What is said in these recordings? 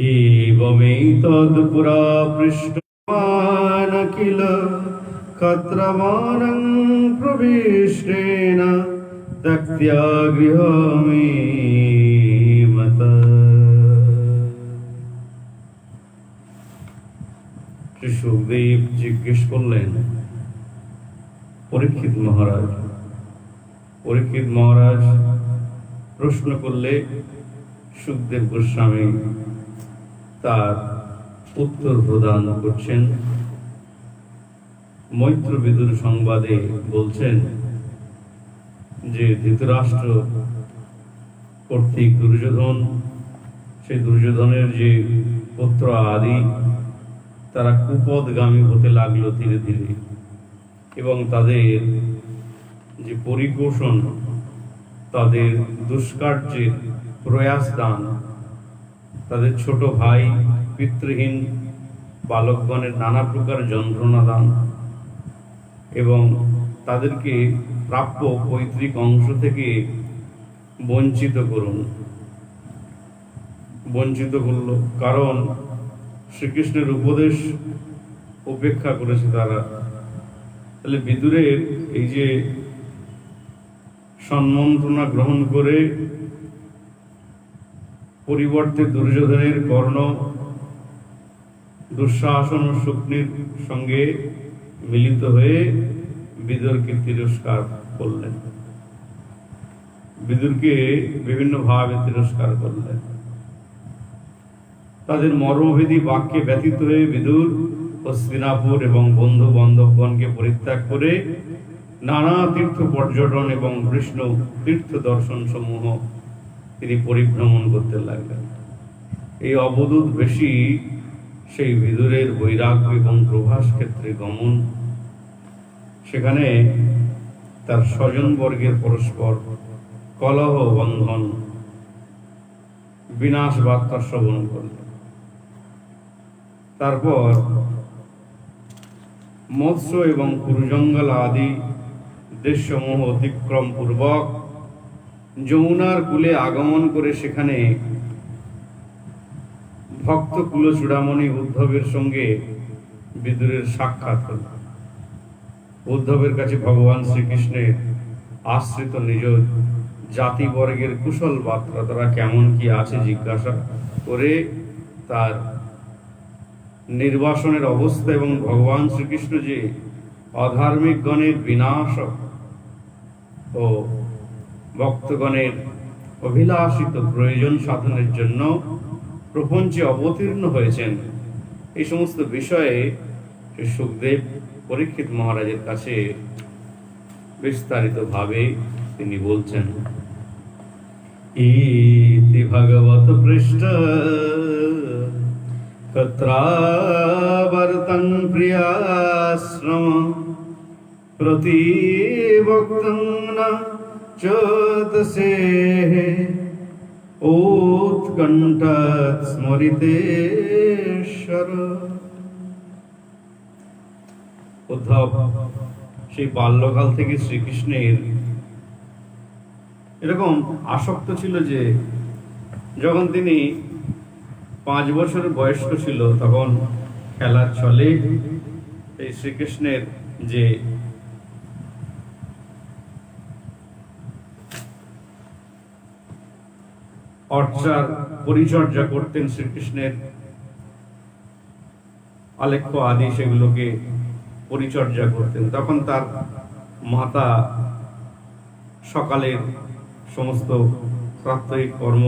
एवमेतत्पुरा पृष्टवान् किल कत्रवानं प्रविष्टेन त्यक्त्वा गृहमेव শ্রী সুখদেব জিজ্ঞেস করলেন, পরীক্ষিত মহারাজ প্রশ্ন করলে সুখদেব গোস্বামী তার উত্তর প্রদান করছেন। মৈত্র বিদুর সংবাদে বলছেন যে ধৃতরাষ্ট্র কর্তৃক দুর্যোধন, সেই দুর্যোধনের যে পুত্র আদি তারা কুপদগামী হতে লাগলো ধীরে ধীরে, এবং তাদের যে পরিপোষণ, তাদের দুষ্কার্যের প্রয়াস দান, তাদের ছোট ভাই পিতৃহীন বালকগণের নানা প্রকার যন্ত্রণা দান এবং তাদেরকে প্রাপ্য পৈতৃক অংশ থেকে বঞ্চিত করল। কারণ শ্রীকৃষ্ণের উপদেশ উপেক্ষা করেছে তারা। তাহলে বিদুরের এই যে সম্মন্ত্রণা গ্রহণ করে পরিবর্তে দুর্যোধনের কর্ণ দুঃশাসন ও শকুনির সঙ্গে মিলিত হয়ে বিদুরকে তিরস্কার করলেন, বিদুরকে বিভিন্ন ভাবে তিরস্কার করলেন। তাদের মর্মভেদী বাক্যে ব্যথিত হয়ে বিদুর হস্তিনাপুর এবং বন্ধু বান্ধবগণকে পরিত্যাগ করে নানা তীর্থ পর্যটন এবং বিষ্ণু তীর্থ দর্শন সমূহ তিনি পরিভ্রমণ করতে লাগলেন। এই অবধূত বেশি সেই বিদুরের বৈরাগ্য এবং প্রভাস ক্ষেত্রে গমন, সেখানে তার স্বজনবর্গের পরস্পর কলহ বন্ধন, বিনাশ বার্তা শ্রবণ করলেন। তারপর মৎস্য এবং কুরুজঙ্গল আদি দেশসমূহ অতিক্রম পূর্বক যমুনার কূলে আগমন করে সেখানে ভক্ত কুলচূড়ামণি উদ্ধবের সঙ্গে বিদুরের সাক্ষাৎ হল। উদ্ধবের কাছে ভগবান শ্রীকৃষ্ণের আশ্রিত নিজ জাতিবর্গের কুশল বার্তা, তারা কেমন কি আছে জিজ্ঞাসা করে তার নির্বাসনের অবস্থা এবং ভগবান শ্রীকৃষ্ণ যে অধার্মিক গণের বিনাশ ও ভক্তগণের অভিলাষিত প্রয়োজন সাধনের জন্য প্রপঞ্চে অবতীর্ণ হয়েছেন, এই সমস্ত বিষয়ে সুখদেব পরীক্ষিত মহারাজের কাছে বিস্তারিত ভাবে তিনি বলছেন। ইতি ভগবত পৃষ্ঠ তত্রাবর্তন প্রিয়াশ্রম প্রতিবক্তং ন চোতসে উৎকণ্ঠাৎ স্মরিতেশ্বর। উদ্ধব সেই বাল্যকাল থেকে শ্রীকৃষ্ণের এরকম আসক্ত ছিল যে যখন তিনি 5 বছর বয়স্ক ছিল তখন খেলার ছলে এই শ্রীকৃষ্ণের যে পরিচর্যা করতেন, শ্রীকৃষ্ণের আলেখ্য আদি সেগুলোকে পরিচর্যা করতেন, তখন তার মাতা সকালের সমস্ত প্রাত্যহিক কর্ম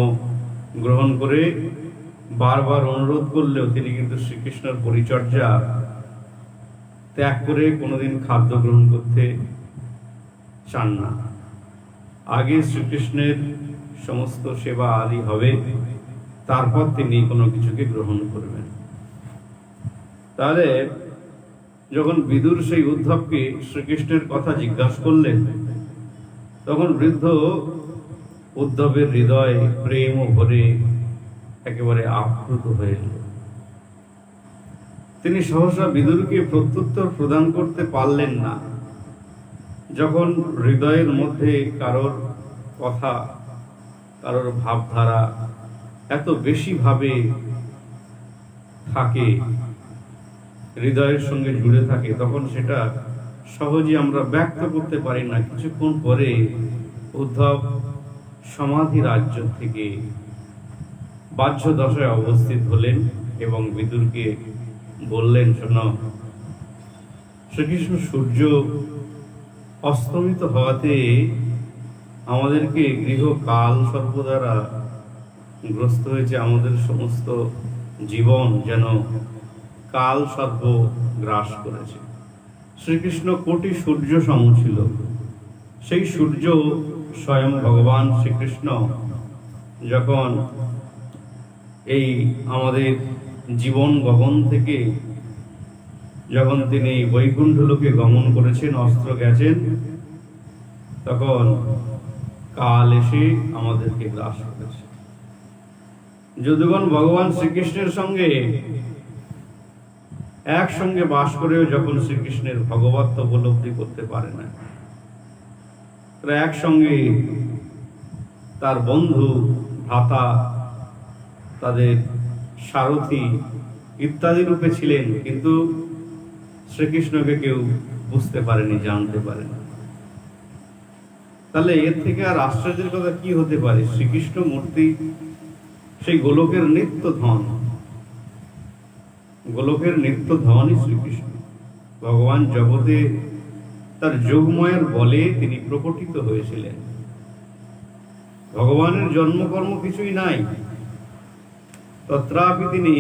গ্রহণ করে বারবার অনুরোধ করলেও তিনি কিন্তু শ্রীকৃষ্ণের পরিচর্যা ত্যাগ করে কোনোদিন খাদ্য গ্রহণ করতে চান না। আগে শ্রীকৃষ্ণের সমস্ত সেবা আদি হবে, তারপর তিনি কোনো কিছুকে গ্রহণ করবেন। তাহলে যখন বিদুর সেই উদ্ধবকে শ্রীকৃষ্ণের কথা জিজ্ঞাসা করলেন, তখন বৃদ্ধ উদ্ধবের হৃদয় প্রেম ও ভরে একেবারে আপ্লুত হয়ে এল। তিনি সহসা বিদুরকে প্রত্যুত্তর প্রদান করতে পারলেন না। যখন হৃদয়ের মধ্যে কারোর কথা, কারোর ভাবধারা এত বেশি ভাবে থাকে, হৃদয়ের সঙ্গে জুড়ে থাকে, তখন সেটা সহজে আমরা ব্যক্ত করতে পারি না। কিছুক্ষণ পরে উদ্ধব সমাধি রাজ্য থেকে বাহ্য দশায় অবস্থিত হলেন এবং বিদুরকে বললেন, শোনো, শ্রীকৃষ্ণ সূর্য অস্তমিত হওয়াতে আমাদেরকে গৃহকাল সর্প দ্বারা গ্রস্ত হয়েছে। আমাদের সমস্ত জীবন যেন কাল সর্প গ্রাস করেছে। শ্রীকৃষ্ণ কোটি সূর্য সম ছিল। সেই সূর্য স্বয়ং ভগবান শ্রীকৃষ্ণ যখন এই আমাদের জীবন গগন থেকে যখন তিনি বৈকুণ্ঠ লোকে গমন করেছেন, অস্ত্র গেছেন, তখন কাল এসে আমাদেরকে গ্রাস করেছে। যদুগণ ভগবান শ্রীকৃষ্ণের সঙ্গে একসঙ্গে বাস করেও যখন শ্রীকৃষ্ণের ভগবত্ব উপলব্ধি করতে পারে না, তারা একসঙ্গে তার বন্ধু, ভ্রাতা, তাদের সারথি ইত্যাদি রূপে ছিলেন, কিন্তু শ্রীকৃষ্ণকে কেউ বুঝতে পারেনি, জানতে পারেনি। তাহলে এর থেকে আর আশ্চর্যের কথা কি হতে পারে? শ্রীকৃষ্ণ মূর্তি সেই গোলকের নিত্য ধন, গোলকের নিত্য ধনই শ্রীকৃষ্ণ। ভগবান জগতে তার যোগময়ের বলে তিনি প্রকটিত হয়েছিলেন। ভগবানের জন্মকর্ম কিছুই নাই, তত্রাপি তিনি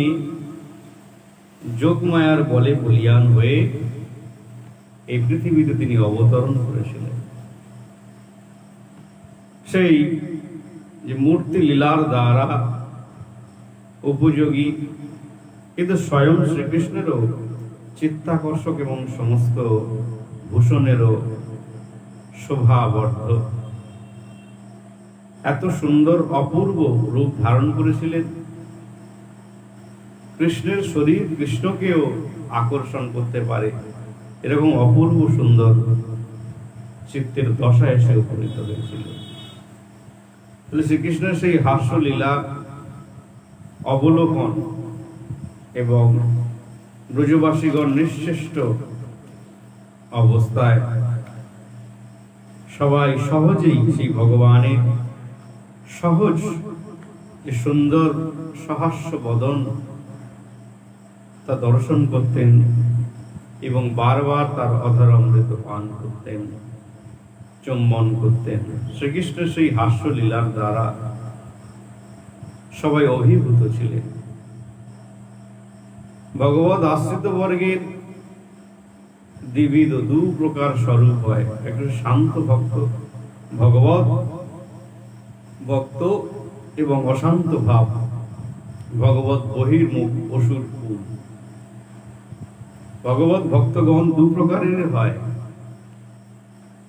যোগমায়ার বলে বলিয়ান হয়ে এই পৃথিবীতে তিনি অবতরণ করেছিলেন। সেই যে মূর্তি লীলার দ্বারা উপযোগী, কিন্তু স্বয়ং শ্রীকৃষ্ণেরও চিত্তাকর্ষক এবং সমস্ত ভূষণেরও শোভাবর্ধ এত সুন্দর অপূর্ব রূপ ধারণ করেছিলেন। কৃষ্ণের শরীর কৃষ্ণকেও আকর্ষণ করতে পারে, এরকম অপূর্ব সুন্দর চিত্তের দশা এসে উপনীত হয়েছিল। তাহলে শ্রীকৃষ্ণের সেই হাস্য লীলা অবলোকন এবং ব্রজবাসীগণ নিশ্চেষ্ট অবস্থায় সবাই সহজেই সেই ভগবানের সহজ যে সুন্দর সহাস্য বদন তা দর্শন করতেন এবং বারবার তার অধর অমৃত পান করতেন, চুম্বন করতেন। শ্রীকৃষ্ণের সেই হাস্য লীলার দ্বারা সবাই অভিভূত ছিলেন। ভগবত আশ্রিত বর্গের দ্বিবিধ দু প্রকার স্বরূপ হয়, একটা শান্ত ভক্ত, ভগবত ভক্ত এবং অশান্ত ভাব, ভগবত বহির্মুখ, অসুর কুল। ভগবত ভক্তগণ দু প্রকারের হয়।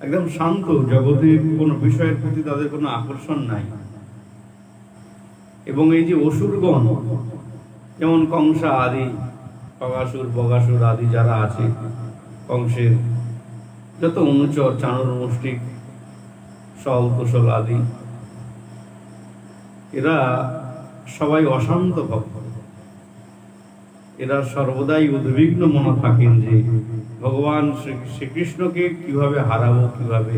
একদম শান্ত, জগতের কোন বিষয়ের প্রতি তাদের কোনো আকর্ষণ নাই। এবং এই যে অসুরগণ, যেমন কংসা আদি, অগাসুর, বগাসুর আদি যারা আছে, কংসের যত অনুচর, চাণুর, মুষ্টিক, সল, কুশল আদি, এরা সবাই অশান্ত ভক্ত। এরা সর্বদাই উদ্বিগ্ন মনে থাকেন যে ভগবান শ্রীকৃষ্ণকে কিভাবে হারাবো, কিভাবে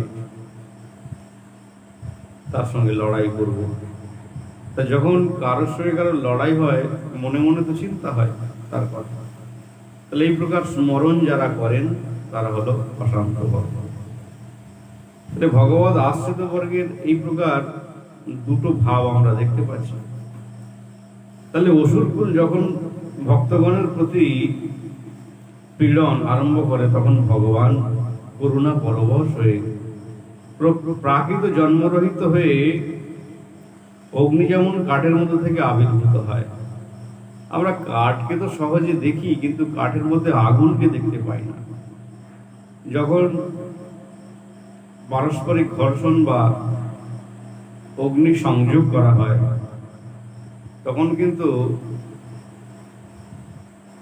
তার সঙ্গে লড়াই করব। তা যখন কারোর সঙ্গে কারোর লড়াই হয়, মনে মনে তো চিন্তা হয় তার কথা। তাহলে এই প্রকার স্মরণ যারা করেন তারা হলো অশান্ত ভক্ত। তাহলে ভগবত আশ্রিত বর্গের এই প্রকার দুটো ভাব আমরা দেখতে পাচ্ছি। তাহলে অসুরকুল যখন ভক্তগণের প্রতি পীড়ন আরম্ভ করে, তখন ভগবান করুণা পরবশ হয়ে প্রাকৃত জন্মরহিত হয়ে অগ্নি যেমন কাঠের মধ্যে থেকে আবির্ভূত হয়। আমরা কাঠকে তো সহজে দেখি, কিন্তু কাঠের মধ্যে আগুনকে দেখতে পাই না। যখন পারস্পরিক ঘর্ষণ বা অগ্নি সংযোগ করা হয়, তখন কিন্তু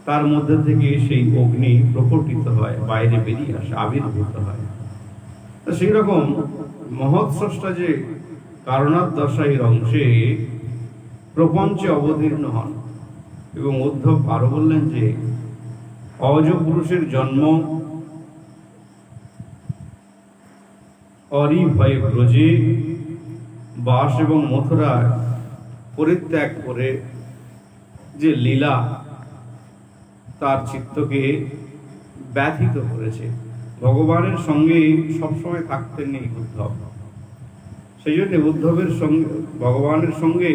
তার মধ্যে থেকে সেই অগ্নি প্রকটিত হয়, বাইরে বেরিয়ে আসে, আবির্ভূত হয়। সেই রকম মহৎ স্রষ্টা যে কারণার দশায়ের অংশে প্রপঞ্চে অবতীর্ণ হন, এবং উদ্ধব আরো বললেন যে অজ পুরুষের জন্ম অরি ভয়ে ব্রজে বাস এবং মথুরা পরিত্যাগ করে যে লীলা তার চিত্তকে ব্যথিত করেছে। ভগবানের সঙ্গে সবসময় থাকতেন এই উদ্ধব, সেই জন্য উদ্ধবের সঙ্গে ভগবানের সঙ্গে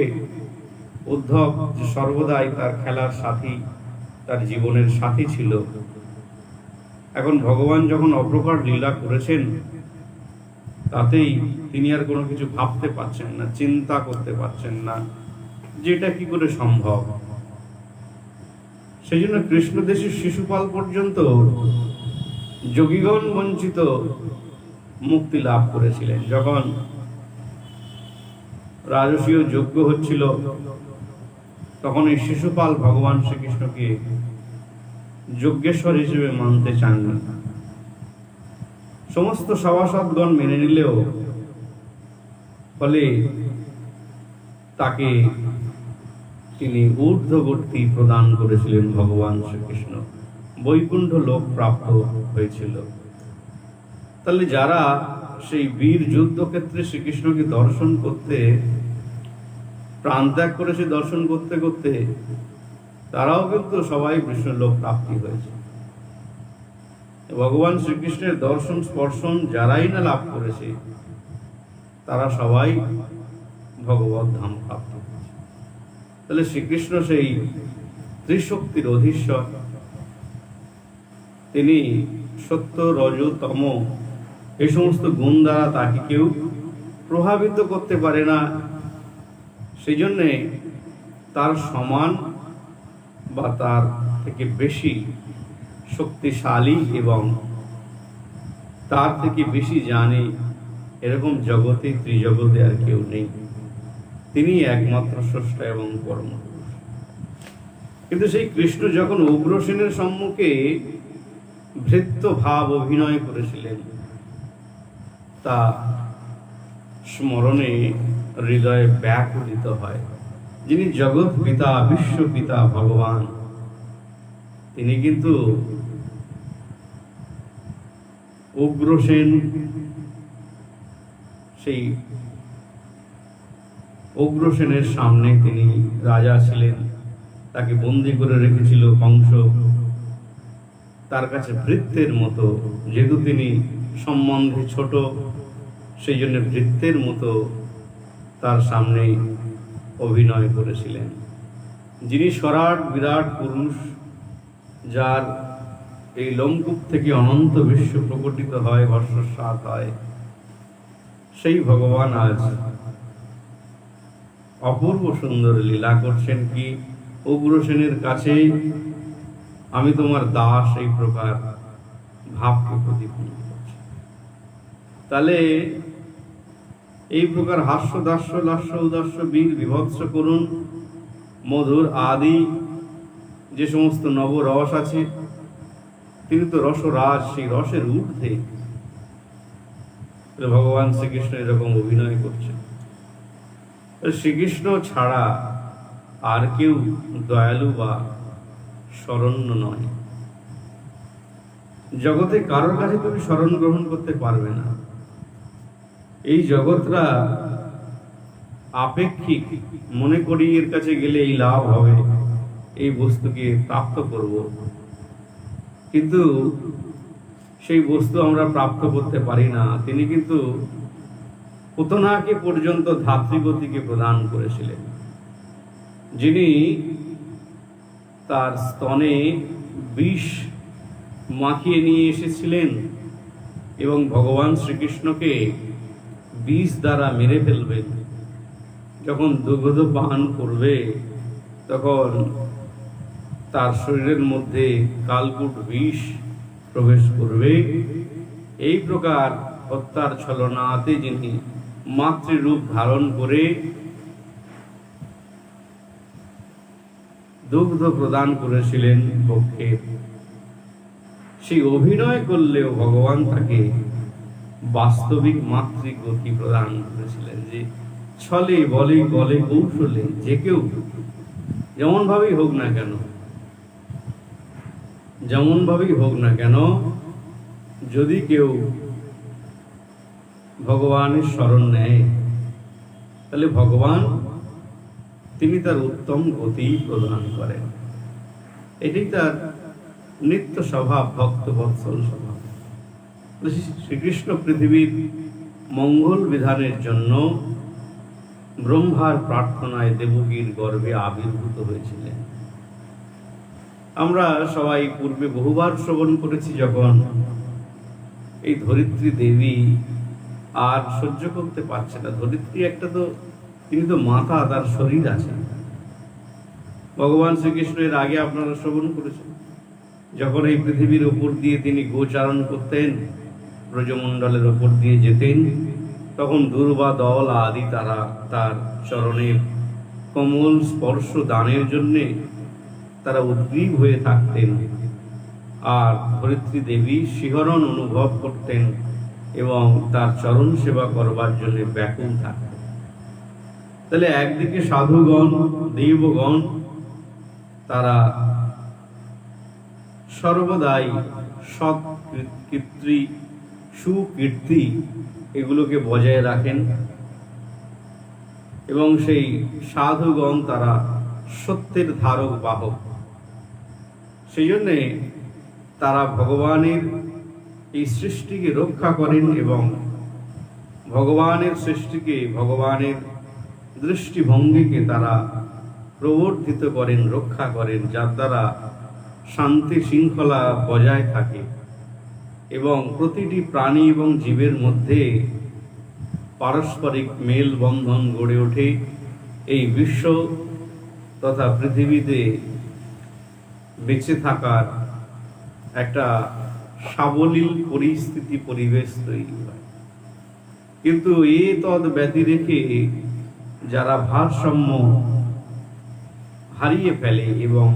উদ্ধব যে সর্বদাই তার খেলার সাথী, তার জীবনের সাথী ছিল। এখন ভগবান যখন অপ্রকার লীলা করেছেন, তাতেই তিনি আর কোনো কিছু ভাবতে পারছেন না, চিন্তা করতে পারছেন না যেটা কি করে সম্ভব। সেই জন্য কৃষ্ণদেশের শিশুপাল পর্যন্ত যোগীগণ বঞ্চিত মুক্তি লাভ করেছিলেন। যখন রাজসীয় যজ্ঞ হচ্ছিল, তখন এই শিশুপাল ভগবান শ্রীকৃষ্ণকে যজ্ঞেশ্বর হিসেবে মানতে চাননি। সমস্ত সভাসদগণ মেনে নিলেও ফলে তাকে তিনি ঊর্ধ্বগতি প্রদান করেছিলেন। ভগবান শ্রীকৃষ্ণ বৈকুণ্ঠ লোক প্রাপ্ত হয়েছিল। তাহলে যারা সেই বীর যুদ্ধক্ষেত্রে শ্রীকৃষ্ণকে দর্শন করতে প্রাণ ত্যাগ করেছে, দর্শন করতে করতে তারাও কিন্তু সবাই বিষ্ণুলোক প্রাপ্তি হয়েছে। ভগবান শ্রীকৃষ্ণের দর্শন স্পর্শন যারাই না লাভ করেছে, তারা সবাই ভগবত ধাম প্রাপ্ত হয়েছে। তাহলে শ্রীকৃষ্ণ সেই ত্রিশক্তির অধীশ্বর, তিনি সত্য রজ তম এই সমস্ত গুণ দ্বারা তাকে কেউ প্রভাবিত করতে পারে না। সেই জন্যে তার সমান বা তার থেকে বেশি শক্তিশালী এবং তার থেকে বেশি জানে এরকম জগতে ত্রিজগতে আর কেউ নেই। তিনি একমাত্র স্রষ্টা এবং পরম পুরুষ। কিন্তু সেই কৃষ্ণ যখন উগ্রসেনের সম্মুখে ভৃত্য ভাব অভিনয় করেছিলেন, তা স্মরণে হৃদয়ে ব্যাকুলিত হয়। যিনি জগৎ পিতা, বিশ্ব পিতা ভগবান, তিনি কিন্তু উগ্রসেন, সেই উগ্রসেনের সামনে তিনি রাজা ছিলেন, তাকে বন্দী করে রেখেছিল কংস। তার কাছে ভৃত্যের মতো, যেহেতু তিনি সম্বন্ধে ছোট, সেই জন্য ভৃত্যের মতো তার সামনে অভিনয় করেছিলেন। যিনি সরাট বিরাট পুরুষ, যার এই লোমকূপ থেকে অনন্ত বিশ্ব প্রকটিত হয়, বর্ষস্রাত হয়, সেই ভগবান আজ অপূর্ব সুন্দর লীলা করছেন। কি উগ্রসেনের কাছে আমি তোমার দাস, এই প্রকার ভাবকে প্রতিপন্ন করছে। তাহলে এই প্রকার হাস্য দাস্য লাস্য উদাস্য বীর বিভৎস করুন মধুর আদি যে সমস্ত নবরস আছে, তিনি তো রসরাজ, সেই রসের ঊর্ধ্বে ভগবান শ্রীকৃষ্ণ এরকম অভিনয় করছেন। শ্রীকৃষ্ণ ছাড়া আর কেউ দয়ালু বা শরণ্য নয়। জগতে কারোর কাছে তুমি শরণ গ্রহণ করতে পারবে না। এই জগৎরা আপেক্ষিক, মনে করি এর কাছে গেলে এই লাভ হবে, এই বস্তুকে প্রাপ্ত করব, কিন্তু সেই বস্তু আমরা প্রাপ্ত করতে পারি না। তিনি কিন্তু পুতনাকে পর্যন্ত ধাত্রীগতিকে প্রদান করেছিলেন, যিনি তার স্তনে বিষ মাখিয়ে নিয়ে এসেছিলেন এবং ভগবান শ্রীকৃষ্ণকে বিষ দ্বারা মেরে ফেলবেন। যখন দুগ্ধ পান করবে, তখন তার শরীরের মধ্যে কালকূট বিষ প্রবেশ করবে। এই প্রকার হত্যার ছলনাতে যিনি মাতৃরূপ ধারণ করে দুগ্ধ প্রদান করেছিলেন পক্ষে, সেই অভিনয় করলেও ভগবান তাকে বাস্তবিক মাতৃগতি প্রদান করেছিলেন। যে ছলে বলে গলে কৌশলে যে কেউ যেমন ভাবেই হোক না কেন, যেমন ভাবেই হোক না কেন, যদি কেউ ভগবানের শরণ নেয় তাহলে ভগবান তিনি তার উত্তম গতি প্রদান করেন। এটাই তার নিত্য স্বভাব, ভক্ত বৎসল স্বভাব। শ্রীকৃষ্ণ পৃথিবীর মঙ্গল বিধানের জন্য ব্রহ্মার প্রার্থনায় দেবকীর গর্ভে আবির্ভূত হয়েছিলেন। আমরা সবাই পূর্বে বহুবার শ্রবণ করেছি, যখন এই ধরিত্রী দেবী আর সহ্য করতে পারছে না। ধরিত্রী একটা তো, তিনি তো মাতা, তার শরীর আছে। ভগবান শ্রীকৃষ্ণ এর আগে আপনারা শ্রবণ করেছেন, যখন এই পৃথিবীর উপর দিয়ে তিনি গোচারণ করতেন, ব্রজমণ্ডলের উপর দিয়ে যেতেন, তখন দুর্বা দল আদি তারা তার চরণের কোমল স্পর্শ দানের জন্যে তারা উদ্গ্রীব হয়ে থাকতেন। আর ধরিত্রী দেবী শিহরণ অনুভব করতেন এবং তার চরণ সেবা করবার জন্য ব্যাকুল থাকতেন। তাহলে একদিকে সাধুগণ, দেবগণ তারা সর্বদাই সৎ কীর্তি, সুকীর্তি এগুলোকে বজায় রাখেন, এবং সেই সাধুগণ তারা সত্যের ধারক বাহক। সেই জন্যে তারা ভগবানের এই সৃষ্টিকে রক্ষা করেন এবং ভগবানের সৃষ্টিকে, ভগবানের দৃষ্টিভঙ্গিকে তারা প্রবর্ধিত করেন, রক্ষা করেন, যার দ্বারা শান্তি শৃঙ্খলা বজায় থাকে এবং প্রতিটি প্রাণী এবং জীবের মধ্যে পারস্পরিক মেলবন্ধন গড়ে ওঠে। এই বিশ্ব তথা পৃথিবীতে বেঁচে থাকার একটা সাবলীল পরিস্থিতি, পরিবেশ তৈরি হয়। কিন্তু এ তদ ব্যতি রেখে যারা ভারসাম্য হারিয়ে ফেলে এবং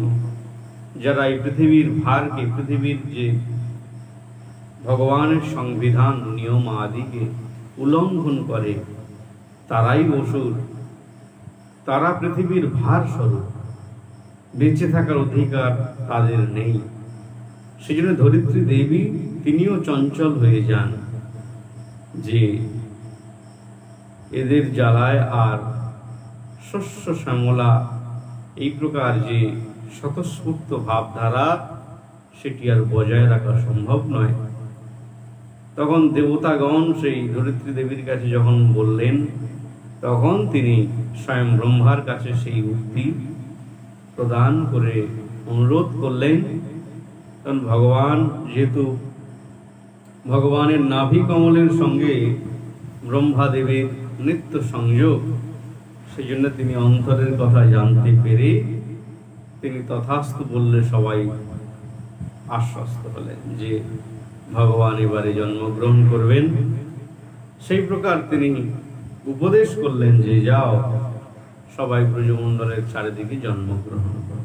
যারা এই পৃথিবীর ভারকে, পৃথিবীর যে ভগবানের সংবিধান নিয়ম আদিকে উল্লঙ্ঘন করে, তারাই অসুর, তারা পৃথিবীর ভার স্বরূপ। বেঁচে থাকার অধিকার তাদের নেই। সেজন্য ধরিত্রী দেবী তিনিও চঞ্চল হয়ে যান, যে এদের জ্বালায় আর শস্য শ্যামলা এই প্রকার যে স্বতঃস্ফূর্ত ভাবধারা, সেটি আর বজায় রাখা সম্ভব নয়। তখন দেবতাগণ সেই ধরিত্রী দেবীর কাছে যখন বললেন, তখন তিনি স্বয়ং ব্রহ্মার কাছে সেই উক্তি প্রদান করে অনুরোধ করলেন। কারণ ভগবান, যেহেতু ভগবানের নাভি কমলের সঙ্গে ব্রহ্মাদেবের নিত্য সংযোগ, সেই জন্য তিনি অন্তরের কথা জানতে পেরে তিনি তথাস্তু বললে সবাই আশ্বস্ত হলেন যে ভগবান এবারে জন্মগ্রহণ করবেন। সেই প্রকার তিনি উপদেশ করলেন যে যাও, সবাই ব্রজমণ্ডলের চারিদিকে জন্মগ্রহণ করো।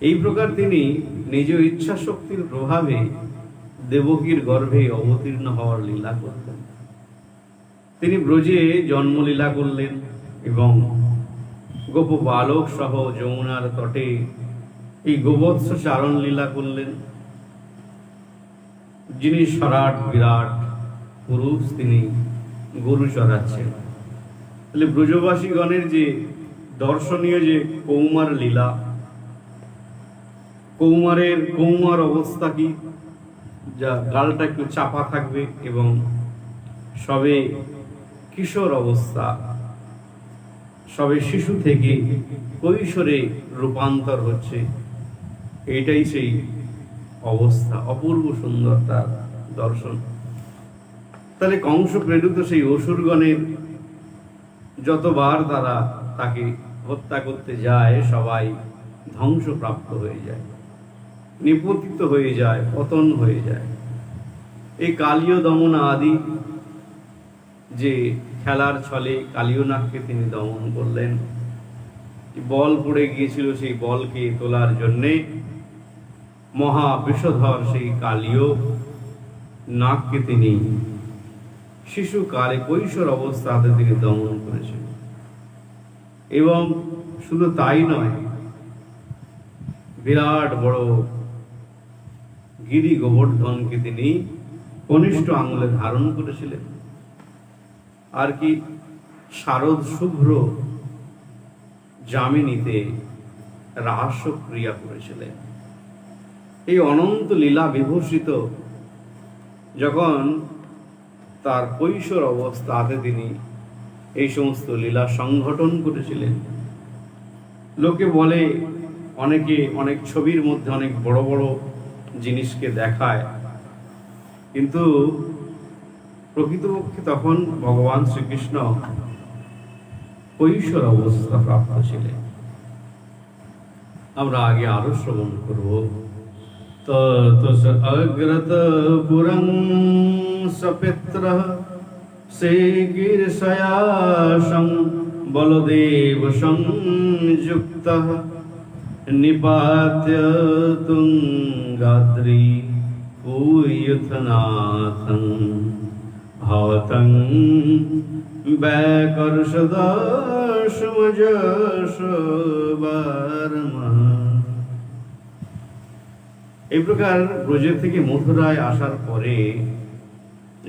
এই প্রকার তিনি নিজ ইচ্ছা শক্তির প্রভাবে দেবকীর গর্ভে অবতীর্ণ হওয়ার লীলা করতেন। তিনি ব্রজে জন্মলীলা করলেন এবং গোপ বালক সহ যমুনার তটে এই গোবৎস চারণ লীলা করলেন। যিনি সরাট বিরাট পুরুষ, তিনি গরু চড়াচ্ছেন। তাহলে ব্রজবাসীগণের যে দর্শনীয় যে কৌমার লীলা, কৌমার অবস্থা কি, যা গালটা একটু চাপা থাকবে এবং সবে কিশোর অবস্থা, সবে শিশু থেকে কৈশোরে রূপান্তর হচ্ছে, এটাই সেই অবস্থা। অপূর্ব সুন্দর তার দর্শন। তাহলে কংস প্রেরিত সেই অসুরগণের যতবার তারা তাকে হত্যা করতে যায়, সবাই ধ্বংসপ্রাপ্ত হয়ে যায়, নিপতিত হয়ে যায়, পতন হয়ে যায়। এই কালীয় দমন আদি যে খেলার ছলে কালীয়নাগকে তিনি দমন করলেন। বল পড়ে গিয়েছিল, সেই বলকে তোলার জন্যে মহা বিষধর সেই কালীয় নাগকে তিনি শিশুকালে কৈশোর অবস্থাতে তিনি দমন করেছেন। এবং শুধু তাই নয়, বিরাট বড় গিরি গোবর্ধনকে তিনি কনিষ্ঠ আঙুলে ধারণ করেছিলেন, আর কি শারদ শুভ্র যামিনীতে রাহাস্য ক্রিয়া করেছিলেন। এই অনন্ত লীলা বিভূষিত যখন তার কৈশোর অবস্থাতে তিনি এই সমস্ত লীলা সংগঠন করেছিলেন। লোকে বলে, অনেকে অনেক ছবির মধ্যে অনেক বড় বড় জিনিসকে দেখায়, কিন্তু প্রকৃতপক্ষে তখন ভগবান শ্রীকৃষ্ণ কৈশোর অবস্থা প্রাপ্ত ছিলেন। আমরা আগে আরো শ্রবণ করব। তগ্রত পুরং সপিত্র সেগীর্ষয়াসং বলদেব সংযুক্ত নিপাত্য তুঙ্গাদ্রি কুয়ুথনাথং হতং ব্যাকর্ষদাসমযশবারমা। এই প্রকার ব্রজ থেকে মথুরায় আসার পরে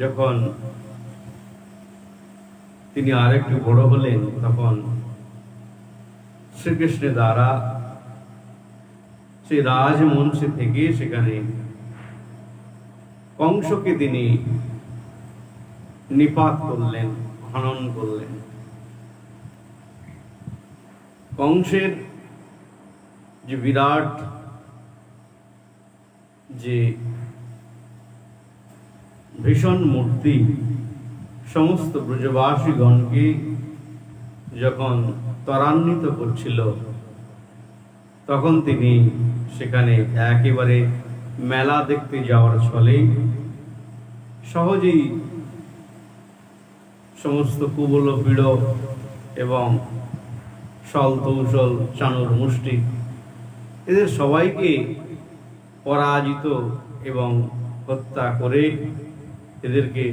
যখন তিনি আর একটু বড় হলেন, তখন শ্রীকৃষ্ণের দ্বারা সেই রাজমঞ্চে থেকে সেখানে কংসকে তিনি নিপাত করলেন, হনন করলেন। কংসের যে বিরাট যে ভীষণ মূর্তি সমস্ত ব্রজবাসীগণকে যখন ত্বরান্বিত করছিল, তখন তিনি সেখানে একেবারে মেলা দেখতে যাওয়ার ছলে সহজেই সমস্ত কুবল পীড় এবং সল তৌসল চানুর মুষ্টি এদের সবাইকে পরাজিত এবং হত্যা করে, এদেরকে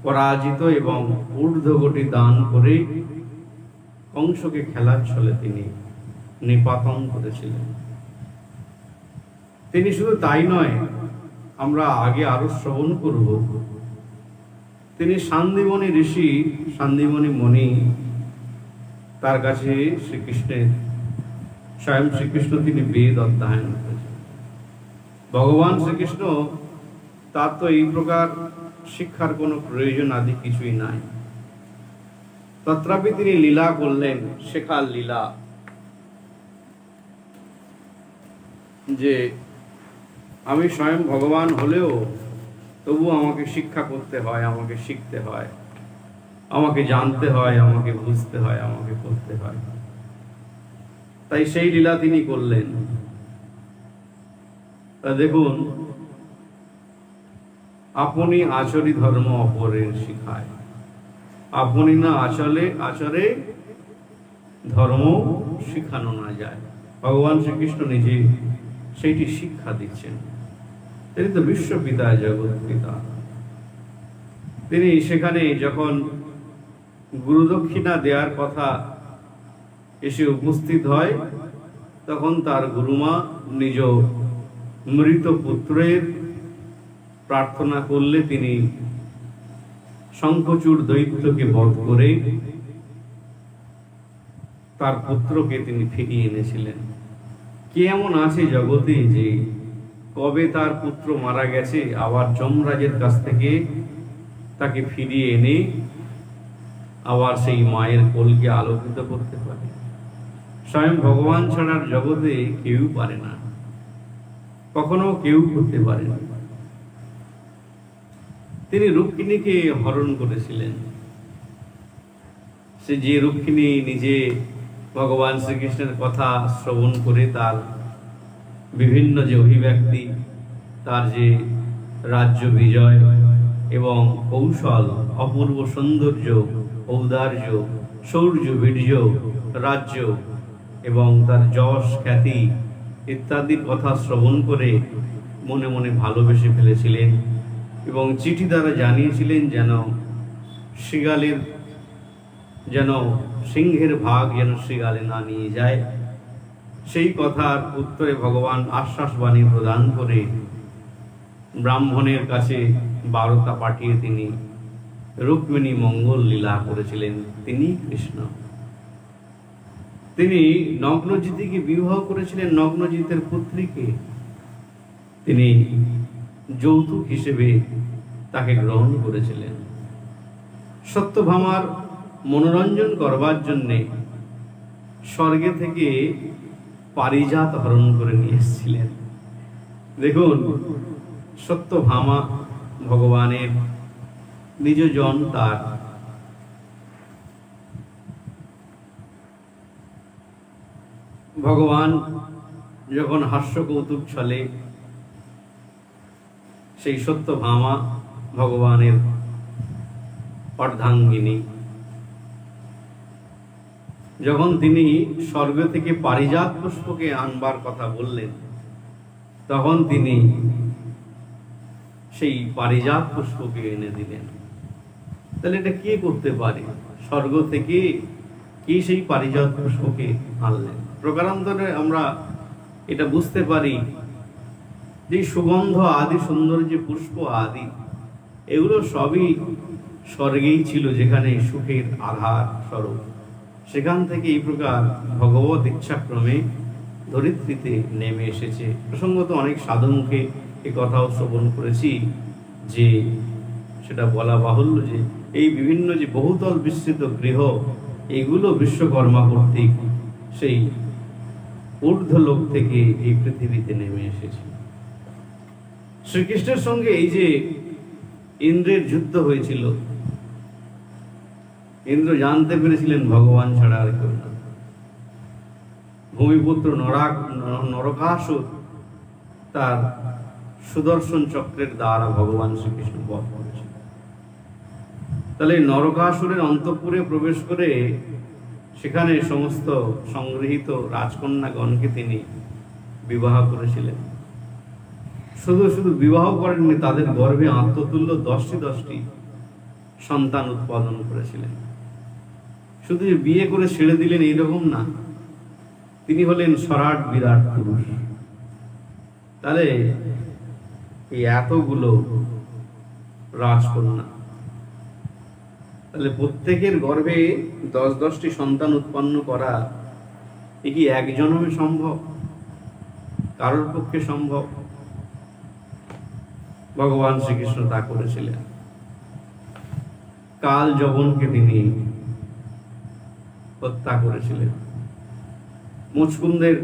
পরাজিত এবং ঊর্ধ্বগতি দান করে কংসকে খেলার ছলে তিনি নিপাতন করেছিলেন। তিনি শুধু তাই নয়, আমরা আগে আরো শ্রবণ করব, তিনি সান্দিবনী ঋষি, সান্দিবনী মণি, তার কাছে শ্রীকৃষ্ণের স্বয়ং শ্রীকৃষ্ণ তিনি বেদ অধ্যয়ন করেছেন। ভগবান শ্রীকৃষ্ণ তার তো এই প্রকার শিক্ষার কোনো প্রয়োজন আদি কিছুই নাই, তথাপি তিনি লীলা করলেন, শেখার লীলা, যে আমি স্বয়ং ভগবান হলেও তবু আমাকে শিক্ষা করতে হয়, আমাকে শিখতে হয়, আমাকে জানতে হয়, আমাকে বুঝতে হয়, আমাকে করতে হয়। তাই সেই লীলা তিনি করলেন। তা দেখুন, আপনি আচরি ধর্ম অপরের শিখায়, আপনি না আচরে ধর্ম শিখানো না যায়। ভগবান শ্রীকৃষ্ণ নিজে সেইটি শিক্ষা দিচ্ছেন। তিনি তো বিশ্বপিতা, জগৎ পিতা। তিনি সেখানে যখন গুরুদক্ষিণা দেওয়ার কথা এসে উপস্থিত হয়, তখন তার গুরুমা নিজ মৃত পুত্রের প্রার্থনা করলে তিনি শঙ্খচূড় দৈত্যকে বধ করে তার পুত্রকে তিনি ফিরিয়ে এনেছিলেন। কে এমন আছে জগতে যে কবে তার পুত্র মারা গেছে আবার যমরাজের কাছ থেকে তাকে ফিরিয়ে এনে আবার সেই মায়ের কোলকে আলোকিত করতে পারে? স্বয়ং ভগবান ছাড়ার জগতে কেউ পারে না, কখনো কেউ করতে পারে না। তিনি রুক্মিণীকে হরণ করেছিলেন। সে যে রুক্মিণী নিজে ভগবান শ্রীকৃষ্ণের কথা শ্রবণ করে তার বিভিন্ন যে অভিব্যক্তি, তার যে রাজ্য বিজয় এবং কৌশল, অপূর্ব সৌন্দর্য, ঔদার্য, শৌর্য, বীর্য, রাজ্য এবং তার যশ খ্যাতি ইত্যাদির কথা শ্রবণ করে মনে মনে ভালোবেসে ফেলেছিলেন এবং চিঠি দ্বারা জানিয়েছিলেন যেন সিংহের ভাগ যেন শৃগালে না নিয়ে যায়, সেই কথার উত্তরে ভগবান আশ্বাসবাণী প্রদান করে ব্রাহ্মণের কাছে বার্তা পাঠিয়ে তিনি রুক্মিণী মঙ্গল লীলা করেছিলেন। তিনি কৃষ্ণ। তিনি নগ্নজিতিকে বিবাহ করেছিলেন, নগ্নজিতের পুত্রীকে। তিনি যৌতুক হিসেবে তাকে গ্রহণ করেছিলেন। সত্যভামার মনোরঞ্জন করবার জন্যে স্বর্গে থেকে পারিজাত হরণ করে নিয়ে এসেছিলেন। দেখুন, সত্যভামা ভগবানের নিজজন। তার ভগবান যখন হাস্য কৌতুক ছলে, সেই সত্যভামা ভগবানের অর্ধাঙ্গিনী। যখন তিনি স্বর্গ থেকে পারিজাত পুষ্পকে আনবার কথা বললেন, তখন তিনি সেই পারিজাত পুষ্পকে এনে দিলেন। তাহলে এটা কে করতে পারে? স্বর্গ থেকে কি সেই পারিজাত পুষ্পকে আনলেন? প্রকারান্তরে আমরা এটা বুঝতে পারি যে সুগন্ধ আদি, সৌন্দর্য, পুষ্প আদি, এগুলো সবই স্বর্গেই ছিল, যেখানে সুখের আধার স্বরূপ। সেখান থেকে এই প্রকার ভগবত ইচ্ছাক্রমে ধরিত্রীতে নেমে এসেছে। প্রসঙ্গত অনেক সাধুমুখে এ কথাও শ্রবণ করেছি, যে সেটা বলা বাহুল্য যে এই বিভিন্ন যে বহুতল বিস্তৃত গৃহ, এগুলো বিশ্বকর্মা কর্তৃক সেই ঊর্ধ্বলোক থেকে এই পৃথিবীতে নেমে এসেছে। শ্রীকৃষ্ণের সঙ্গে এই যে ইন্দ্রের যুদ্ধ হয়েছিল, ইন্দ্র জানতে পেরেছিলেন ভগবান ছাড়া আর কেউ না। ভূমিপুত্র নরকাসুর তার সুদর্শন চক্রের দ্বারা ভগবান শ্রীকৃষ্ণ বধ করেছেন। তাহলে নরকাসুরের অন্তঃপুরে প্রবেশ করে সেখানে সমস্ত সংগৃহীত রাজকন্যাগণকে তিনি বিবাহ করেছিলেন। শুধু শুধু বিবাহ করেননি, তাদের গর্ভে আত্মতুল্য 10টি সন্তান উৎপাদন করেছিলেন। শুধু বিয়ে করে ছেড়ে দিলেন এইরকম না, তিনি হলেন সরাট বিরাট পুরুষ। তাহলে এই এতগুলো রাজকন্যা, তাহলে প্রত্যেকের গর্ভে 10টি সন্তান উৎপন্ন করা, এ কি এক জন্মে সম্ভব? কারোর পক্ষে সম্ভব? ভগবান শ্রীকৃষ্ণ তা করেছিলেন। কাল যবনকে তিনি হত্যা করেছিলেন। মুচকুন্দের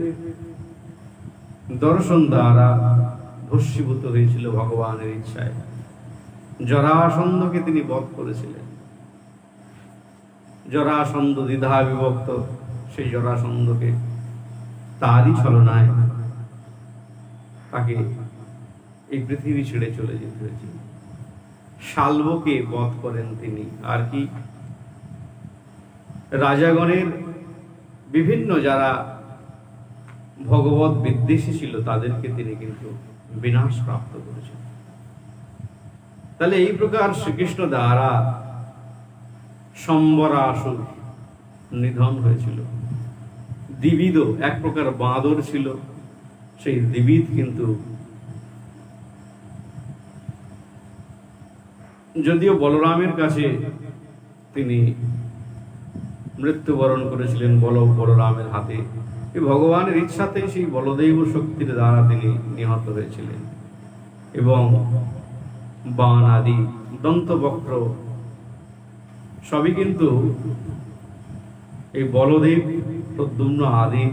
দর্শন দ্বারা ভস্মীভূত হয়েছিল ভগবানের ইচ্ছায়। জরাসন্ধকে তিনি বধ করেছিলেন। জরাসন্ধ দ্বিধা বিভক্ত, সেই জরাসন্ধকে তারই ছলনায় তাকে এই পৃথিবী ছেড়ে চলে যেতে হয়েছিল। শাল্বকে বধ করেন তিনি। আর কি, রাজাগণের বিভিন্ন যারা ভগবত বিদ্বেষী ছিল, তাদেরকে তিনি কিন্তু বিনাশ প্রাপ্ত করেছেন। তাহলে এই প্রকার শ্রীকৃষ্ণ দ্বারা সম্বরাসুর নিধন হয়েছিল। দ্বিবিদ এক প্রকার বাঁদর ছিল, সেই দ্বিবিদ কিন্তু যদিও বলরামের কাছে তিনি মৃত্যুবরণ করেছিলেন, বলরামের হাতে, ভগবানের ইচ্ছাতেই সেই বলদেব শক্তির দ্বারা তিনি নিহত হয়েছিলেন। এবং বাণ আদি, দন্তবক্র সবই কিন্তু এই বলদেব, প্রদ্যুম্ন আদি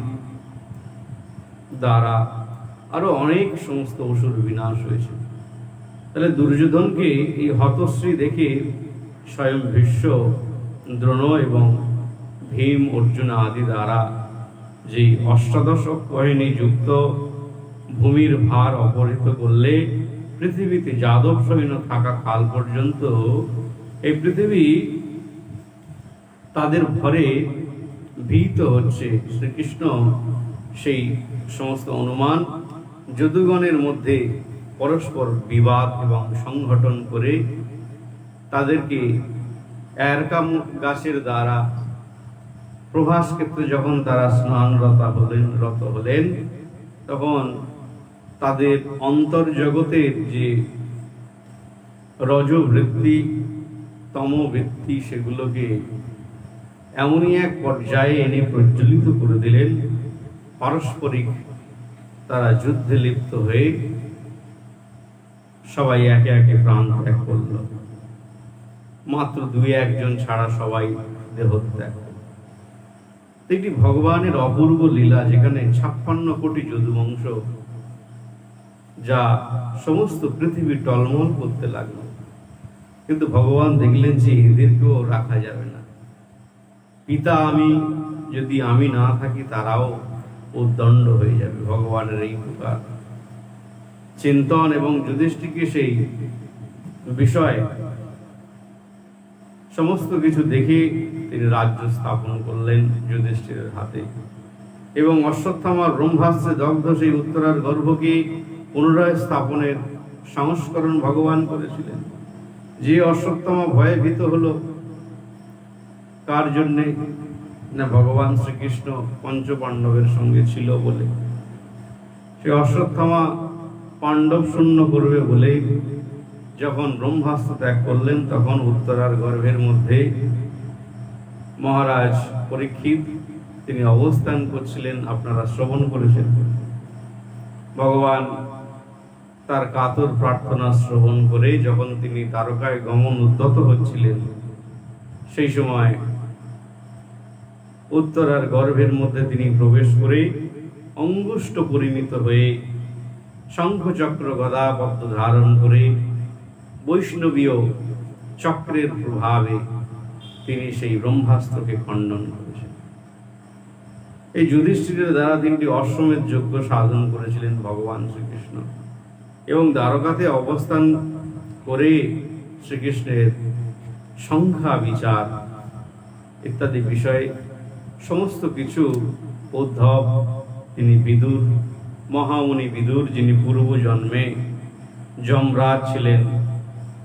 দ্বারা আরো অনেক সমস্ত অসুর বিনাশ হয়েছে। তাহলে দুর্যোধনকে এই হতশ্রী দেখে স্বয়ং ভীষ্ম, দ্রোণ এবং ভীম, অর্জুন আদি দ্বারা যে অষ্টাদশ বাহিনী যুক্ত ভূমির ভার অপহৃত করলে পৃথিবীতে যাদব সৈন্য থাকা কাল পর্যন্ত এই পৃথিবী তাদের ভরে ভীত হচ্ছে। শ্রীকৃষ্ণ সেই সমস্ত অনুমান যদুগণের মধ্যে পরস্পর বিবাদ এবং সংগঠন করে তাদেরকে এরকাম গাছের দ্বারা প্রভাস ক্ষেত্রে যখন তারা রত হলেন তখন তাদের অন্তর্জগতের যে রজবৃত্তি তমবৃত্তি সেগুলোকে এমনই এক পর্যায়ে এনে প্রজ্বলিত করে দিলেন, পারস্পরিক তারা যুদ্ধে লিপ্ত হয়ে সবাই একে একে প্রাণ ত্যাগ করল। মাত্র 2-1 ছাড়া সবাই দেহত্যাগ। এটি ভগবানের অপূর্ব লীলা, যেখানে 56 কোটি যদুবংশ যা সমস্ত পৃথিবী টলমল করতে লাগলো, কিন্তু ভগবান দেখলেন যে এদেরকেও রাখা যাবে না। পিতা আমি, যদি আমি না থাকি তারাও উদ্দণ্ড হয়ে যাবে। ভগবানের এই প্রকার চিন্তন এবং যুধিষ্ঠিরকে সেই বিষয় সমস্ত কিছু দেখে তিনি রাজ্য স্থাপন করলেন যুধিষ্ঠিরের হাতে, এবং অশ্বত্থামার ব্রহ্মাস্ত্রে দগ্ধ সেই উত্তরার গর্ভকে পুনরায় স্থাপনের সংস্করণ ভগবান করেছিলেন। যে অশ্বত্থামা ভয়ে ভীত হলো, কার জন্যে না ভগবান শ্রীকৃষ্ণ পঞ্চপাণ্ডবের সঙ্গে ছিল বলে। সে অশ্বত্থামা পাণ্ডব শূন্য করবে বলে যখন ব্রহ্মাস্ত্র ত্যাগ করলেন, তখন উত্তরার গর্ভের মধ্যে মহারাজ পরীক্ষিত তিনি অবস্থান করছিলেন। আপনারা শ্রবণ করেছেন, ভগবান তার কাতর প্রার্থনা শ্রবণ করে যখন তিনি দ্বারকায় গমন উদ্যত হচ্ছিলেন, সেই সময় উত্তরার গর্ভের মধ্যে তিনি প্রবেশ করে অঙ্গুষ্ট পরিমিত হয়ে শঙ্খচক্র গদা পদ্ম ধারণ করে বৈষ্ণবীয় চক্রের প্রভাবে তিনি সেই ব্রহ্মাস্ত্রকে খণ্ডন করেছেন। এই যুধিষ্ঠিরের দ্বারা 3টি অশ্বমেধ যজ্ঞ সাধন করেছিলেন ভগবান শ্রীকৃষ্ণ, এবং দ্বারকাতে অবস্থান করে শ্রীকৃষ্ণের সংখ্যা বিচার ইত্যাদি বিষয়ে সমস্ত কিছু উদ্ধব, তিনি বিদুর, মহামুনি বিদুর, যিনি পূর্ব জন্মে যমরাজ ছিলেন,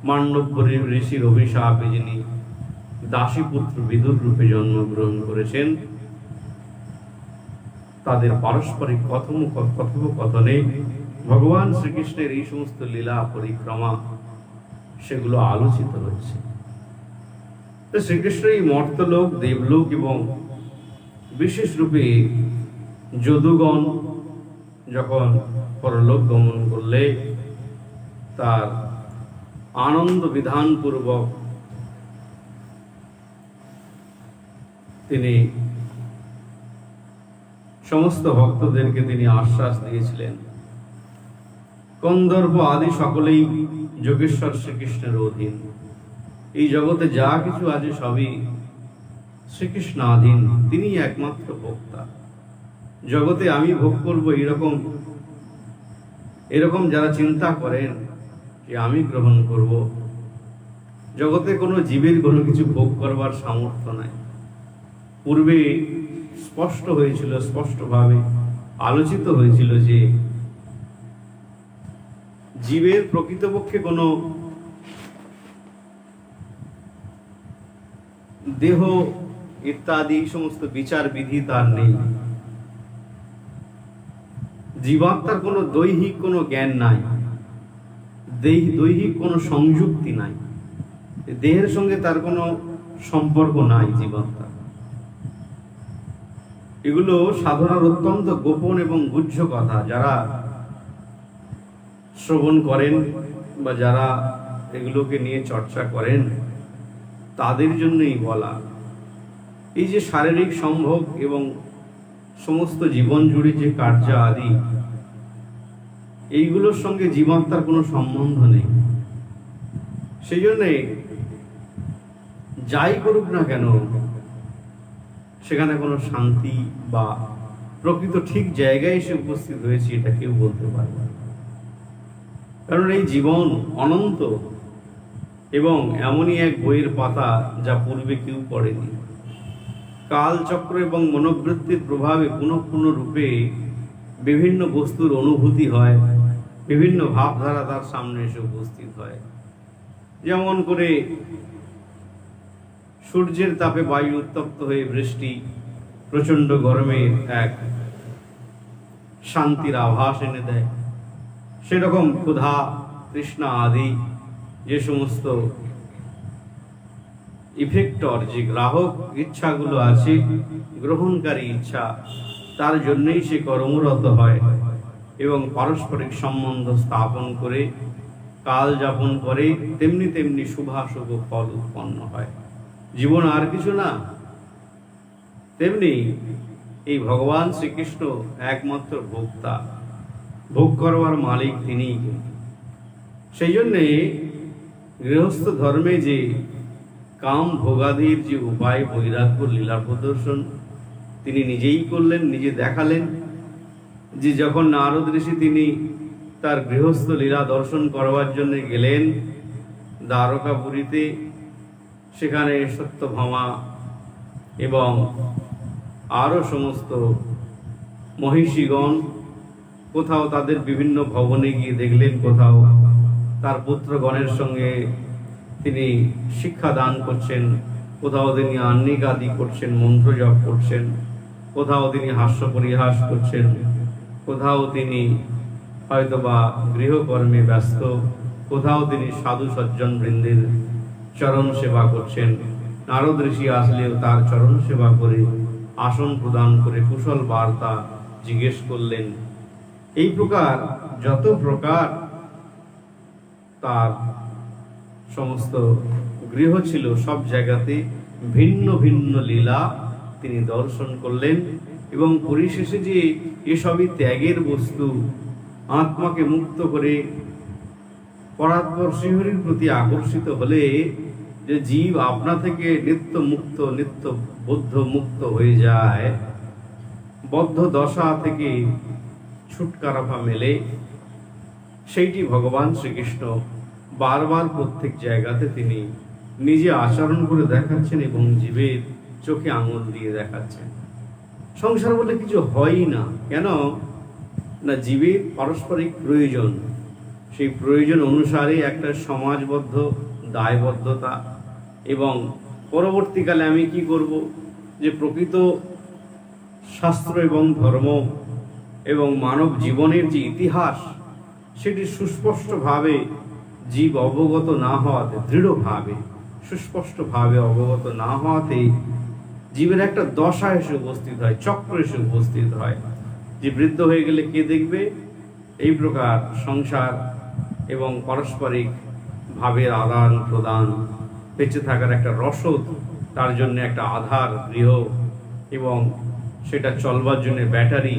মান্ডব্য ঋষির অভিশাপে যিনি দাসীপুত্র বিদুর রূপে জন্মগ্রহণ করেছেন, তাদের পারস্পরিক কথোপকথনে ভগবান শ্রীকৃষ্ণের এই সমস্ত লীলা পরিক্রমা সেগুলো আলোচিত হচ্ছে। শ্রীকৃষ্ণ এই মর্তলোক, দেবলোক এবং বিশেষ রূপে যদুগণ যখন পরলোক গমন করলে তার আনন্দ বিধান পূর্বক তিনি সমস্ত ভক্তদেরকে তিনি আশ্বাস দিয়েছিলেন, গন্ধর্ব আদি সকলেই যোগেশ্বর শ্রীকৃষ্ণের অধীন। এই জগতে যা কিছু আছে সবই শ্রীকৃষ্ণাধীন, তিনি একমাত্র ভোক্তা। জগতে আমি ভোগ করব এরকম যারা চিন্তা করেন যে আমি গ্রহণ করব, জগতে কোনো জীবের কোনো কিছু ভোগ করবার সামর্থ্য নাই। পূর্বে স্পষ্ট হয়েছিল, স্পষ্টভাবে আলোচিত হয়েছিল যে জীবের প্রকৃতপক্ষে কোনো দেহ ইত্যাদি সমস্ত বিচার বিধি তার নেই। জীবাত্মার কোনো দৈহিক কোনো জ্ঞান নাই, দৈহিক কোনো সংযুক্তি নাই, দেহের সঙ্গে তার কোনো সম্পর্ক নাই জীবাত্মা। এগুলো সাধনার অত্যন্ত গোপন এবং গুহ্য কথা। যারা শ্রবণ করেন বা যারা এগুলোকে নিয়ে চর্চা করেন তাদের জন্যই বলা। এই যে শারীরিক সম্ভোগ এবং সমস্ত জীবন জুড়ে যে কার্য আদি, এইগুলোর সঙ্গে জীবাত্মার কোনো সম্বন্ধ নেই। সেই জন্যে যাই করুক না কেন সেখানে কোনো শান্তি বা প্রকৃত ঠিক জায়গায় এসে উপস্থিত হয়েছে এটা কেউ বলতে পারবে না। কারণ এই জীবন অনন্ত এবং এমনই এক বইয়ের পাতা যা পূর্বে কেউ পড়েনি। কালচক্র এবং মনোবৃত্তির প্রভাবে পুনঃ রূপে বিভিন্ন বস্তুর অনুভূতি হয়, বিভিন্ন ভাবধারা তার সামনে এসে উপস্থিত হয়। যেমন করে সূর্যের তাপে বায়ু উত্তপ্ত হয়ে বৃষ্টি, প্রচণ্ড গরমের এক শান্তির আভাস এনে দেয়। সেরকম ক্ষুধা তৃষ্ণা আদি যে সমস্ত ইফেক্টর, যে গ্রাহক ইচ্ছাগুলো আছে, গ্রহণকারী ইচ্ছা, তার জন্যই সে কর্মরত হয় এবং পারস্পরিক সম্বন্ধ স্থাপন করে কাল যাপন করে, তেমনি তেমনি শুভাশুভ ফল উৎপন্ন হয়। জীবন আর কিছু না। তেমনি এই ভগবান শ্রীকৃষ্ণ একমাত্র ভোক্তা, ভোগ করবার মালিক তিনিই। সেই জন্যে গৃহস্থ ধর্মে যে কাম ভোগাদির যে উপায় বৈরাগ্য লীলা প্রদর্শন তিনি নিজেই করলেন, নিজে দেখালেন। যে যখন নারদ ঋষি তিনি তার গৃহস্থ লীলা দর্শন করবার জন্য গেলেন দ্বারকাপুরীতে, সেখানে সত্যভামা এবং আরও সমস্ত মহিষীগণ কোথাও তাদের বিভিন্ন ভবনে গিয়ে দেখলেন, কোথাও তার পুত্রগণের সঙ্গে তিনি শিক্ষা দান করছেন, কোথাও তিনি আহ্নিক আদি করছেন, মন্ত্র জপ করছেন, কোথাও তিনি হাস্য পরিহাস করছেন, কোথাও তিনি হয়তোবা গৃহকর্মে ব্যস্ত, কোথাও তিনি সাধু সজ্জন বৃন্দের চরণ সেবা করছেন। নারদ ঋষি আসলেও তার চরণ সেবা করে আসন প্রদান করে কুশল বার্তা জিজ্ঞেস করলেন। এই প্রকার যত প্রকার তার সমস্ত গৃহ ছিল, সব জায়গাতে ভিন্ন ভিন্ন লীলা তিনি দর্শন করলেন এবং পরিশেষে যে এসবই ত্যাগের বস্তু, আত্মাকে মুক্ত করে পরাৎপর শ্রীহরির প্রতি আকর্ষিত হলে যে জীব আপনা থেকে নিত্য মুক্ত, নিত্য বদ্ধ মুক্ত হয়ে যায়, বদ্ধ দশা থেকে ছুটকারা মেলে, সেইটি ভগবান শ্রীকৃষ্ণ বারবার প্রত্যেক জায়গাতে তিনি নিজে আচরণ করে দেখাচ্ছেন এবং জীবের চোখে আঙুল দিয়ে দেখাচ্ছেন। সংসার বলে কিছু হয়ই না। কেন না, জীবের পারস্পরিক প্রয়োজন, সেই প্রয়োজন অনুসারে একটা সমাজবদ্ধ দায়বদ্ধতা, এবং পরবর্তীকালে আমি কি করব, যে প্রকৃত শাস্ত্র এবং ধর্ম এবং মানব জীবনের যে ইতিহাস, সেটি সুস্পষ্টভাবে জীব অবগত না হওয়াতে, দৃঢ়ভাবে সুস্পষ্টভাবে অবগত না হওয়াতে জীবের একটা দশা এসে উপস্থিত হয়, চক্র এসে উপস্থিত হয়। যে বৃদ্ধ হয়ে গেলে কে দেখবে? এই প্রকার সংসার এবং পারস্পরিক ভাবের আদান প্রদান, বেঁচে থাকার একটা রসদ, তার জন্য একটা আধার গৃহ, এবং সেটা চলবার জন্য ব্যাটারি,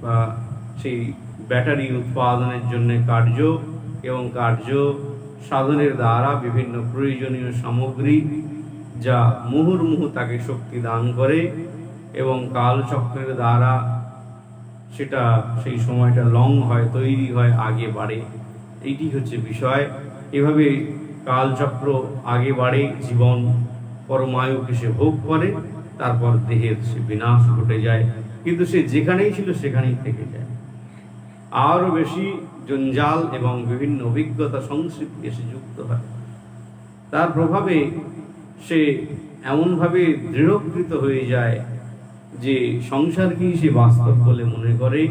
বা সেই ব্যাটারি উৎপাদনের জন্য কার্য, এবং কার্য সাধনের দ্বারা বিভিন্ন প্রয়োজনীয় সামগ্রী, যা মুহুর্মুহু তাকে শক্তি দান করে, এবং কালচক্রের দ্বারা সেটা সেই সময়টা লং হয়, তৈরি হয়, আগে বাড়ে। এইটি হচ্ছে বিষয়। এভাবে কালচক্র আগে বাড়ে, জীবন পরমায়ুকে সে ভোগ করে, তারপর দেহের সে বিনাশ ঘটে যায়, কিন্তু সে যেখানেই ছিল সেখানেই থেকে যায়। আরও বেশি জঞ্জাল এবং বিভিন্ন অভিজ্ঞতা সংস্কৃতি এসে যুক্ত হয়। তার প্রভাবে সে এমনভাবে দৃঢ়কৃত হয়ে যায় যে সংসারকেই সে বাস্তব বলে মনে করে,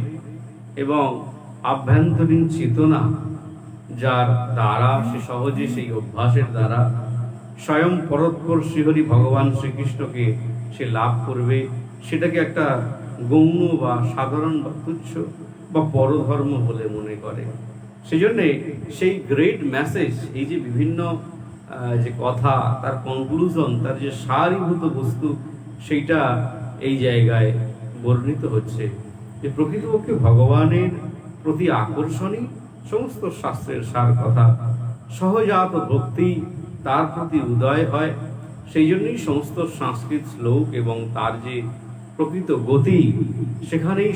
এবং আভ্যন্তরীণ চেতনা যার দ্বারা সে সহজে সেই অভ্যাসের দ্বারা স্বয়ং পরৎপর শ্রীহরি ভগবান শ্রীকৃষ্ণকে সে লাভ করবে, সেটাকে একটা গৌণ বা সাধারণ বা তুচ্ছ বা পরধর্ম বলে মনে করে। সেজন্যে সেই গ্রেট মেসেজ, এই যে বিভিন্ন যে কথা, তার কনক্লুশন, তার যে সারীভূত বস্তু, সেইটা এই জায়গায় বর্ণিত হচ্ছে যে প্রকৃতপক্ষে ভগবানের প্রতি আকর্ষণই সমস্ত শাস্ত্রের সার কথা। সহজাত ভক্তি তার প্রতি উদয় হয়, সেই জন্যই সমস্ত সংস্কৃত শ্লোক এবং তার যে প্রকৃত গতি, সেখানেই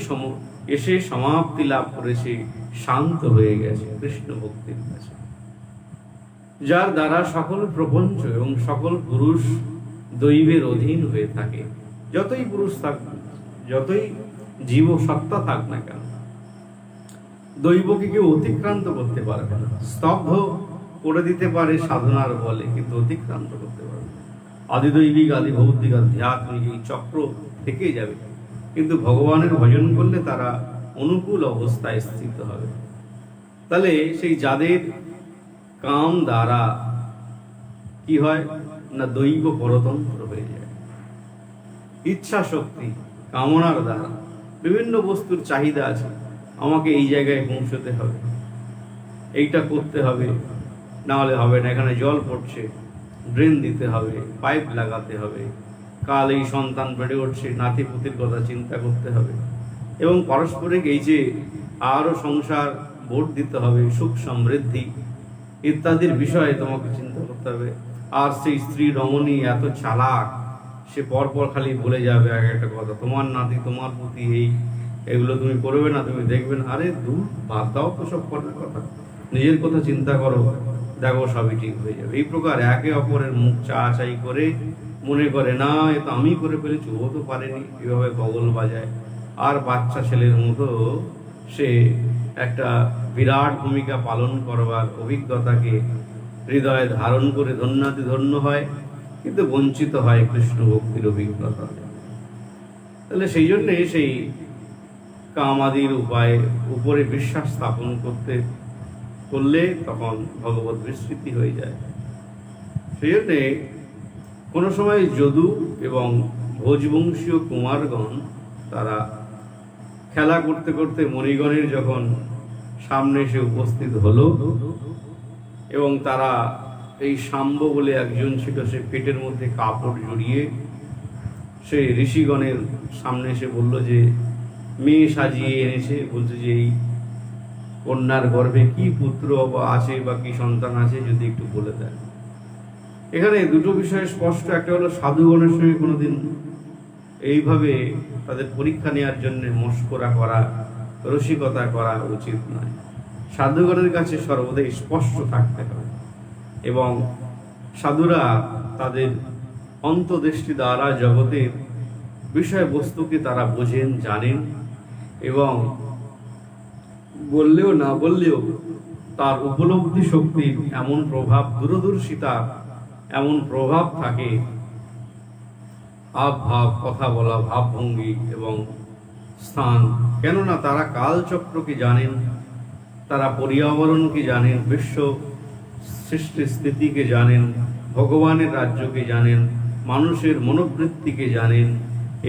এসে সমাপ্তি লাভ করেছে, শান্ত হয়ে গেছে কৃষ্ণ ভক্তির কাছে, যার দ্বারা সকল প্রপঞ্চ এবং সকল পুরুষ দৈবের অধীন হয়ে থাকে। যতই পুরুষ থাক, যতই জীব সত্তা থাক না কেন, দৈবকে কেউ অতিক্রান্ত করতে পারবে না। স্তব্ধ করে দিতে পারে সাধনার বলে, কিন্তু অতিক্রান্ত করতে পারবে না। আদিদৈবিক, আদি ভৌতিক, আধ্যাত্মিক এই চক্র থেকে যাবে। কিন্তু ভগবানের ভজন করলে তারা অনুকূল অবস্থায় স্থিত হবে। তাহলে সেই যাদের কাম দ্বারা কি হয় না, দৈব পরতন্ত্র হয়ে যায়। ইচ্ছা শক্তি, কামনার দ্বারা বিভিন্ন বস্তুর চাহিদা আছে, আমাকে এই জায়গায় পৌঁছতে হবে, এইটা করতে হবে, না হলে হবে না, এখানে জল পড়ছে, ড্রেন দিতে হবে, পাইপ লাগাতে হবে, কাল এই সন্তান বেড়ে উঠছে, নাতিপুতির কথা চিন্তা করতে হবে, এবং পারস্পরিক এই যে আরও সংসার ভোট দিতে হবে, সুখ সমৃদ্ধি ইত্যাদির বিষয়ে তোমাকে চিন্তা করতে হবে। আর সেই স্ত্রী রমণী এত চালাক, সে পরপর খালি বলে যাবে এক একটা কথা, তোমার নাতি তোমার প্রতি এগুলো তুমি করবে না, তুমি দেখবে না। আরে দূর, বাদ দাও তো সব করার কথা, নিজের কথা চিন্তা করো, দেখো সবই ঠিক হয়ে যাবে। এই প্রকার একে অপরের মুখ চাই করে মনে করে না এ তো আমি করে ফেলেছি, ও তো পারেনি, এভাবে বগল বাজায়। আর বাচ্চা ছেলের মতো সে একটা বিরাট ভূমিকা পালন করবার অভিজ্ঞতাকে হৃদয়ে ধারণ করে ধন্যাতি ধন্য হয়, কিন্তু বঞ্চিত হয় কৃষ্ণ ভক্তির অভিজ্ঞতা। তাহলে সেই জন্যে সেই কামাদির উপায়ে উপরে বিশ্বাস স্থাপন করলে তখন ভগবত বিস্মৃতি হয়ে যায়। সেই জন্যে কোনো সময় যদু এবং ভোজবংশীয় কুমারগণ তারা খেলা করতে করতে মণিগণের যখন সামনে এসে উপস্থিত হলো, এবং তারা এই শাম্ব বলে একজন ছিল, সে পেটের মধ্যে কাপড় জড়িয়ে সে ঋষিগণের সামনে এসে বলল যে মেয়ে সাজিয়ে এনেছে, বলছে যে এই কন্যার গর্ভে কি পুত্র বা আছে বা কি সন্তান আছে যদি একটু বলে দেন। এখানে দুটো বিষয় স্পষ্ট, একটা হলো সাধুগণের সঙ্গে কোনোদিন এইভাবে তাদের পরীক্ষা নেওয়ার জন্য মস্করা করা, রসিকতা করা উচিত নয়। সাধুগণের কাছে সর্বদাই স্পষ্ট থাকতে হবে, এবং সাধুরা তাদের অন্তর্দৃষ্টি দ্বারা জগতের বিষয়বস্তুকে তারা বোঝেন, জানেন, এবং বললেও না বললেও তার উপলব্ধি শক্তির এমন প্রভাব, দূরদর্শিতার এমন প্রভাব থাকে, ভাব, কথা বলা, ভাবভঙ্গি এবং স্থান, কেননা তারা কালচক্রকে জানেন, তারা পর্যাবরণকে জানেন, বিশ্ব সৃষ্টি স্থিতিকে জানেন, ভগবানের রাজ্যকে জানেন, মানুষের মনোবৃত্তিকে জানেন,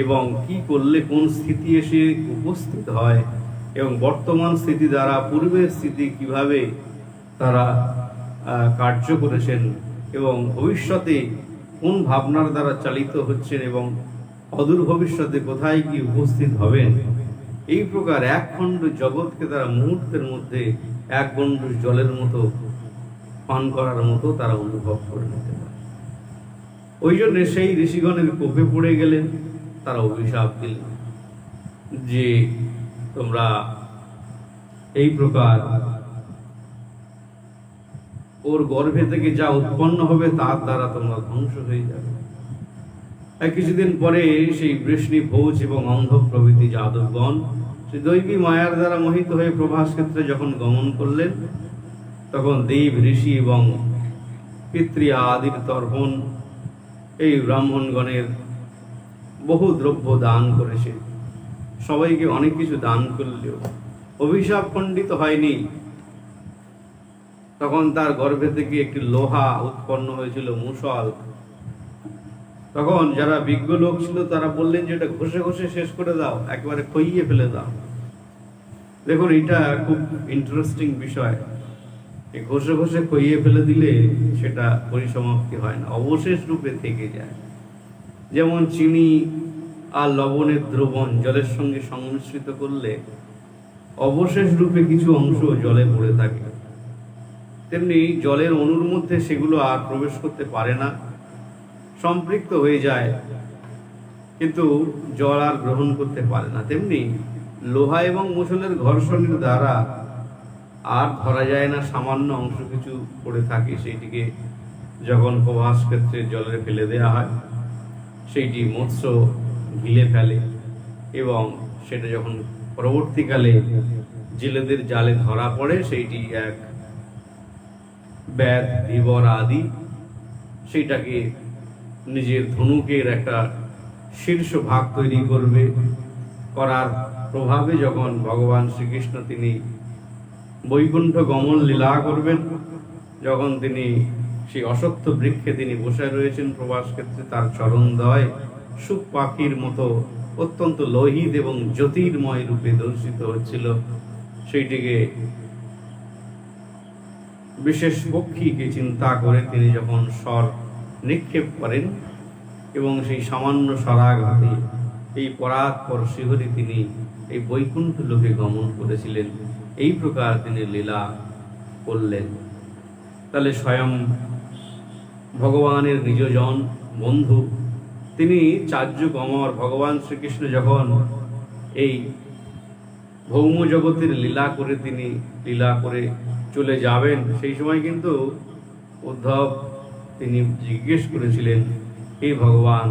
এবং কি করলে কোন স্থিতি এসে উপস্থিত হয়, এবং বর্তমান স্থিতি দ্বারা পূর্বের স্থিতি কিভাবে তারা কার্য করেছেন, এবং ভবিষ্যতে কোন ভাবনার দ্বারা চালিত হচ্ছেন, এবং অদূর ভবিষ্যতে কোথায় কি উপস্থিত হবেন। এই প্রকার এক খণ্ড জগৎকে তারা মুহূর্তের মধ্যে এক গণ্ডূষ জলের মতো পান করার মতো তারা অনুভব করে নিতে পারে। ওই জন্য সেই ঋষিগণের কোপে পড়ে গেলেন, তারা অভিশাপ দিলেন যে তোমরা এই প্রকার ওর গর্ভে থেকে যা উৎপন্ন হবে তার দ্বারা তোমরা ধ্বংস হয়ে যাবে। কিছুদিন পরে সেই বৃষ্ণি, ভোজ এবং অন্ধ প্রভৃতি যাদবগণ সেই দৈবী মায়ার দ্বারা মোহিত হয়ে প্রভাস ক্ষেত্রে যখন গমন করলেন, তখন দেব, ঋষি এবং পিতৃ আদির তর্পণ এই ব্রাহ্মণগণের বহু দ্রব্য দান করেছে, সবাইকে অনেক কিছু দান করলেও অভিশাপ খণ্ডিত হয়নি। তখন তার গর্ভে থেকে একটি লোহা উৎপন্ন হয়েছিল, মুষল। তখন যারা বিজ্ঞ লোক ছিল তারা বললেন যে এটা ঘষে ঘষে শেষ করে দাও, একেবারে খইয়ে ফেলে দাও। দেখুন, এটা খুব ইন্টারেস্টিং বিষয়। এই ঘষে ঘষে খইয়ে ফেলে দিলে সেটা পরিসমাপ্তি হয় না, অবশেষ রূপে থেকে যায়। যেমন চিনি আর লবণের দ্রবণ জলের সঙ্গে সংমিশ্রিত করলে অবশেষ রূপে কিছু অংশ জলে পড়ে থাকে, তেমনি জলের অণুর মধ্যে সেগুলো আর প্রবেশ করতে পারে না, সম্পৃক্ত হয়ে যায়, কিন্তু জল আর গ্রহণ করতে পারে না। তেমনি লোহা এবং মুষলের ঘর্ষণের দ্বারা আর ধরা যায় না, সামান্য অংশ কিছু পড়ে থাকে, সেইটিকে যখন প্রভাস ক্ষেত্রে জলে ফেলে দেওয়া হয়, সেইটি মৎস্য গিলে ফেলে, এবং সেটা যখন পরবর্তীকালে জেলেদের জালে ধরা পড়ে, সেইটি এক ব্যাধ, ধীবর আদি সেইটাকে নিজের ধনুকের একটা শীর্ষ ভাগ তৈরি করবে, করার প্রভাবে যখন ভগবান শ্রীকৃষ্ণ তিনি বৈকুণ্ঠ গমন লীলা করবেন, যখন তিনি সেই অশ্বত্থ বৃক্ষে তিনি বসে রয়েছেন প্রবাস ক্ষেত্রে, তার চরণদ্বয় সুখ পাখির মতো অত্যন্ত লোহিত এবং জ্যোতির্ময় রূপে দর্শিত হচ্ছিল। সেইটিকে বিশেষ পক্ষীকে চিন্তা করে তিনি যখন স্বর নিক্ষেপ করেন এবং সেই সামান্য স্বরাঘাতে এই পরাৎপর শিহরে তিনি এই বৈকুণ্ঠ লোকে গমন করেছিলেন। এই প্রকার তিনি লীলা করলেন। তাহলে স্বয়ং ভগবানের নিজজন বন্ধু তিনি চার্যুক অমর ভগবান শ্রীকৃষ্ণ যখন এই ভৌম জগতের লীলা করে তিনি লীলা করে চলে যাবেন, সেই সময় কিন্তু উদ্ধব তিনি জিজ্ঞেস করেছিলেন, হে ভগবান,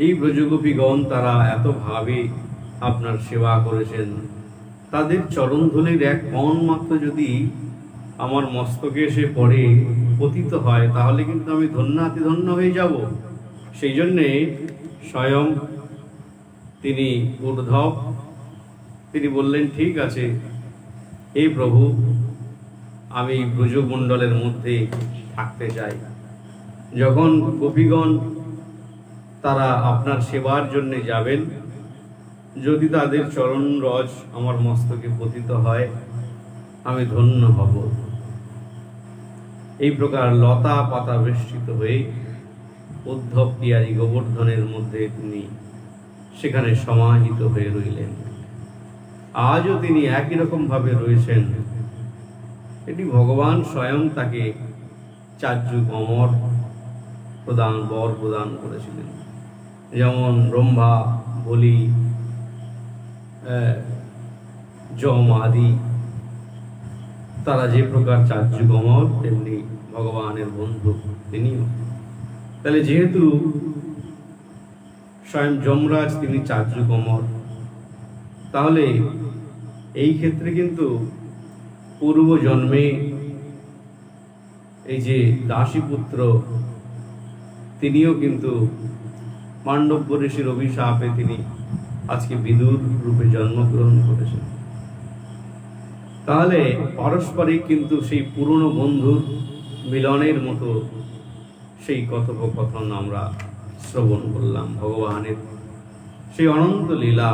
এই ব্রজগোপীগণ তারা এত ভাবে আপনার সেবা করেছেন, তাদের চরণধুলির এক কণ মাত্র যদি আমার মস্তকে এসে পড়ে পতিত হয়, তাহলে কিন্তু আমি ধন্যাতিধন্য হয়ে যাব। সেই জন্যে স্বয়ং তিনি উদ্ধব তিনি বললেন, ঠিক আছে হে প্রভু, আমি ব্রজমণ্ডলের মধ্যে থাকতে চাই। যখন গোপীগণ তারা আপনার সেবার জন্য যাবেন, যদি তাদের চরণ রজ আমার মস্তকে পতিত হয়, আমি ধন্য হব। এই প্রকার লতা পাতা বেষ্টিত হয়ে উদ্ধব পিয়ারী গোবর্ধনের মধ্যে তিনি সেখানে সমাহিত হয়ে রইলেন। আজও তিনি একই রকম ভাবে রয়েছেন। এটি ভগবান স্বয়ং তাকে চার্যুক অমর বর প্রদান করেছিলেন। যেমন ব্রহ্মা, বলি, যম আদি তারা যে প্রকার চার্যুক অমর, তেমনি ভগবানের বন্ধু তিনিও। তাহলে যেহেতু স্বয়ং যমরাজ তিনি চার্যুক অমর, তাহলে এই ক্ষেত্রে কিন্তু পূর্ব জন্মে এই যে দাসীপুত্র তিনিও কিন্তু পাণ্ডব ঋষির অভিশাপে তিনি আজকে বিদুর রূপে জন্মগ্রহণ করেছেন। তাহলে পারস্পরিক কিন্তু সেই পুরনো বন্ধুর মিলনের মতো সেই কথোপকথন আমরা শ্রবণ করলাম। ভগবানের সেই অনন্ত লীলা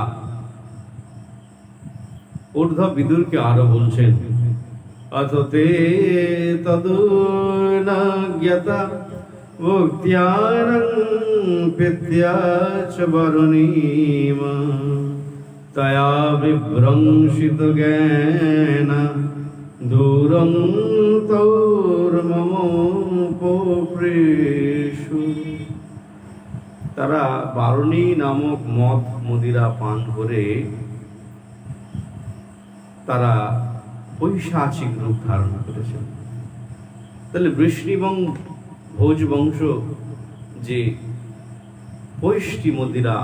উদ্ধব বিদুরকে আরো বলছেন, অথতে তদুনাজ্ঞতা ভক্ত্যানং পেত্যাচ বরণীমা তয়া বিভ্রংসিত জ্ঞান দূরং তৌর্মম উপপ্রেষু। তারা বারণী নামক মদ মদিরা পান করে তারা পৈশাচিক রূপ ধারণ করেছেন। তাহলে বৃষ্ণি এবং ভোজ বংশ যে পৈষ্টি মদিরা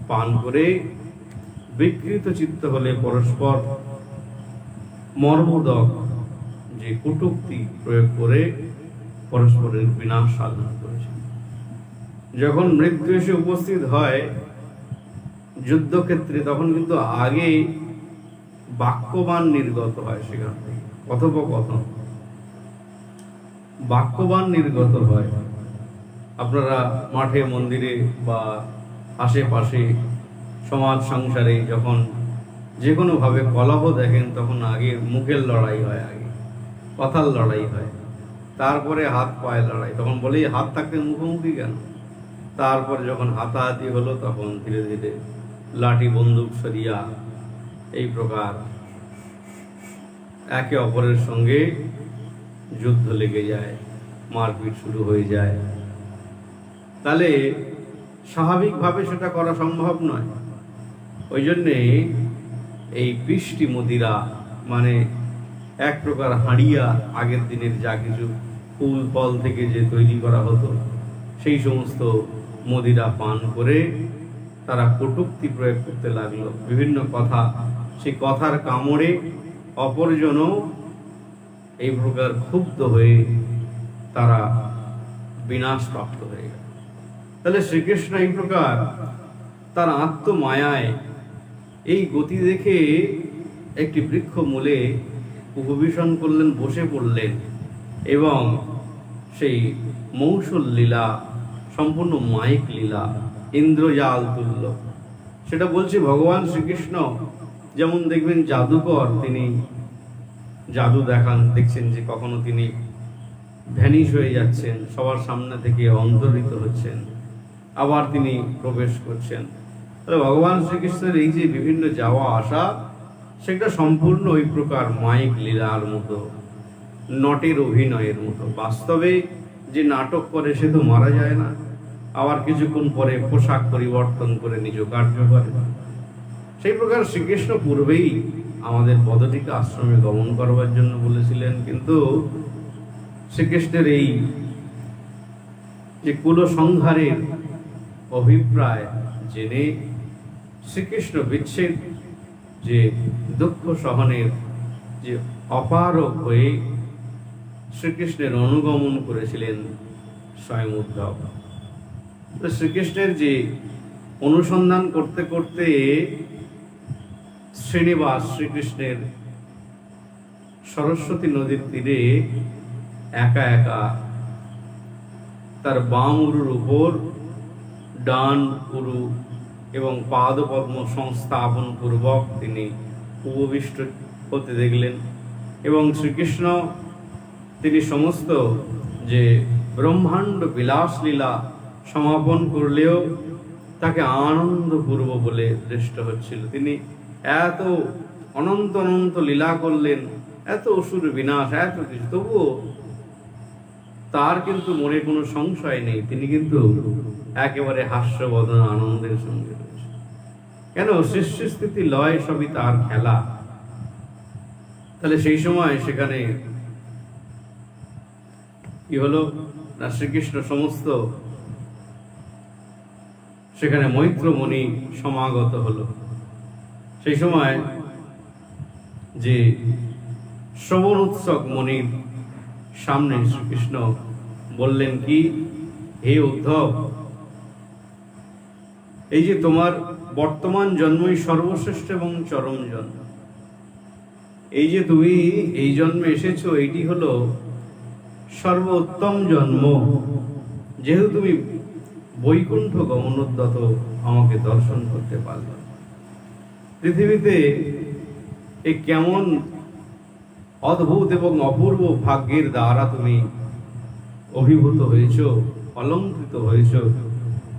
পান করে বিকৃত চিত্ত হলে পরস্পর মর্মদক যে কটূক্তি প্রয়োগ করে পরস্পরের বিনাশ সাধন করেছেন। যখন মৃত্যু এসে উপস্থিত হয় যুদ্ধক্ষেত্রে, তখন কিন্তু আগে বাক্যবান নির্গত হয়, সেখান থেকে কথোপকথন বাক্যবান নির্গত হয়। আপনারা মাঠে মন্দিরে বা আশেপাশে সমাজ সংসারে যখন যে কোনো ভাবে কলহ দেখেন, তখন আগে মুখের লড়াই হয়, আগে কথার লড়াই হয়, তারপরে হাত পায়ে লড়াই। তখন বলেই হাত থাকতে মুখোমুখি কেন? তারপর যখন হাতাহাতি হলো, তখন ধীরে ধীরে লাঠি বন্দুক সরিয়া এই প্রকার একে অপরের সঙ্গে যুদ্ধ লেগে যায়, মারপিট শুরু হয়ে যায়। তাহলে স্বাভাবিকভাবে সেটা করা সম্ভব নয়। ওই জন্যে এই পিষ্টি মদিরা মানে এক প্রকার হাঁড়িয়া, আগের দিনের যা কিছু ফুল ফল থেকে যে তৈরি করা হতো, সেই সমস্ত মদিরা পান করে তারা কটূক্তি প্রয়োগ করতে লাগলো, বিভিন্ন কথা। সেই কথার কামড়ে অপরজনও এই প্রকার ক্ষুব্ধ হয়ে তারা বিনাশ প্রাপ্ত হয়ে গেল। তাহলে শ্রীকৃষ্ণ এই প্রকার তার আত্মমায়ায় এই গতি দেখে একটি বৃক্ষ মূলে উপবেশন করলেন, বসে পড়লেন এবং সেই মৌসল লীলা, সম্পূর্ণ মায়িক লীলা, ইন্দ্রজাল তুল্য, সেটা বলছে ভগবান শ্রীকৃষ্ণ। যেমন দেখবেন জাদুকর, তিনি জাদু দেখছেন যে কখনো তিনি ভ্যানিশ হয়ে যাচ্ছেন, সবার সামনে থেকে অন্তর্হিত হচ্ছেন, আবার তিনি প্রবেশ করছেন। তাহলে ভগবান শ্রীকৃষ্ণের এই যে বিভিন্ন যাওয়া আসা, সেটা সম্পূর্ণ ওই প্রকার মায়িক লীলার মতো, নটের অভিনয়ের মতো। বাস্তবে যে নাটক করে সে তো মারা যায় না, আবার কিছুক্ষণ পরে পোশাক পরিবর্তন করে নিজ কার্য করে। সেই প্রকার শ্রীকৃষ্ণ পূর্বেই আমাদের পদটিকে আশ্রমে গমন করবার জন্য বলেছিলেন, কিন্তু শ্রীকৃষ্ণের এই যে কুলসংহারের অভিপ্রায় জেনে শ্রীকৃষ্ণ বিচ্ছেদ যে দুঃখ সহনের যে অপারক হয়ে শ্রীকৃষ্ণের অনুগমন করেছিলেন স্বয়ং উদ্ধব। শ্রীকৃষ্ণের যে অনুসন্ধান করতে করতে শ্রীনিবাস শ্রীকৃষ্ণের সরস্বতী নদীর তীরে একা একা তার বাম উরুর উপর ডান উরু এবং পাদপদ্ম সংস্থাপন পূর্বক তিনি উপবিষ্ট হতে দেখলেন। এবং শ্রীকৃষ্ণ তিনি সমস্ত যে ব্রহ্মাণ্ড বিলাস লীলা সমাপন করলেও তাকে আনন্দপূর্ব বলে দৃষ্ট হচ্ছিল। তিনি এত অনন্ত অনন্ত লীলা করলেন, এত অসুর বিনাশ, এত কিছু, তবুও তার কিন্তু মনে কোনো সংশয় নেই, তিনি কিন্তু একেবারে হাস্যবদন আনন্দের সঙ্গে রয়েছে। কেন? সৃষ্টি স্থিতি লয় সবই তার খেলা। তাহলে সেই সময় সেখানে কি হলো না, শ্রীকৃষ্ণ সমস্ত সেখানে মৈত্রমণি সমাগত হলো। সেই সময় যে শ্রবণ উৎসক মণির সামনে শ্রীকৃষ্ণ বললেন কি, হে উদ্ধব, এই যে তোমার বর্তমান জন্মই সর্বশ্রেষ্ঠ এবং চরম জন্ম, এই যে তুমি এই জন্মে এসেছো, এইটি হলো সর্বোত্তম জন্ম। যেহেতু তুমি বৈকুণ্ঠ গমনোদ্যত আমাকে দর্শন করতে পারলে, পৃথিবীতে এই কেমন অদ্ভুত এবং অপূর্ব ভাগ্যের দ্বারা তুমি অভিভূত হয়েছ, অলঙ্কৃত হয়েছ,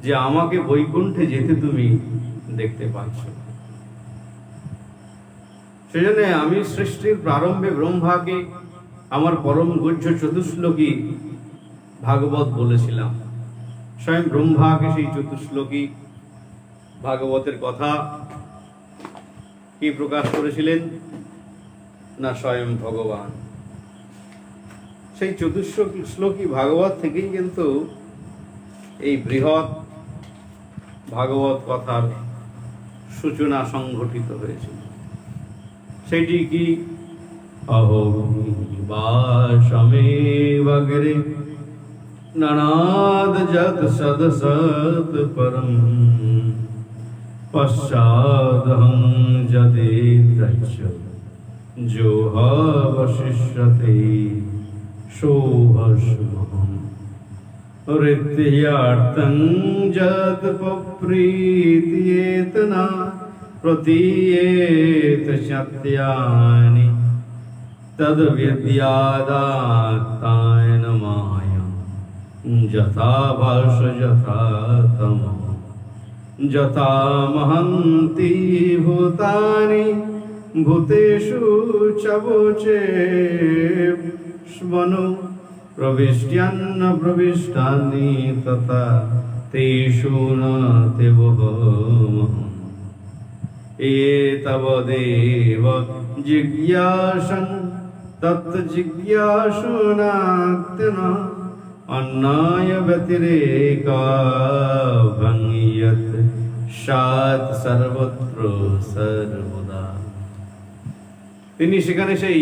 যে আমাকে বৈকুণ্ঠে যেতে তুমি দেখতে পাচ্ছ। সেজন্য আমি সৃষ্টির প্রারম্ভে ব্রহ্মাকে আমার পরম গুহ্য চতুশ্লোকী ভাগবত বলেছিলাম। স্বয়ং ব্রহ্মাকে সেই চতুশ্লোকী ভাগবতের কথা কি প্রকাশ করেছিলেন না স্বয়ং ভগবান। সেই চতুশ্লোকী ভাগবত থেকেই কিন্তু এই বৃহৎ ভাগবত কথার সূচনা সংঘটিত হয়েছিল। সেটি কি, অহোবাসমে নানাদ যত সদসৎ পরম পশ্চাদহং যদে তচ্চ যোহবশিষ্যতে শোভস্মহম হৃত্যয়ার্থং যত প্রীতিয়েতনা প্রতীয়েত সত্যানি তদ বিদ্যাদাত্তায়ন মায়া যথা ভাষ যথা তম যথা মহন্তি ভূতানি ভূতেষু চবুচে স্মনো প্রবিष्ट्यन्न প্রবিষ্টানি তথা তেষু ন তেবহম এতব দেব জিজ্ঞাসন তত্ত্ব জিজ্ঞাসুনাত্মনা অন্যায় ব্যতিরেকাভঙ্গিয়ত সাত সর্বত্র সর্বদা। তিনি সেখানে সেই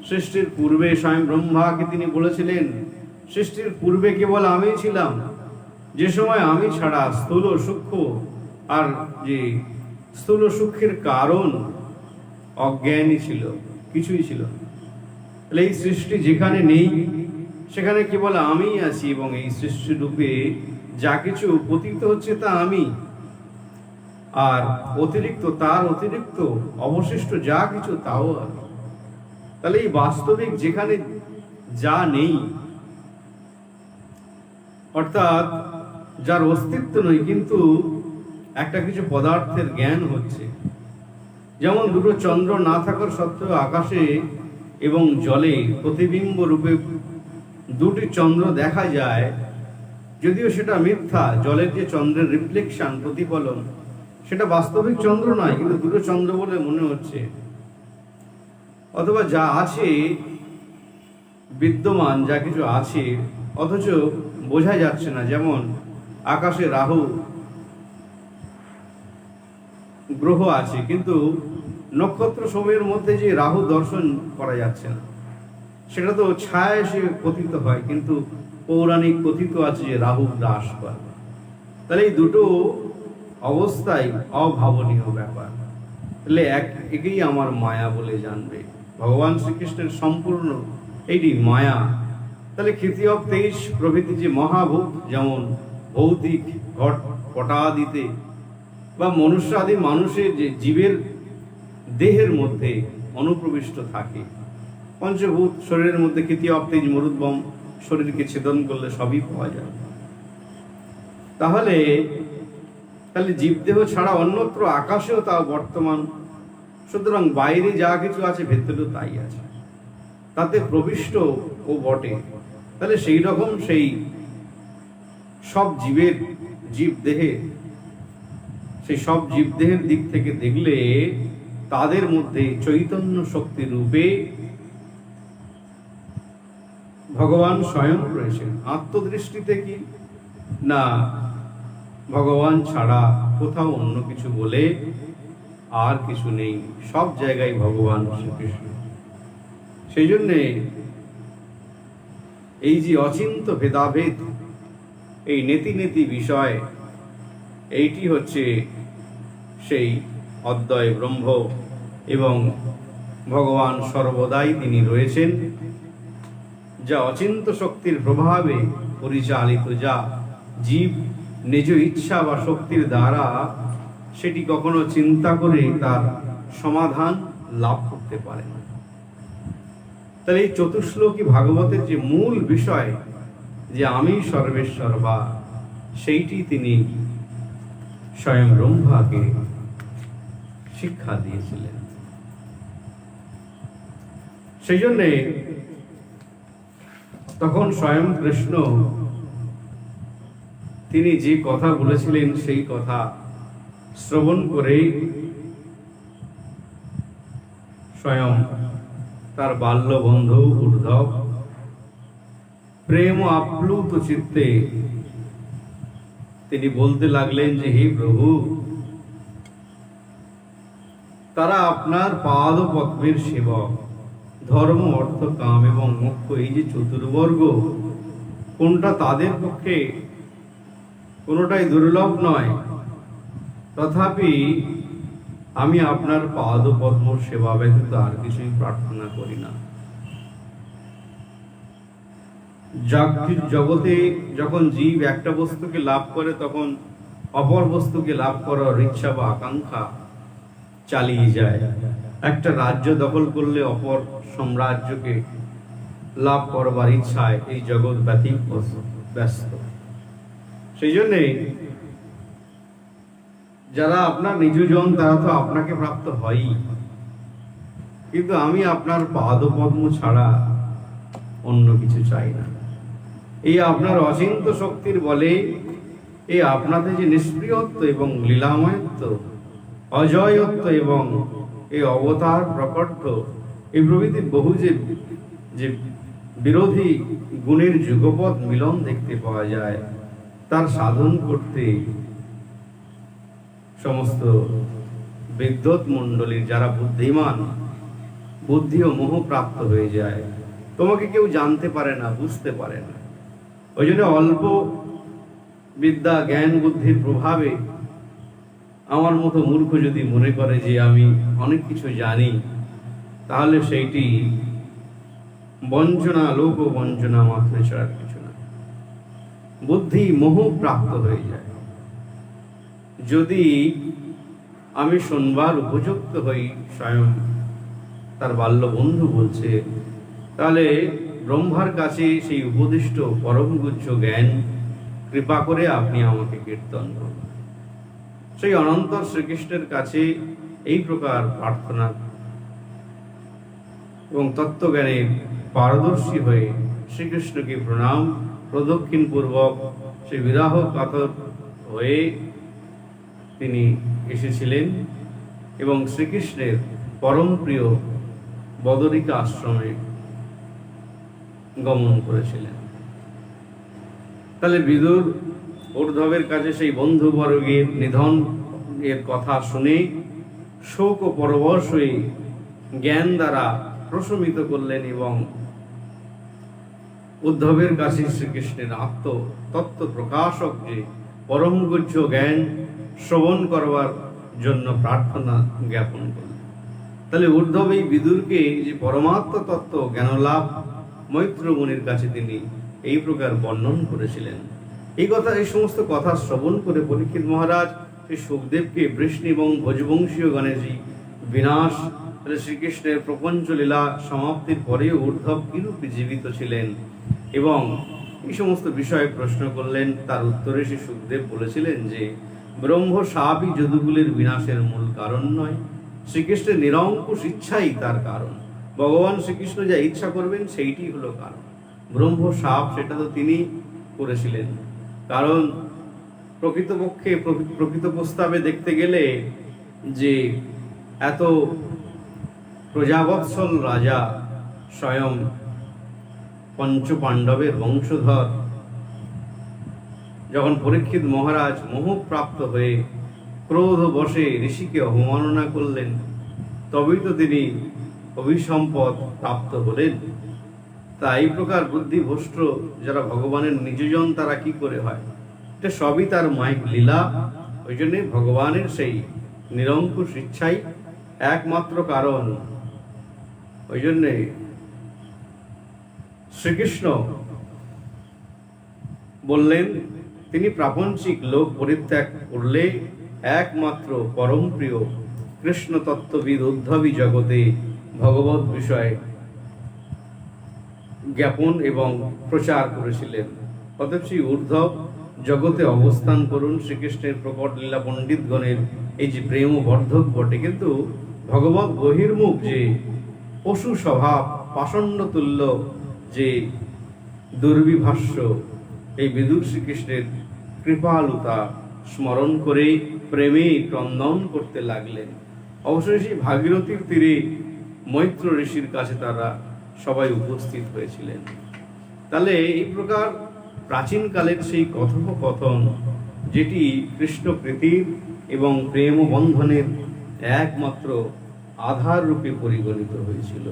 সৃষ্টির পূর্বে স্বয়ং ব্রহ্মাকে তিনি বলেছিলেন, সৃষ্টির পূর্বে কেবল আমি ছিলাম, যে সময় আমি ছাড়া স্থূল সূক্ষ্ম আর যে স্থূল সুখের কারণ অজ্ঞানই ছিল, কিছুই ছিল না। তাহলে এই সৃষ্টি যেখানে নেই সেখানে কেবল আমিই আছি, এবং এই সৃষ্টি রূপে যা কিছু পতিত হচ্ছে তা আমি, আর তার অতিরিক্ত অবশিষ্ট যা কিছু তাও আমি। তাহলে এই বাস্তবিক যেখানে যা নেই, অর্থাৎ যার অস্তিত্ব নেই, কিন্তু একটা কিছু পদার্থের জ্ঞান হচ্ছে। যেমন দুটো চন্দ্র না থাকার সত্ত্বেও আকাশে এবং জলে প্রতিবিম্ব রূপে দুটি চন্দ্র দেখা যায়, যদিও সেটা মিথ্যা। জলের যে চন্দ্রের রিফ্লেকশন, প্রতিফলন, সেটা বাস্তবিক চন্দ্র নয়, কিন্তু দুটো চন্দ্র বলে মনে হচ্ছে। অথবা যা আছে বিদ্যমান, যা কিছু আছে অথচ বোঝা যাচ্ছে না, যেমন আকাশে রাহু গ্রহ আছে, কিন্তু নক্ষত্র সমূহের মধ্যে যে রাহু দর্শন করা যাচ্ছে না, সেটা তো ছায়া এসে পতিত হয়, কিন্তু পৌরাণিক কথিত আছে যে রাহু গ্রাস করে। তাহলে এই দুটো অবস্থায় অভাবনীয় ব্যাপার। তাহলে একেই আমার মায়া বলে জানবে। ভগবান শ্রীকৃষ্ণের সম্পূর্ণ এইটি মায়া। তাহলে ক্ষিতি অব তেইশ প্রভৃতি যে মহাভূত, যেমন ভৌতিক ঘট পটাদিতে বা মনুষ্য আদি মানুষের যে জীবের দেহের মধ্যে অনুপ্রবিষ্ট থাকে, পঞ্চভূত শরীরের মধ্যে ক্ষিতি অব তেইশ মরুদ্বম, শরীরকে ছেদন করলে সবই পাওয়া যায়। তাহলে জীবদেহ ছাড়া অন্যত্র আকাশেও তা বর্তমান, সুতরাং বাইরে যা কিছু আছে ভেতরেও তাই আছে, তাতে প্রবিষ্ট ও বটে। তাহলে সেই রকম সেই সব জীবদেহের দিক থেকে দেখলে তাদের মধ্যে চৈতন্য শক্তি রূপে ভগবান স্বয়ং রয়েছেন। আত্মদৃষ্টিতে কি না, ভগবান ছাড়া কোথাও অন্য কিছু বলে আর কিছু নেই, সব জায়গায় ভগবান শ্রীকৃষ্ণ। সেই জন্যে এই যে অচিন্ত ভেদাভেদ, এই নেতি নেতি বিষয়, এইটি হচ্ছে সেই অদ্বয় ব্রহ্ম, এবং ভগবান সর্বদাই তিনি রয়েছেন, যা অচিন্ত শক্তির প্রভাবে পরিচালিত, যা জীব নিজ ইচ্ছা বা শক্তির দ্বারা সেটি কখনো চিন্তা করে তার সমাধান লাভ করতে পারে না। তাহলে এই চতুশ্লোকী ভাগবতের যে মূল বিষয়, যে আমি সর্বেশ্বর বা, সেইটি তিনি স্বয়ং ব্রহ্মাকে শিক্ষা দিয়েছিলেন। সেই জন্যে তখন স্বয়ং কৃষ্ণ তিনি যে কথা বলেছিলেন সেই কথা শ্রবণ করে স্বয়ং তার বাল্য বন্ধু উদ্ধব প্রেম আপ্লুত চিত্তে তিনি বলতে লাগলেন যে হে প্রভু, তারা আপনার পাদ পদ্মের সেবক, ধর্ম অর্থ কাম এবং মোক্ষ, এই যে চতুর্বর্গ, কোনটা তাদের পক্ষে কোনোটাই দুর্লভ নয়, তথাপি আমি আপনার পাদ পদ্ম সেবা ব্যতীত আর কিছুই প্রার্থনা করি না। জগতে যখন জীব একটা বস্তুকে লাভ করে, তখন অপর বস্তুকে লাভ করার ইচ্ছা বা আকাঙ্ক্ষা চালিয়ে যায়। একটা রাজ্য দখল করলে অপর সাম্রাজ্যকে লাভ করবার ইচ্ছায় এই জগৎ ব্যস্ত। সেই জন্যে যারা আপনার নিজজন, তারা তো আপনাকে প্রাপ্ত হয়ই, কিন্তু আমি আপনার পাদপদ্ম ছাড়া অন্য কিছু চাই না। এই আপনার অচিন্ত শক্তির বলে, এই আপনাদের যে নিষ্ক্রিয়ত্ব এবং লীলাময়ত্ব, অজয়ত্ব এবং এই অবতার প্রকট, এই প্রভৃতি বহু যে বিরোধী গুণের যুগপৎ মিলন দেখতে পাওয়া যায়, তার সাধন করতে সমস্ত বিদ্যুৎ মণ্ডলীর যারা বুদ্ধিমান, বুদ্ধি ও মোহ প্রাপ্ত হয়ে যায়। তোমাকে কেউ জানতে পারে না, বুঝতে পারে না। ওই জন্য অল্প বিদ্যা জ্ঞান বুদ্ধির প্রভাবে আমার মতো মূর্খ যদি মনে করে যে আমি অনেক কিছু জানি, তাহলে সেইটি বঞ্চনা, লোক বঞ্চনা মাত্র ছাড়া কিছু না। বুদ্ধি মোহ প্রাপ্ত হয়ে যায়। যদি আমি শুনবার উপযুক্ত হই, স্বয়ং তার বাল্য বন্ধু বলছে, তাহলে ব্রহ্মার কাছে সেই উপদিষ্ট পরমগুচ্ছ জ্ঞান কৃপা করে আপনি আমাকে কীর্তন করুন। সেই অনন্তর শ্রীকৃষ্ণের কাছে এই প্রকার প্রার্থনা এবং তত্ত্বজ্ঞানে পারদর্শী হয়ে শ্রীকৃষ্ণকে প্রণাম প্রদক্ষিণ পূর্বক সেই বিরাহ কাতর হয়ে তিনি এসেছিলেন এবং শ্রীকৃষ্ণের পরম প্রিয় বদরিকা আশ্রমে গমন করেছিলেন। তাহলে বিদুর উদ্ধবের কাছে সেই বন্ধুবর্গের নিধন এর কথা শুনে শোক ও পরবশ হয়ে জ্ঞান দ্বারা প্রশমিত করলেন এবং উদ্ধবের কাছে শ্রীকৃষ্ণের তত্ত্ব প্রকাশক যে পরমগুচ্ছ জ্ঞান শ্রবণ করবার জন্য প্রার্থনা জ্ঞাপন করলেন। তাহলে উদ্ধব এই বিদুরকে যে পরমাত্ম তত্ত্ব জ্ঞানলাভ মৈত্র মুনির কাছে তিনি এই প্রকার বর্ণন করেছিলেন। এই সমস্ত কথা শ্রবণ করে পরীক্ষিত মহারাজ সেই সুখদেবকে বৃষ্ণি এবং ভোজবংশীয় গণেশী বিনাশ, শ্রীকৃষ্ণের প্রপঞ্চ লীলা সমাপ্তির পরেও উদ্ধব কিরূপে জীবিত ছিলেন এবং এই সমস্ত বিষয়ে প্রশ্ন করলেন। তার উত্তরে শ্রী সুখদেব বলেছিলেন যে ব্রহ্ম সাপই যদুকুলের বিনাশের মূল কারণ নয়, শ্রীকৃষ্ণের নিরঙ্কুশ ইচ্ছাই তার কারণ। ভগবান শ্রীকৃষ্ণ যা ইচ্ছা করবেন সেইটি হলো কারণ। ব্রহ্ম সাপ সেটা তো তিনি করেছিলেন। কারণ প্রকৃতপক্ষে প্রকৃত প্রস্তাবে দেখতে গেলে যে এত প্রজাবৎসল রাজা স্বয়ং পঞ্চ পাণ্ডবের বংশধর যখন পরীক্ষিত মহারাজ মোহপ্রাপ্ত হয়ে ক্রোধ বশে ঋষিকে অবমাননা করলেন, তবেই তো তিনি অভিসম্পদ প্রাপ্ত হলেন। তা এই প্রকার বুদ্ধিভ্রষ্ট যারা ভগবানের নিজজন তারা কি করে হয়? এটা সবই তার মায়িক লীলা। ওই জন্যে ভগবানের সেই নিরঙ্কুশ ইচ্ছাই একমাত্র কারণ। ওই জন্যে শ্রীকৃষ্ণ বললেন তিনি প্রাপঞ্চিক লোক পরিত্যাগ করলে একমাত্র পরম প্রিয় কৃষ্ণ তত্ত্ববিদ উদ্ধবী জগতে ভগবত বিষয় জ্ঞাপন এবং প্রচার করেছিলেন। অতএব সেই উদ্ধব জগতে অবস্থান করুন। শ্রীকৃষ্ণের প্রকট লীলা পণ্ডিতগণের এই যে প্রেম বর্ধক বটে, কিন্তু ভগবত বহির্মুখ যে পশু স্বভাব পাষণ্ড তুল্য যে দুর্বিভাষ্য, এই বিদুর শ্রীকৃষ্ণের কৃপালুতা স্মরণ করে প্রেমে ক্রন্দন করতে লাগলেন। অবশ্যই সেই ভাগীরথীর তীরে মৈত্র ঋষির কাছে তারা সবাই উপস্থিত হয়েছিলেন। তাহলে এই প্রকার প্রাচীনকালের সেই কথোপকথন যেটি কৃষ্ণ প্রীতির এবং প্রেম বন্ধনের একমাত্র আধার রূপে পরিগণিত হয়েছিল,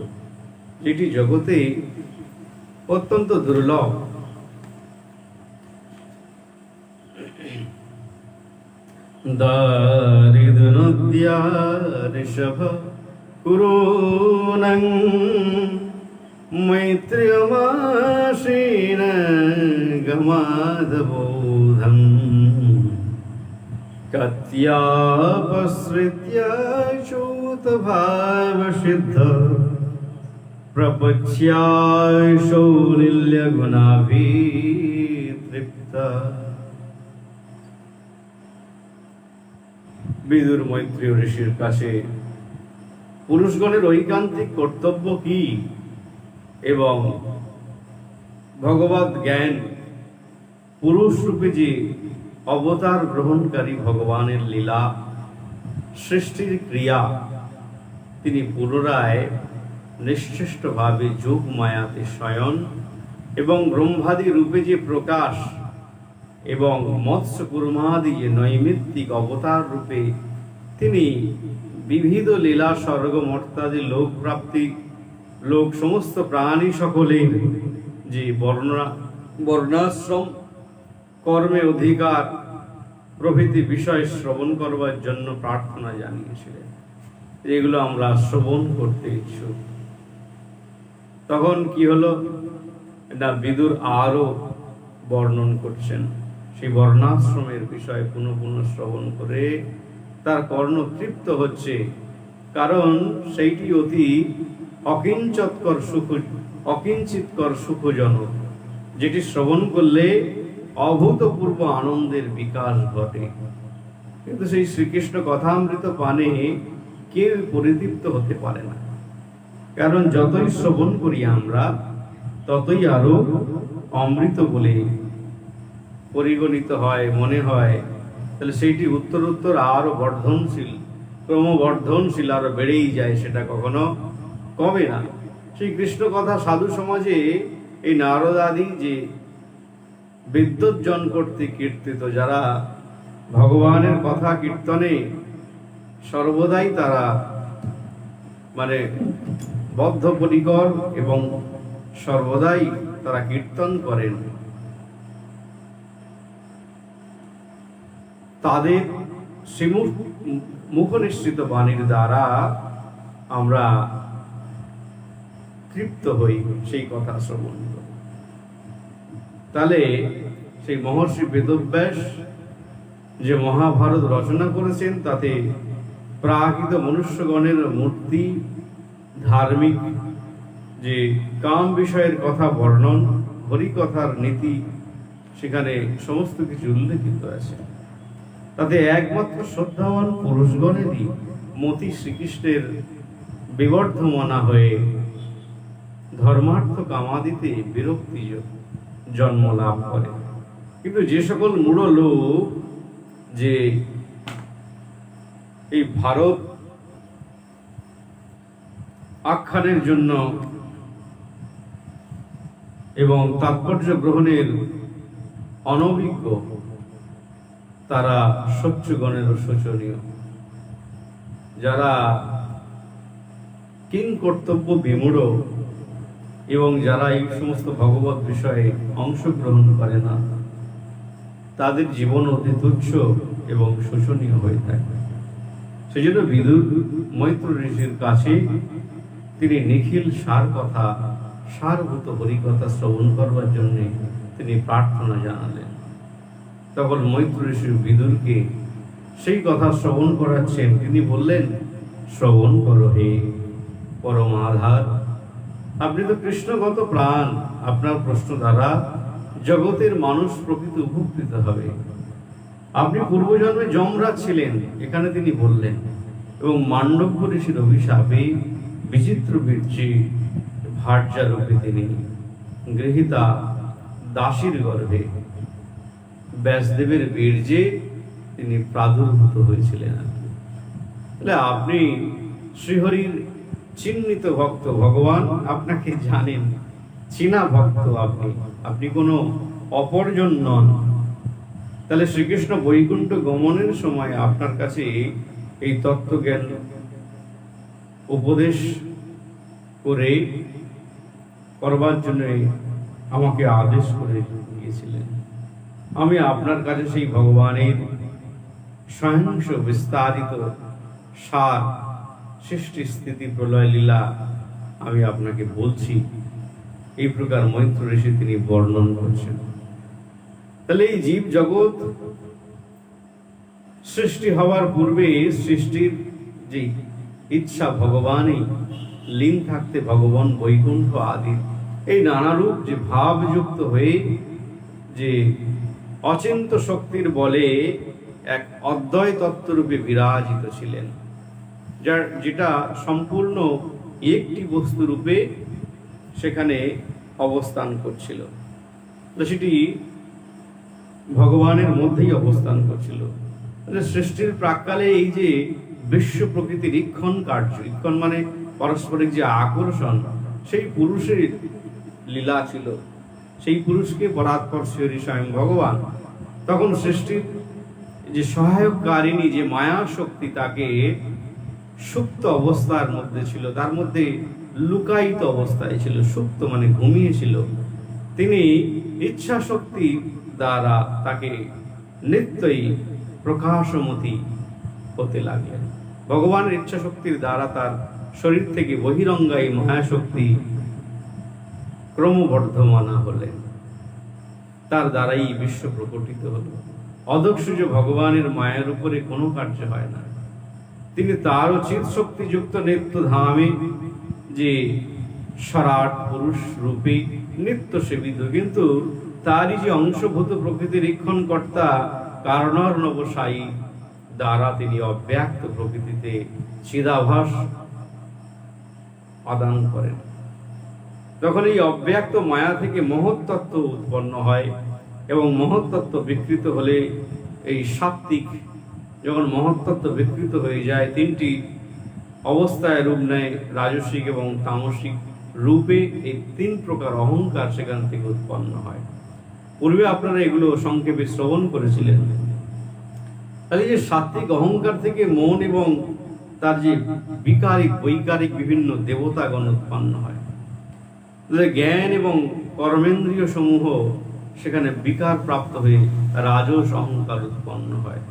যেটি জগতে অত্যন্ত দুর্লভ। দারিদ্রনদ্যা ঋষভ কুরুনং মৈত্র্যমাসীন গমাদবোধম কত্যাপসৃত্য চূতভাবসিদ্ধ প্রপচ্যায় শৌলিল্য গুণাভিতৃপ্ত। বিদুর মৈত্রী ঋষির কাছে পুরুষগণের ঐকান্তিক কর্তব্য কি এবং ভগবত জ্ঞান পুরুষ রূপে যে অবতার গ্রহণকারী ভগবানের লীলা সৃষ্টির ক্রিয়া, তিনি পুনরায় নিশ্চেষ্টভাবে যোগ মায়াতে শয়ন এবং ব্রহ্মাদি রূপে যে প্রকাশ এবং মৎস্য কুর্মাদি যে নৈমিত্তিক অবতার রূপে তিনি বিবিধ লীলা স্বর্গ মর্তাদি লোক প্রাপ্তি লোক সমস্ত প্রাণী সকলের যে বর্ণাশ্রম কর্মে অধিকার প্রভৃতি বিষয় শ্রবণ করবার জন্য প্রার্থনা জানিয়েছিলেন। এগুলো আমরা শ্রবণ করতে ইচ্ছুক। তখন কি হলো না, বিদুর আরো বর্ণন করছেন সেই বর্ণাশ্রমের বিষয় পুনঃ পুনঃ শ্রবণ করে তার কর্ণ তৃপ্ত হচ্ছে, কারণ সেইটি অতি অকিঞ্চিতকর সুখজনক, যেটি শ্রবণ করলে অভূতপূর্ব আনন্দের বিকাশ ঘটে। কিন্তু সেই শ্রীকৃষ্ণ কথামৃত পানে কেউ পরিতৃপ্ত হতে পারে না, কারণ যতই শ্রবণ করি আমরা ততই আরো অমৃত বলে পরিগণিত হয়, মনে হয়। তাহলে সেইটি উত্তরোত্তর আরো বর্ধনশীল, ক্রমবর্ধনশীল, আরো বেড়েই যায়, সেটা কখনো কমে না। সেই কৃষ্ণ কথা সাধু সমাজে এই নারদ আদি যে বিদ্যুৎজন কর্তৃক কীর্তিত, যারা ভগবানের কথা কীর্তনে সর্বদাই তারা মানে বদ্ধপরিকর এবং সর্বদাই তারা কীর্তন করেন, তাদের মুখনিসৃত বাণীর দ্বারা আমরা তৃপ্ত হই, সেই কথা শ্রবণ করি। তাহলে সেই মহর্ষি বেদব্যাস যে মহাভারত রচনা করেছেন, তাতে প্রাকৃত মনুষ্যগণের মূর্তি, ধার্মিক যে কাম বিষয়ের কথা বর্ণন, হরিকথার নীতি, সেখানে সমস্ত কিছু উল্লেখিত আছে। তাতে একমাত্র শ্রদ্ধাবান পুরুষগণেরই মতি শ্রীকৃষ্ণের বিবর্ধমানা হয়ে ধর্মার্থ কামাদিতে বিরক্তি জন্ম লাভ করে। কিন্তু যে সকল মূঢ় লোক যে এই ভারত আখ্যানের জন্য এবং তাৎপর্য গ্রহণের অনভিজ্ঞ, তারা সচ্চগণের শোচনীয়। যারা কিং কর্তব্য বিমূঢ় এবং যারা এই সমস্ত ভগবত বিষয়ে অংশগ্রহণ করে না, তাদের জীবন অতি তুচ্ছ এবং শোচনীয় হয়ে থাকে। সেজন্য বিদুর মৈত্র ঋষির কাছে তিনি নিখিল সারভূত হরিকথা শ্রবণ করবার জন্য তিনি প্রার্থনা জানালেন। তখন মৈত্র ঋষি বিদুরকে সেই কথা শ্রবণ করাচ্ছেন। তিনি বললেন, শ্রবণ করো হে পরম আধার, আপনি তো কৃষ্ণগত প্রাণ, আপনার প্রশ্ন দ্বারা জগতের মানুষ প্রকৃতি উপকৃত হবে। আপনি পূর্বজন্মে যমরাজ ছিলেন, এখানে তিনি বললেন, এবং মান্ডব্য ঋষির অভিশাপে বিচিত্র বীর্যে ভার্যারূপে তিনি গৃহীতা দাসীর গর্ভে ব্যাসদেবের বীর্যে তিনি প্রাদুর্ভূত হয়েছিলেন। তাহলে আপনি শ্রীহরির চিহ্নিত ভক্ত, ভগবান আপনাকে জানেন, চীনা ভক্ত আপনি কোনো অপরজন নন। তাহলে শ্রীকৃষ্ণ বৈকুণ্ঠ গমনের সময় আপনার কাছে এই তত্ত্বজ্ঞান উপদেশ করবার জন্য আমাকে আদেশ করে দিয়েছিলেন। আমি আপনার কাছে সেই ভগবানের সহিংস বিস্তারিত সার, সৃষ্টি স্থিতি প্রলয় লীলা আমি আপনাকে বলছি। এই প্রকার মৈত্র ঋষি তিনি বর্ণন করছেন। তাহলে এই জীব জগৎ সৃষ্টি হওয়ার পূর্বে সৃষ্টির যে ইচ্ছা ভগবানই লীন থাকতে ভগবান বৈকুণ্ঠ আদি এই নানারূপ যে ভাবযুক্ত হয়ে যে অচিন্ত শক্তির বলে এক অদ্বয় তত্ত্বরূপে বিরাজিত ছিলেন, যেটা সম্পূর্ণ একটি বস্তুরূপে সেখানে অবস্থান করছিল। সেটি ভগবানের মধ্যেই অবস্থান করছিল। সৃষ্টির প্রাক্কালে এই যে বিশ্ব প্রকৃতির ইক্ষণ কার্য, ইক্ষণ মানে পারস্পরিক যে আকর্ষণ, সেই পুরুষের লীলা ছিল। সেই পুরুষকে পরাৎপর শ্রী স্বয়ং ভগবান তখন সৃষ্টির যে সহায়ককারিণী যে মায়া শক্তি তাকে সুপ্ত অবস্থার মধ্যে ছিল, তার মধ্যে লুকায়িত অবস্থায় ছিল। সুপ্ত মানে ঘুমিয়েছিল। তিনি ইচ্ছা শক্তি দ্বারা তাকে নিত্যই প্রকাশমতী হতে লাগলেন। ভগবানের ইচ্ছা শক্তির দ্বারা তার শরীর থেকে বহিরঙ্গায়ী মহাশক্তি ক্রমবর্ধমানা হলেন, তার দ্বারাই বিশ্ব প্রকটিত হল। অদক্ষুজ ভগবানের মায়ের উপরে কোনো কার্য হয় না। তিনি তার চিৎ শক্তিযুক্ত নিত্য ধামে যে সরাট পুরুষ রূপে নিত্য সেবিত, কিন্তু তারই যে অংশভূত প্রকৃতির রক্ষণ কর্তা কারণার্ণবসায়ী দ্বারা তিনি অব্যক্ত প্রকৃতিতে চিদাভাস আদান করেন। তখন এই অব্যক্ত মায়া থেকে মহত্তত্ত্ব উৎপন্ন হয় এবং মহত্তত্ত্ব বিকৃত হলে এই সাত্ত্বিক যখন মহত্তত্ত্ব বিকৃত হয়ে যায়, তিনটি অবস্থায় রূপ নেয়, রাজসিক এবং তামসিক রূপে এই তিন প্রকার অহংকার সেখান থেকে উৎপন্ন হয়। পূর্বে আপনারা এগুলো সংক্ষেপে শ্রবণ করেছিলেন। তাহলে যে সাত্ত্বিক অহংকার থেকে মন এবং তার যে বিকারিক বৈকারিক বিভিন্ন দেবতাগণ উৎপন্ন হয়, জ্ঞান এবং কর্মেন্দ্রিয় সমূহ সেখানে বিকার প্রাপ্ত হয়ে রাজস অহংকার উৎপন্ন হয়।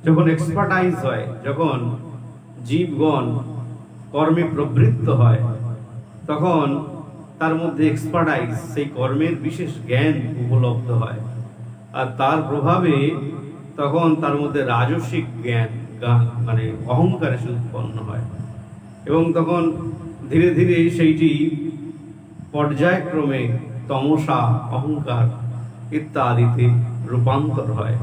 যখন এক্সপার্টাইজ হয়, যখন জীবগণ কর্মে প্রবৃত্ত হয়, তখন তার মধ্যে এক্সপার্টাইজ, সেই কর্মের বিশেষ জ্ঞান উপলব্ধ হয়, আর তার প্রভাবে তখন তার মধ্যে রাজসিক জ্ঞান মানে অহংকার এসে উৎপন্ন হয় এবং তখন ধীরে ধীরে সেইটি পর্যায়ক্রমে তমসা অহংকার ইত্যাদিতে রূপান্তর হয়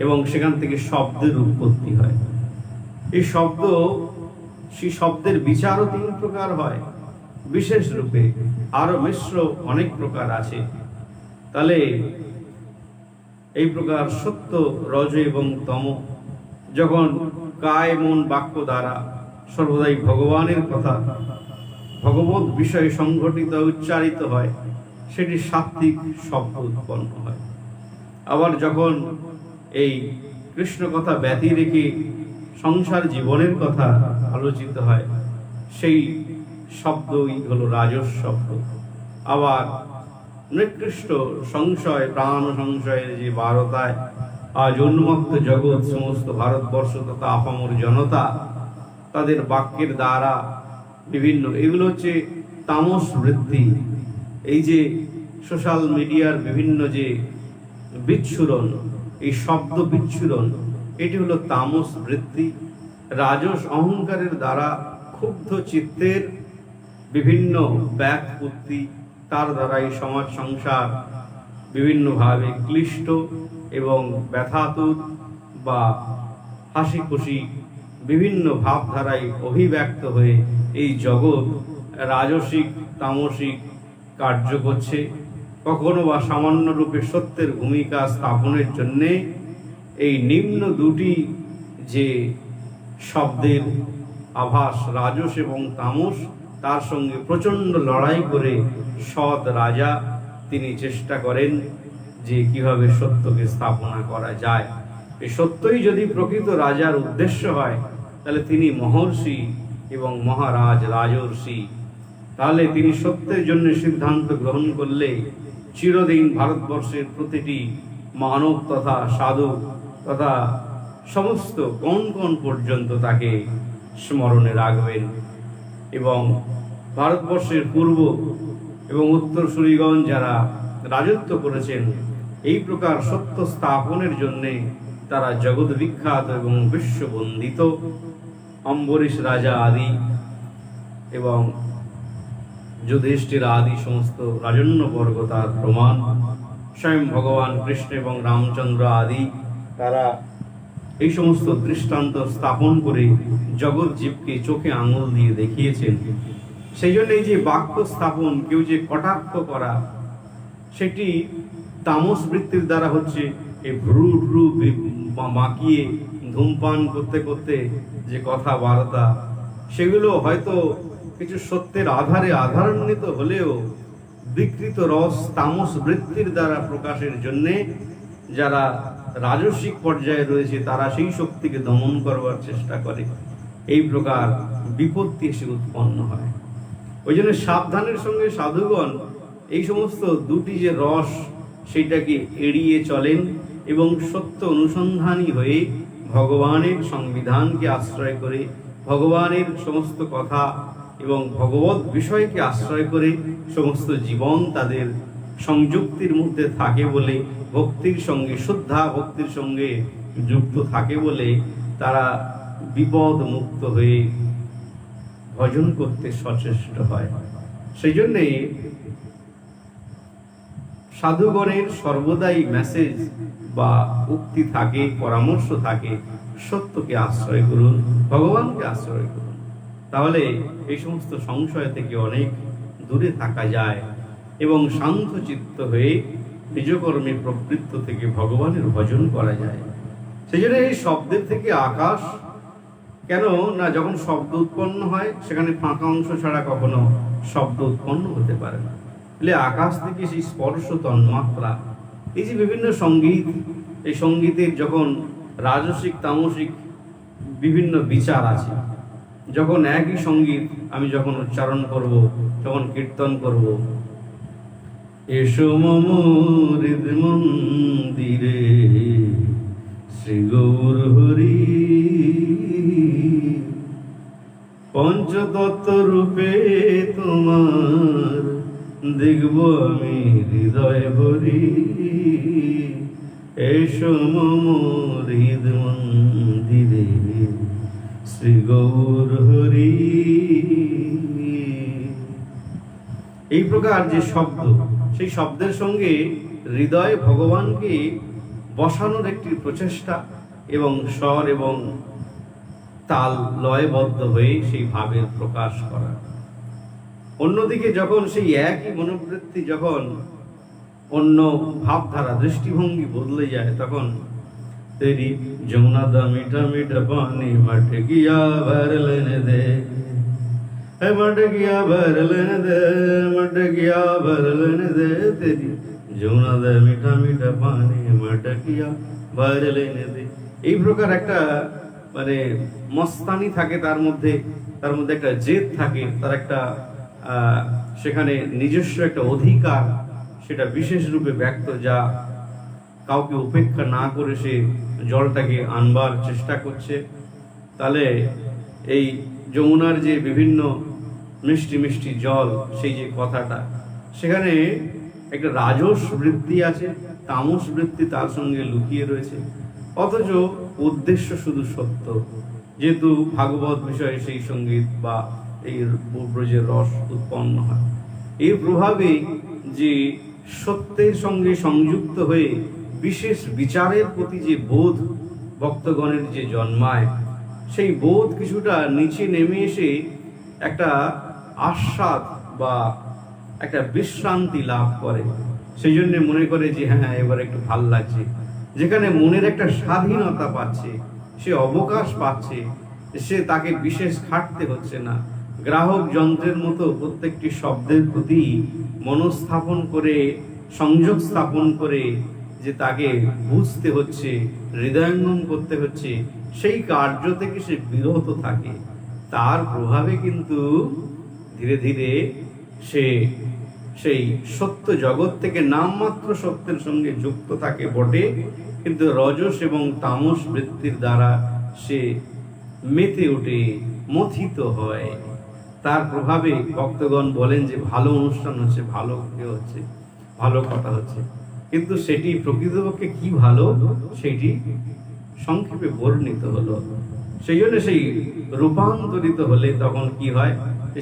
এবং সেখান থেকে শব্দের উৎপত্তি হয়। এই শব্দ, সেই শব্দের বিচারও তিন প্রকার হয় বিশেষ রূপে, আরো মিশ্র অনেক প্রকার আছে। তাহলে এই প্রকার সত্য, রজ এবং তম যখন কায় মন বাক্য দ্বারা সর্বদাই ভগবানের কথা, ভগবত বিষয়ে সংঘটিত উচ্চারিত হয়, সেটি সাত্ত্বিক শব্দ উৎপন্ন হয়। আবার যখন এই কৃষ্ণ কথা ব্যতি রেখে সংসার জীবনের কথা আলোচিত হয়, সেই শব্দই হলো রাজস শব্দ। আবার নিকৃষ্ট সংশয়, প্রাণ সংশয়ের যে বারতায় আজ উন্মত্ত জগৎ, সমস্ত ভারতবর্ষ তথা আপামর জনতা তাদের বাক্যের দ্বারা বিভিন্ন, এগুলো হচ্ছে তামস বৃত্তি। এই যে সোশ্যাল মিডিয়ার বিভিন্ন যে বিচ্ছুরণ, এই শব্দ বিচ্ছুরণ, এটি হলো তামস বৃত্তি। রাজস অহংকারের দ্বারা ক্ষুব্ধ চিত্তের বিভিন্ন ব্যাকুত্তি, তার দ্বারা এই সমাজ সংসার বিভিন্নভাবে ক্লিষ্ট এবং ব্যথাতুর বা হাসি খুশি বিভিন্ন ভাবধারায় অভিব্যক্ত হয়ে এই জগৎ রাজসিক তামসিক কার্য করছে। কখনো বা সামান্য রূপে সত্যের ভূমিকা স্থাপনের জন্যে এই নিম্ন দুটি যে শব্দের আভাস, রাজস এবং তামস, তার সঙ্গে প্রচণ্ড লড়াই করে সৎ রাজা তিনি চেষ্টা করেন যে কিভাবে সত্যকে স্থাপনা করা যায়। এই সত্যই যদি প্রকৃত রাজার উদ্দেশ্য হয়, তাহলে তিনি মহর্ষি এবং মহারাজ রাজর্ষি। তাহলে তিনি সত্যের জন্য সিদ্ধান্ত গ্রহণ করলে চিরদিন ভারতবর্ষের প্রতিটি মানব তথা সাধু তথা সমস্ত কোন কোন পর্যন্ত তাকে স্মরণে রাখবেন এবং ভারতবর্ষের পূর্ব এবং উত্তরসূরিগণ যারা রাজত্ব করেছেন, এই প্রকার সত্য স্থাপনের জন্যে তারা জগৎ বিখ্যাত এবং বিশ্ববন্দিত অম্বরীশ রাজা আদি এবং যুধিষ্ঠির আদি সমস্ত রাজন্যবর্গ তার প্রমাণ। স্বয়ং ভগবান কৃষ্ণ এবং রামচন্দ্র আদি তারা এই সমস্ত দৃষ্টান্ত স্থাপন করে জগৎ জীবকে চোখে আঙুল দিয়ে দেখিয়েছেন। সেই জন্য এই যে বাক্য স্থাপন, কেউ যে কটাক্ষ করা, সেটি তামস বৃত্তির দ্বারা হচ্ছে। এই ভ্রু ভ্রু মাকিয়ে ধূমপান করতে করতে যে কথাবার্তা, সেগুলো হয়তো কিছু সত্যের আধারে আধারান্বিত হলেও বিকৃত রস তামস বৃত্তির দ্বারা প্রকাশের জন্যে যারা রাজস্বিক পর্যায়ে রয়েছে, তারা সেই শক্তিকে দমন করবার চেষ্টা করে। এই প্রকার বিপত্তি এসে উৎপন্ন হয়। ওই জন্য সাবধানের সঙ্গে সাধুগণ এই সমস্ত দুটি যে রস, সেইটাকে এড়িয়ে চলেন এবং সত্য অনুসন্ধানী হয়ে ভগবানের সংবিধানকে আশ্রয় করে, ভগবানের সমস্ত কথা এবং ভগবত বিষয়কে আশ্রয় করে সমস্ত জীবন তাদের সংযুক্তির মধ্যে থাকে বলে, ভক্তির সঙ্গে, শুদ্ধা ভক্তির সঙ্গে যুক্ত থাকে বলে তারা বিপদ মুক্ত হয়ে ভজন করতে সচেষ্ট হয়। সেই জন্যে সাধুগণের সর্বদাই মেসেজ বা উক্তি থাকে, পরামর্শ থাকে, সত্যকে আশ্রয় করুন, ভগবানকে আশ্রয় করুন, তাহলে এই সমস্ত সংশয় থেকে অনেক দূরে থাকা যায় এবং শান্ত চিত্ত হয়ে নিজকর্মে প্রবৃত্ত থেকে ভগবানের ভজন করা যায়। সেই জন্য এই শব্দের থেকে আকাশ কেন না, যখন শব্দ উৎপন্ন হয় সেখানে ফাঁকা অংশ ছাড়া কখনো শব্দ উৎপন্ন হতে পারে না। তাহলে আকাশ থেকে সেই স্পর্শ তন্মাত্রা, এই যে বিভিন্ন সঙ্গীত, এই সঙ্গীতের যখন রাজসিক তামসিক বিভিন্ন বিচার আছে, যখন একই সঙ্গীত আমি যখন উচ্চারণ করব, যখন কীর্তন করব, এসো মম হৃদ মন্দিরে শ্রী গৌর হরি, পঞ্চতত্ত্ব রূপে তোমার দেখব আমি হৃদয় ভরি, এসো মম হৃদ মন্দিরে শ্রী গৌর হরি। এই প্রকার যে শব্দ, সেই শব্দের সঙ্গে হৃদয়ে ভগবানকে বসানোর একটি প্রচেষ্টা এবং স্বর এবং তাল লয়বদ্ধ হয়ে সেই ভাবের প্রকাশ করা। অন্যদিকে যখন সেই একই মনোবৃত্তি যখন অন্য ভাবধারা, দৃষ্টিভঙ্গি বদলে যায়, তখন তেরি যমুনা দা মিঠা মিঠা পানি মট গিয়া ভর লেনে দে, मट गया भर लेने दे, मट गया भर लेने दे, तेरी যমুনা দে মিঠা মিঠা পানি মট গিয়া ভর লেনে দে। এই প্রকার একটা মানে মস্তানি থাকে তার মধ্যে একটা জেদ থাকে, তার একটা সেখানে নিজস্ব একটা অধিকার, সেটা বিশেষ রূপে ব্যক্ত, যা কাউকে উপেক্ষা না করে সে জলটাকে আনবার চেষ্টা করছে। তাহলে এই যমুনার যে বিভিন্ন মিষ্টি মিষ্টি জল, সেই যে কথাটা, সেখানে একটা রাজস বৃত্তি আছে, তামস বৃত্তি তার সঙ্গে লুকিয়ে রয়েছে, অথচ উদ্দেশ্য শুধু সত্য। যেহেতু ভাগবত বিষয়ে সেই সঙ্গীত বা এই ব্রজের রস উৎপন্ন হয়, এর প্রভাবে যে সত্যের সঙ্গে সংযুক্ত হয়ে বিশেষ বিচারের প্রতি যে বোধ ভক্তগণের যে জন্মায়, সেই বোধ কিছুটা নিচে নেমে এসে একটা আস্বাদ বা একটা বিশ্রান্তি লাভ করে। সেই জন্য মনে করে যে হ্যাঁ, এবার একটু ভাল লাগছে। যেখানে মনের একটা স্বাধীনতা পাচ্ছে, সে অবকাশ পাচ্ছে, সে তাকে বিশেষ খাটতে হচ্ছে না। গ্রাহক যন্ত্রের মতো প্রত্যেকটি শব্দের প্রতি মনস্থাপন করে, সংযোগ স্থাপন করে যে তাকে বুঝতে হচ্ছে, হৃদয়ঙ্গম করতে হচ্ছে, সেই কার্য থেকে সে বিরত থাকে। তার প্রভাবে কিন্তু ধীরে ধীরে সে সেই সত্য জগৎ থেকে নামমাত্র সত্যের সঙ্গে যুক্ত থাকে বটে, কিন্তু রজস এবং তামস বৃত্তির দ্বারা সে মেতে ওঠে, মথিত হয়। তার প্রভাবে ভক্তগণ বলেন যে ভালো অনুষ্ঠান হচ্ছে, ভালো হচ্ছে, ভালো কথা হচ্ছে, কিন্তু সেটি প্রকৃতপক্ষে কি ভালো সেটি সংক্ষেপে বর্ণিত হলো। সেই জন্য সেই রূপান্তরিত হলে তখন কি হয়,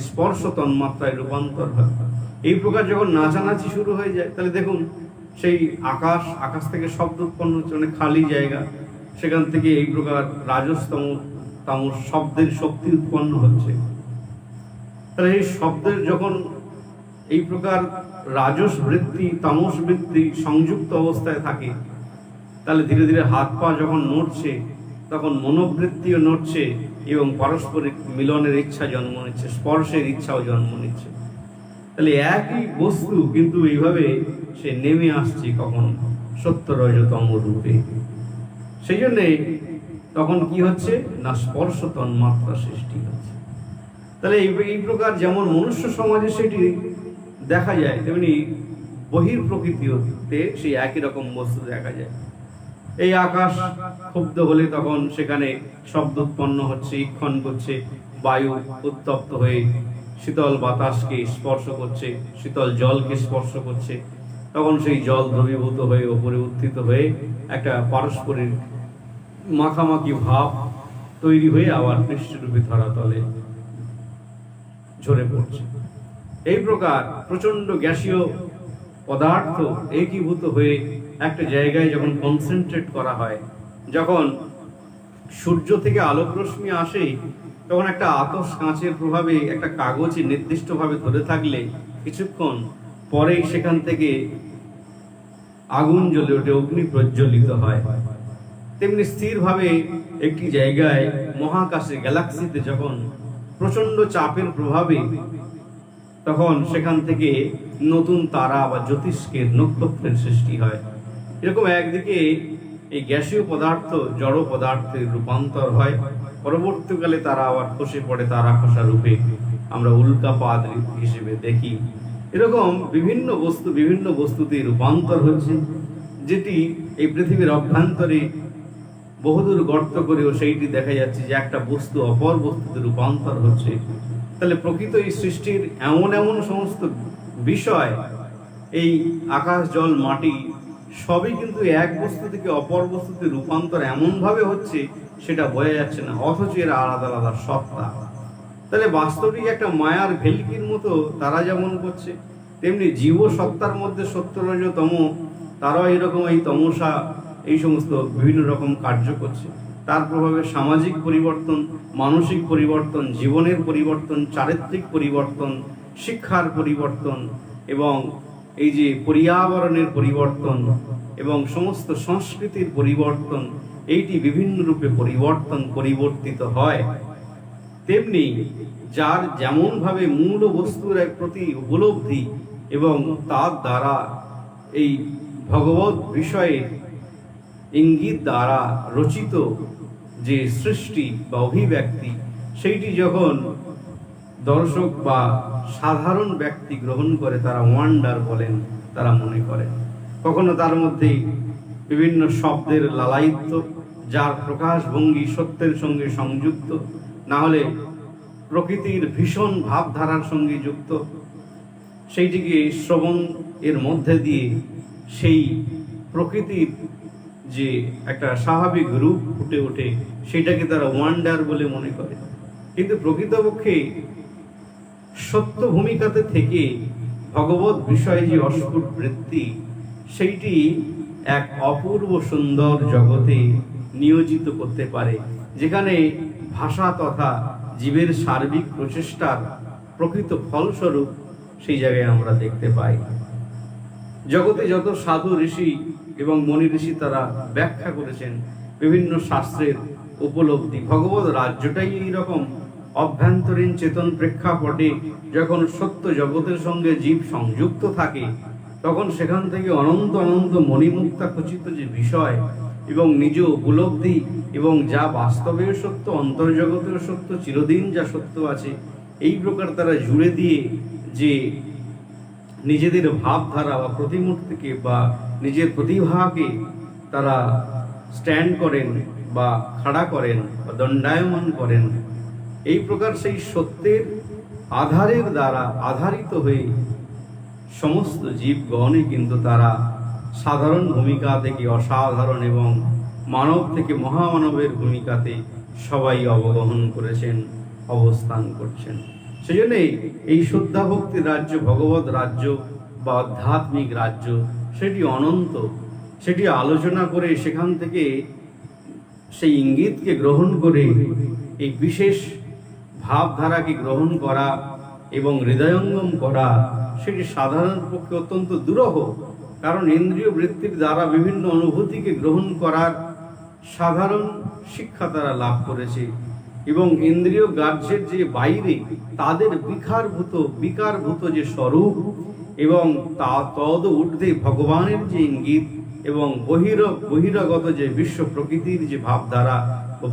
স্পর্শ তন্মাত্রায় রূপান্তর হয়। এই প্রকার যখন নাচানাচি শুরু হয়ে যায়, তাহলে দেখুন সেই আকাশ থেকে শব্দ উৎপন্ন হচ্ছে, মানে খালি জায়গা, সেখান থেকে এই প্রকার রাজস্তম তামস শব্দের শক্তি উৎপন্ন হচ্ছে। তাহলে এই শব্দের যখন এই প্রকার রাজস বৃত্তি তামস বৃত্তি সংযুক্ত অবস্থায় থাকে, তাহলে ধীরে ধীরে হাত পা যখন নড়ছে, তখন মনোবৃত্তিও নড়ছে এবং পারস্পরিক মিলনের ইচ্ছা জন্ম নিচ্ছে, স্পর্শের ইচ্ছাও জন্ম নিচ্ছে। তাহলে একই বস্তু কিন্তু এইভাবে সে নেমে আসছে কখন সত্য রজতম রূপে। সেই জন্যে তখন কি হচ্ছে না, স্পর্শ তন্মাত্রা সৃষ্টি হচ্ছে। তাহলে এই প্রকার যেমন মনুষ্য সমাজে সেটি দেখা যায়, তেমনি বহির প্রকৃতিতে সেই একই রকম বস্তু দেখা যায়। এই আকাশ ক্ষুব্ধ হলে তখন সেখানে শব্দ উৎপন্ন হচ্ছে, ইক্ষণ করছে, বায়ু উত্তপ্ত হয়ে শীতল বাতাসকে স্পর্শ করছে, শীতল জলকে স্পর্শ করছে, তখন সেই জল দ্রবীভূত হয়ে ওপরে উত্থিত হয়ে একটা পারস্পরিক মাখামাখি ভাব তৈরি হয়ে আবার পৃষ্ঠরূপে ধরাতলে ঝরে পড়ছে। এই প্রকার প্রচন্ড গ্যাসীয় পদার্থ একীভূত হয়ে একটা জায়গায় যখন কনসেন্ট্রেট করা হয়, যখন সূর্য থেকে আলোক রশ্মি আসে, তখন একটা আতশ কাঁচের প্রভাবে একটা কাগজে নির্দিষ্টভাবে ধরে থাকলে কিছুক্ষণ পরেই সেখান থেকে আগুন জ্বলে ওঠে, অগ্নি প্রজ্বলিত হয়। তেমনি স্থিরভাবে একটি জায়গায় মহাকাশে গ্যালাক্সিতে যখন প্রচন্ড চাপের প্রভাবে তখন সেখান থেকে নতুন তারা বা জ্যোতিষ্কের নক্ষত্রের সৃষ্টি হয়। এরকম একদিকে এই গ্যাসীয় পদার্থ জড় পদার্থের রূপান্তর হয়, পরবর্তীকালে তারা আবার খসে পড়ে তারা খসা রূপে আমরা উল্কাপাত হিসেবে দেখি। এরকম বিভিন্ন বস্তুতে রূপান্তর হচ্ছে, যেটি এই পৃথিবীর অভ্যন্তরে বহুদূর গর্ত করেও সেইটি দেখা যাচ্ছে যে একটা বস্তু অপর বস্তুতে রূপান্তর হচ্ছে। তাহলে প্রকৃত এই সৃষ্টির এমন এমন সমস্ত বিষয়, এই আকাশ জল মাটি সবই কিন্তু এক বস্তু থেকে অপর বস্তুতে রূপান্তর এমনভাবে হচ্ছে সেটা বোঝা যাচ্ছে না, অথচ এরা আলাদা আলাদা সত্তা। তাহলে বাস্তবিক একটা মায়ার ভেলকির মতো তারা যেমন করছে, তেমনি জীব সত্তার মধ্যে সত্য রজ তম, তারাও এরকম এই তমসা এই সমস্ত বিভিন্ন রকম কার্য করছে। তার প্রভাবে সামাজিক পরিবর্তন, মানসিক পরিবর্তন, জীবনের পরিবর্তন, চারিত্রিক পরিবর্তন, শিক্ষার পরিবর্তন এবং এই যে পর্যাবরণের পরিবর্তন এবং সমস্ত সংস্কৃতির পরিবর্তন, এইটি বিভিন্ন রূপে পরিবর্তিত হয়। তেমনি যার যেমন ভাবে মূল বস্তুর এক প্রতি উপলব্ধি এবং তার দ্বারা এই ভগবত বিষয়ে ইঙ্গিত দ্বারা রচিত যে সৃষ্টি বা অভিব্যক্তি, সেইটি যখন দর্শক বা সাধারণ ব্যক্তি গ্রহণ করে তারা ওয়ান্ডার বলেন, তারা মনে করেন। কখনো তার মধ্যে বিভিন্ন শব্দের লালায়িত্ব, যার প্রকাশভঙ্গি সত্যের সঙ্গে সংযুক্ত, না হলে প্রকৃতির ভীষণ ভাবধারার সঙ্গে যুক্ত, সেইটিকে শ্রবণ এর মধ্যে দিয়ে সেই প্রকৃতির যে একটা স্বাভাবিক রূপ ফুটে ওঠে, সেটাকে তারা ওয়ান্ডার বলে মনে করে। কিন্তু প্রকৃতপক্ষে সত্য ভূমিকাতে থেকে ভগবত বিষয়ে যে অস্ফুট বৃত্তি, সেইটি এক অপূর্ব সুন্দর জগতে নিয়োজিত করতে পারে, যেখানে ভাষা তথা জীবের সার্বিক প্রচেষ্টার প্রকৃত ফলস্বরূপ সেই জায়গায় আমরা দেখতে পাই। জগতে যত সাধু ঋষি এবং মনি ঋষি তারা ব্যাখ্যা করেছেন বিভিন্ন শাস্ত্রের উপলব্ধি, ভগবত রাজ্যটাই এইরকম অভ্যন্তরীণ চেতন প্রেক্ষাপটে যখন সত্য জগতের সঙ্গে জীব সংযুক্ত থাকে, তখন সেখান থেকে অনন্ত অনন্ত মণিমুক্তা খচিত যে বিষয় এবং নিজ উপলব্ধি এবং যা বাস্তবেও সত্য, অন্তর্জগতেও সত্য, চিরদিন যা সত্য আছে, এই প্রকার তারা জুড়ে দিয়ে যে নিজেদের ভাবধারা বা প্রতিমূর্তিকে বা নিজের প্রতিভাকে তারা স্ট্যান্ড করেন বা খাড়া করেন বা দণ্ডায়মান করেন, এই প্রকার সেই সত্যের আধারের দ্বারা আধারিত হয়ে সমস্ত জীবগণে কিন্তু তারা সাধারণ ভূমিকা থেকে অসাধারণ এবং মানব থেকে মহামানবের ভূমিকাতে সবাই অবগাহন করেছেন, অবস্থান করছেন। সেই জন্যই এই শ্রদ্ধা ভক্তির রাজ্য, ভগবত রাজ্য বা আধ্যাত্মিক রাজ্য, সেটি অনন্ত। সেটি আলোচনা করে সেখান থেকে সেই ইঙ্গিতকে গ্রহণ করে এই বিশেষ ভাবধারাকে গ্রহণ করা এবং হৃদয়ঙ্গম করা, সেটি সাধারণ পক্ষে অত্যন্ত দুরূহ। কারণ ইন্দ্রিয় বৃত্তির দ্বারা বিভিন্ন অনুভূতিকে গ্রহণ করার সাধারণ শিক্ষা তারা লাভ করেছে এবং ইন্দ্রিয় গ্রাহ্যের যে বাইরে তাদের বিকারভূত যে স্বরূপ এবং তা তদ ঊর্ধ্বে ভগবানের যে ইঙ্গিত এবং বহিরাগত যে বিশ্ব প্রকৃতির যে ভাবধারা,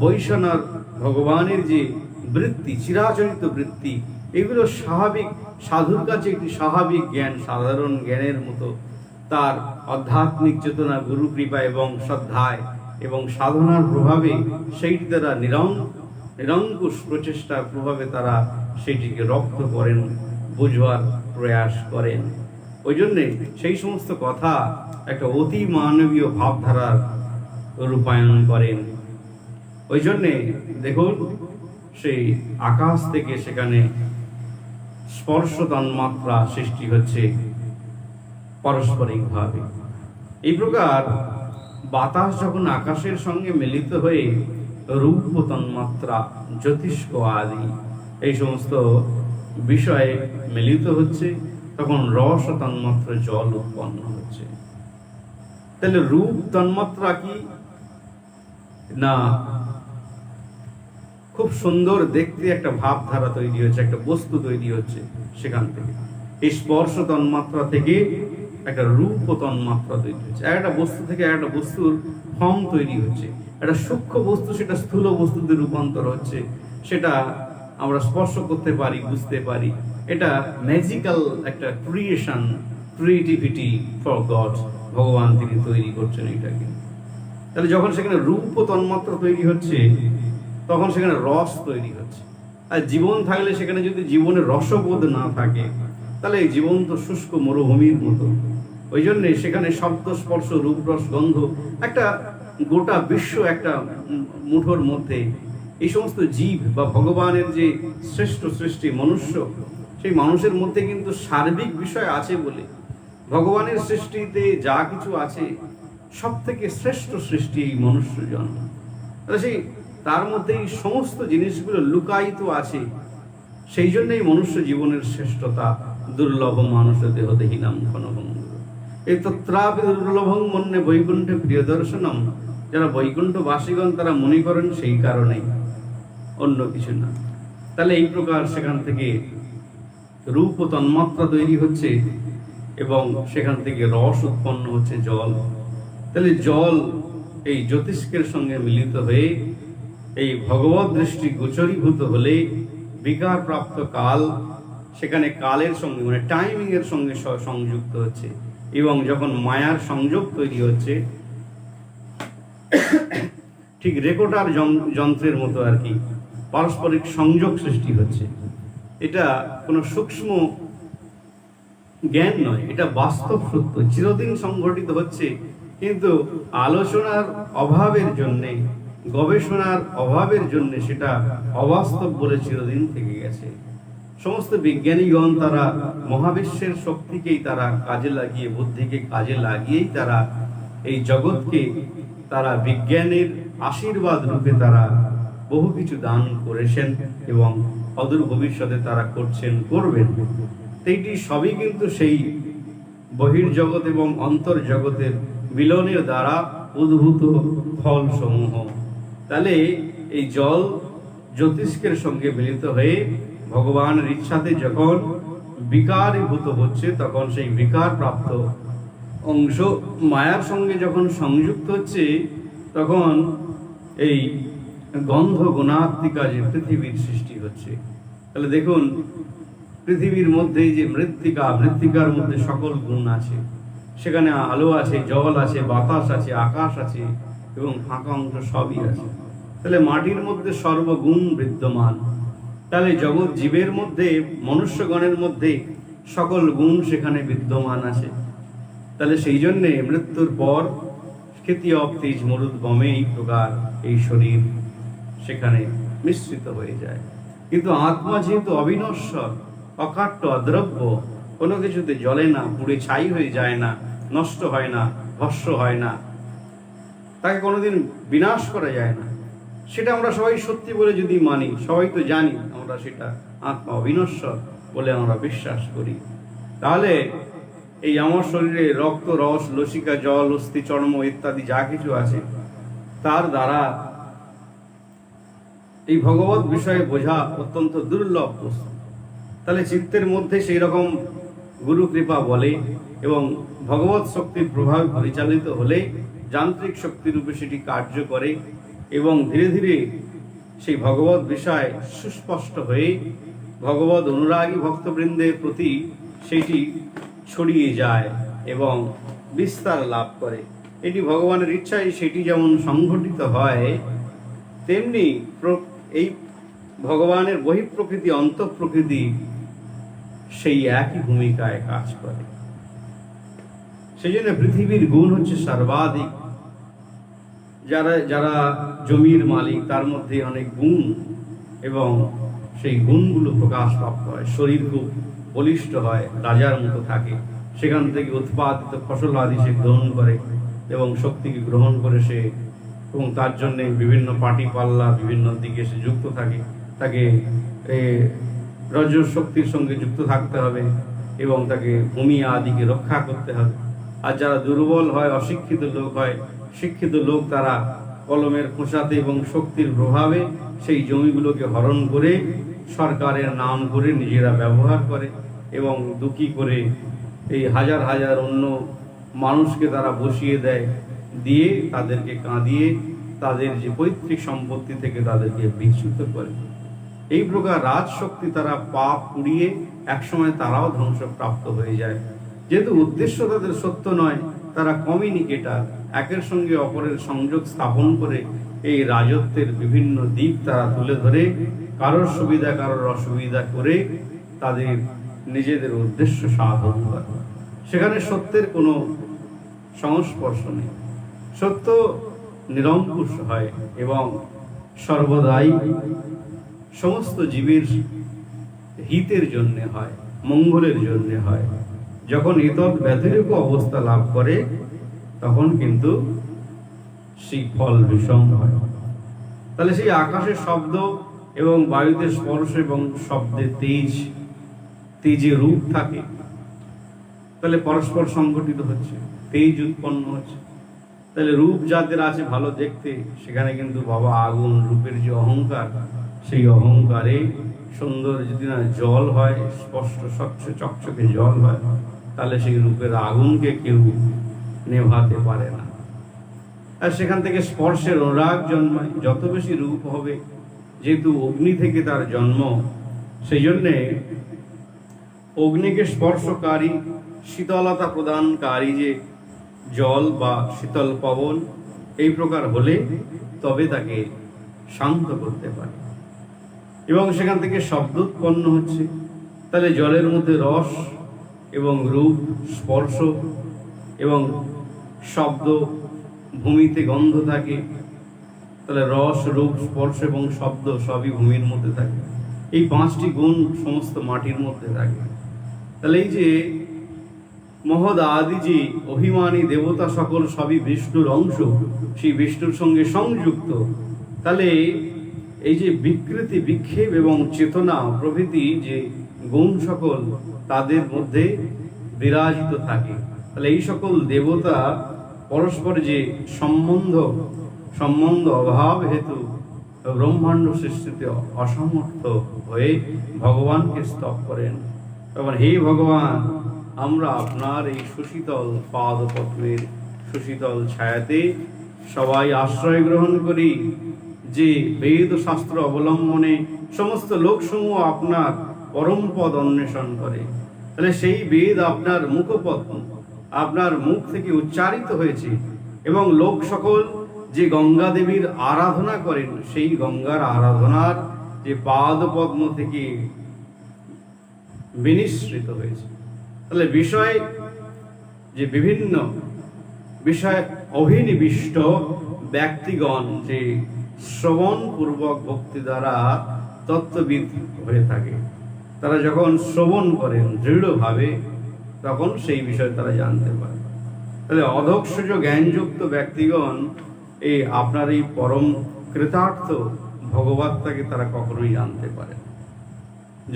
বৈষ্ণব ভগবানের যে বৃত্তি, চিরাচরিত বৃত্তি, এগুলো স্বাভাবিক সাধুর কাছে একটি স্বাভাবিক জ্ঞান, সাধারণ জ্ঞানের মতো তার আধ্যাত্মিক চেতনা, গুরু কৃপা এবং শ্রদ্ধায় এবং সাধনার প্রভাবে সেইটি তারা নিরঙ্কুশ প্রচেষ্টার প্রভাবে তারা সেটিকে রপ্ত করেন, বুঝবার প্রয়াস করেন। ওই জন্যে সেই সমস্ত কথা একটা অতি মানবীয় ভাবধারার রূপায়ণ করেন। ওই জন্যে দেখুন, সেই আকাশ থেকে সেখানে স্পর্শ তন্মাত্রা সৃষ্টি হচ্ছে পারস্পরিকভাবে। এই প্রকার বাতাস যখন আকাশের সঙ্গে মিলিত হয়ে রূপ তন্মাত্রা, জ্যোতিষ্ক আদি এই সমস্ত বিষয়ে মিলিত হচ্ছে, তখন রস তন্মাত্রা জল উৎপন্ন হচ্ছে। তাহলে রূপ তন্মাত্রা কি না, খুব সুন্দর দেখতে একটা ভাবধারা তৈরি হচ্ছে, একটা বস্তু তৈরি হচ্ছে সেখান থেকে। এই স্পর্শ তন্মাত্রা থেকে একটা রূপ তন্মাত্রা তৈরি হচ্ছে, একটা বস্তু থেকে একটা বস্তুর ফর্ম তৈরি হচ্ছে, একটা সূক্ষ্ম বস্তু সেটা স্থূল বস্তুতে রূপান্তর হচ্ছে, সেটা আমরা স্পর্শ করতে পারি, বুঝতে পারি। এটা ম্যাজিক্যাল একটা ক্রিয়েটিভিটি ফর গড, ভগবান তিনি তৈরি করছেন এটাকে। তাহলে যখন সেখানে রূপ তন্মাত্রা তৈরি হচ্ছে, তখন সেখানে রস তৈরি হচ্ছে। আর জীবন থাকলে সেখানে যদি জীবনের রসবোধ না থাকে, তাহলে এই জীবন তো শুষ্ক মরুভূমির মতো। ওই জন্যে সেখানে শব্দ, স্পর্শ, রূপ, রস, গন্ধ, একটা গোটা বিশ্ব একটা মুঠোর মধ্যে। এই সমস্ত জীব বা ভগবানের যে শ্রেষ্ঠ সৃষ্টি মনুষ্য, সেই মানুষের মধ্যে কিন্তু সার্বিক বিষয় আছে বলে ভগবানের সৃষ্টিতে যা কিছু আছে সব থেকে শ্রেষ্ঠ সৃষ্টি এই মনুষ্য জন্ম। সেই তার মধ্যে এই সমস্ত জিনিসগুলো লুকায়িত আছে। সেই জন্যই মনুষ্য জীবনের শ্রেষ্ঠতা। দুর্লভ মানুষ দেহদেহিনাম ক্ষণভঙ্গ এই তত্রাপি দুর্লভং মন্যে বৈকুণ্ঠে প্রিয় দর্শনম। যারা বৈকুণ্ঠবাসীগণ তারা মনে করেন সেই কারণেই, অন্য কিছু না। তাহলে এই প্রকার সেখান থেকে রূপ ও তন্মাত্রা তৈরি হচ্ছে এবং সেখান থেকে রস উৎপন্ন হচ্ছে, জল। তাহলে জল এই জ্যোতিষ্কের সঙ্গে মিলিত হয়ে এই ভগবত দৃষ্টি গোচরীভূত হলে বিকার প্রাপ্ত কাল সেখানে কালের সঙ্গে মানে টাইমিং এর সঙ্গে সংযুক্ত হচ্ছে, এবং যখন মায়ার সংযোগ তৈরি হচ্ছে, ঠিক রেকর্ডার যন্ত্রের মতো আর কি, পারস্পরিক সংযোগ সৃষ্টি হচ্ছে। এটা কোনো সূক্ষ্ম জ্ঞান নয়, এটা বাস্তব সত্য, চিরদিন সংঘটিত হচ্ছে। কিন্তু আলোচনার অভাবের জন্যে, গবেষণার অভাবের জন্য সেটা অবাস্তব বলে চিরদিন থেকে গেছে। সমস্ত বিজ্ঞানীগণ তারা মহাবিশ্বের শক্তিকেই তারা কাজে লাগিয়ে, বুদ্ধিকে কাজে লাগিয়েই তারা এই জগৎকে তারা বিজ্ঞানের আশীর্বাদ রূপে তারা বহু কিছু দান করেছেন এবং অদূর ভবিষ্যতে তারা করছেন, করবেন। এইটি সবই কিন্তু সেই বহির্জগৎ এবং অন্তর্জগতের মিলনের দ্বারা উদ্ভূত ফল সমূহ। তাহলে এই জল জ্যোতিষ্কের সঙ্গে মিলিত হয়ে ভগবানের ইচ্ছাতে যখন বিকারীভূত হচ্ছে, তখন সেই বিকার প্রাপ্ত অংশ মায়ার সঙ্গে যখন সংযুক্ত হচ্ছে, তখন এই গন্ধ গুণাত্মিকা যে পৃথিবীর সৃষ্টি হচ্ছে। তাহলে দেখুন, পৃথিবীর মধ্যে যে মৃত্তিকার মধ্যে সকল গুণ আছে, সেখানে আলো আছে, জল আছে, বাতাস আছে, আকাশ আছে এবং ফাঁকা অংশ সবই আছে। তাহলে মাটির মধ্যে সর্বগুণ বিদ্যমান। তাহলে জগৎ জীবের মধ্যে, মনুষ্যগণের মধ্যে সকল গুণ সেখানে বিদ্যমান আছে। তাহলে সেই জন্যে মৃত্যুর পর খ্যাতি অপ্তিজ মরুদ বমে এই প্রকার এই শরীর সেখানে মিশ্রিত হয়ে যায়। কিন্তু আত্মা যেহেতু অবিনশ্বর, অকাট্য, অদ্রব্য, কোনো কিছুতে জ্বলে না, পুড়ে ছাই হয়ে যায় না, নষ্ট হয় না, ভস্ম হয় না, তাকে কোনোদিন বিনাশ করা যায় না। সেটা আমরা সবাই সত্যি বলে যদি মানি, সবাই তো জানি আমরা সেটা আত্মা অবিনশ্বর বলে আমরা বিশ্বাস করি, তাহলে এই আমার শরীরে রক্ত, রস, লসিকা, জল, অস্থি, চর্ম ইত্যাদি যা কিছু আছে, তার দ্বারা এই ভগবত বিষয়ে বোঝা অত্যন্ত দুর্লভ বস্তু। তাহলে চিত্তের মধ্যে সেই রকম গুরু কৃপা বলে এবং ভগবত শক্তির প্রভাবে পরিচালিত হলে যান্ত্রিক শক্তিরূপে সেটি কার্য করে এবং ধীরে ধীরে সেই ভগবত বিষয় সুস্পষ্ট হয়ে ভগবত অনুরাগী ভক্তবৃন্দের প্রতি সেটি ছড়িয়ে যায় এবং বিস্তার লাভ করে। এটি ভগবানের ইচ্ছায় সেটি যেমন সংঘটিত হয়, তেমনি এই ভগবানের বহিঃপ্রকৃতি অন্তঃপ্রকৃতি সেই একই ভূমিকায় কাজ করে। সেই জন্য পৃথিবীর গুণ হচ্ছে সর্বাধিক। যারা যারা জমির মালিক তার মধ্যে অনেক গুণ, এবং সেই গুণগুলো প্রকাশ প্রাপ্ত হয়। শরীর খুব বলিষ্ঠ হয়, রাজার মতো থাকে, সেখান থেকে উৎপাদিত ফসল আদি সে গ্রহণ করে এবং শক্তিকে গ্রহণ করে সে, এবং তার জন্যে বিভিন্ন পাটি পাল্লা বিভিন্ন দিকে সে যুক্ত থাকে। তাকে রজ শক্তির সঙ্গে যুক্ত থাকতে হবে এবং তাকে ভূমি আদিকে রক্ষা করতে হবে। আর যারা দুর্বল হয়, অশিক্ষিত লোক হয়, শিক্ষিত লোক তারা কলমের খোঁচাতে এবং শক্তির প্রভাবে সেই জমিগুলোকে হরণ করে সরকারের নাম করে নিজেরা ব্যবহার করে এবং দুঃখী করে এই হাজার হাজার অন্য মানুষকে তারা বসিয়ে দেয়, দিয়ে তাদেরকে কাঁদিয়ে তাদের যে পৈতৃক সম্পত্তি থেকে তাদেরকে বিচ্যুত করে। এই প্রকার রাজশক্তি তারা পাপ পুড়িয়ে একসময় তারাও ধ্বংসপ্রাপ্ত হয়ে যায়। যেহেতু উদ্দেশ্য তাদের সত্য নয়, তারা কমিউনিকেটার, একের সঙ্গে অপরের সংযোগ স্থাপন করে এই রাজত্বের বিভিন্ন দিক তারা তুলে ধরে কারোর সুবিধা কারোর অসুবিধা করে তাদের নিজেদের উদ্দেশ্য সাধন করে। সেখানে সত্যের কোনো সংস্পর্শ নেই। সত্য নিরঙ্কুশ হয় এবং সর্বদাই সমস্ত জীবের হিতের জন্য হয়, মঙ্গলের জন্য হয়। যখন এতদ ব্যতিরেক অবস্থা লাভ করে তখন কিন্তু সেই ফল বিষম হয়। তাহলে সেই আকাশের শব্দ এবং বায়ুতে স্পর্শ এবং শব্দে তেজে রূপ থাকে, তাহলে পরস্পর সংগঠিত হচ্ছে, তেজ উৎপন্ন হচ্ছে। তাহলে রূপ যাদের আছে ভালো দেখতে, সেখানে কিন্তু বাবা আগুন রূপের যে অহংকার, সেই অহংকারে সুন্দর যদি না জল হয়, স্পষ্ট স্বচ্ছ চকচকে জল হয়, তাহলে সেই রূপের আগুনকে কেউ নেভাতে পারে না। আর সেখান থেকে স্পর্শের অনুরাগ জন্মায়। যত বেশি রূপ হবে, যেহেতু অগ্নি থেকে তার জন্ম, সেই জন্যে অগ্নিকে স্পর্শকারী, শীতলতা প্রদানকারী যে জল বা শীতল পবন, এই প্রকার হলে তবে তাকে শান্ত করতে পারে। এবং সেখান থেকে শব্দ উৎপন্ন হচ্ছে। তাহলে জলের মধ্যে রস এবং রূপ, স্পর্শ এবং শব্দ, ভূমিতে গন্ধ থাকে, তাহলে রস, রূপ, স্পর্শ এবং শব্দ সবই ভূমির মধ্যে থাকে। এই পাঁচটি গুণ সমস্ত মাটির মধ্যে থাকে। তাহলে এই যে মহৎ আদি যে অভিমানী দেবতা সকল সবই বিষ্ণুর অংশ, সেই বিষ্ণুর সঙ্গে সংযুক্ত। তাহলে এই যে বিকৃতি, বিক্ষেপ এবং চেতনা প্রভৃতি যে গুণ সকল তাদের মধ্যে বিরাজিত থাকে। তাহলে এই সকল দেবতা পরস্পর যে সম্বন্ধ অভাব হেতু ব্রহ্মাণ্ড সৃষ্টিতে অসমর্থ হয়ে ভগবানকে স্তব করেন। তখন হে ভগবান, আমরা আপনার এই সুশীতল পাদপদ্মের সুশীতল ছায়াতে সবাই আশ্রয় গ্রহণ করি, যে বেদ শাস্ত্র অবলম্বনে সমস্ত লোকসমূহ আপনার পরম পদ অন্বেষণ করে। তাহলে সেই বেদ আপনার মুখপদ্ম, আপনার মুখ থেকে উচ্চারিত হয়েছে, এবং লোক সকল যে গঙ্গা দেবীর আরাধনা করেন, সেই গঙ্গার আরাধনার যে পাদপদ্ম থেকে বিনিশ্রিত হয়েছে। তাহলে বিষয় যে বিভিন্ন বিষয় অভিনিবিষ্ট ব্যক্তিগণ যে শ্রবণ পূর্বক ভক্তি দ্বারা তত্ত্ববিদ হয়ে থাকে, তারা যখন শ্রবণ করেন দৃঢ়ভাবে, তখন সেই বিষয় তারা জানতে পারে। তাহলে অধৈর্য জ্ঞানযুক্ত ব্যক্তিগণ এই আপনার এই পরম কৃতার্থ ভগবত্তাকে তারা কখনোই জানতে পারে।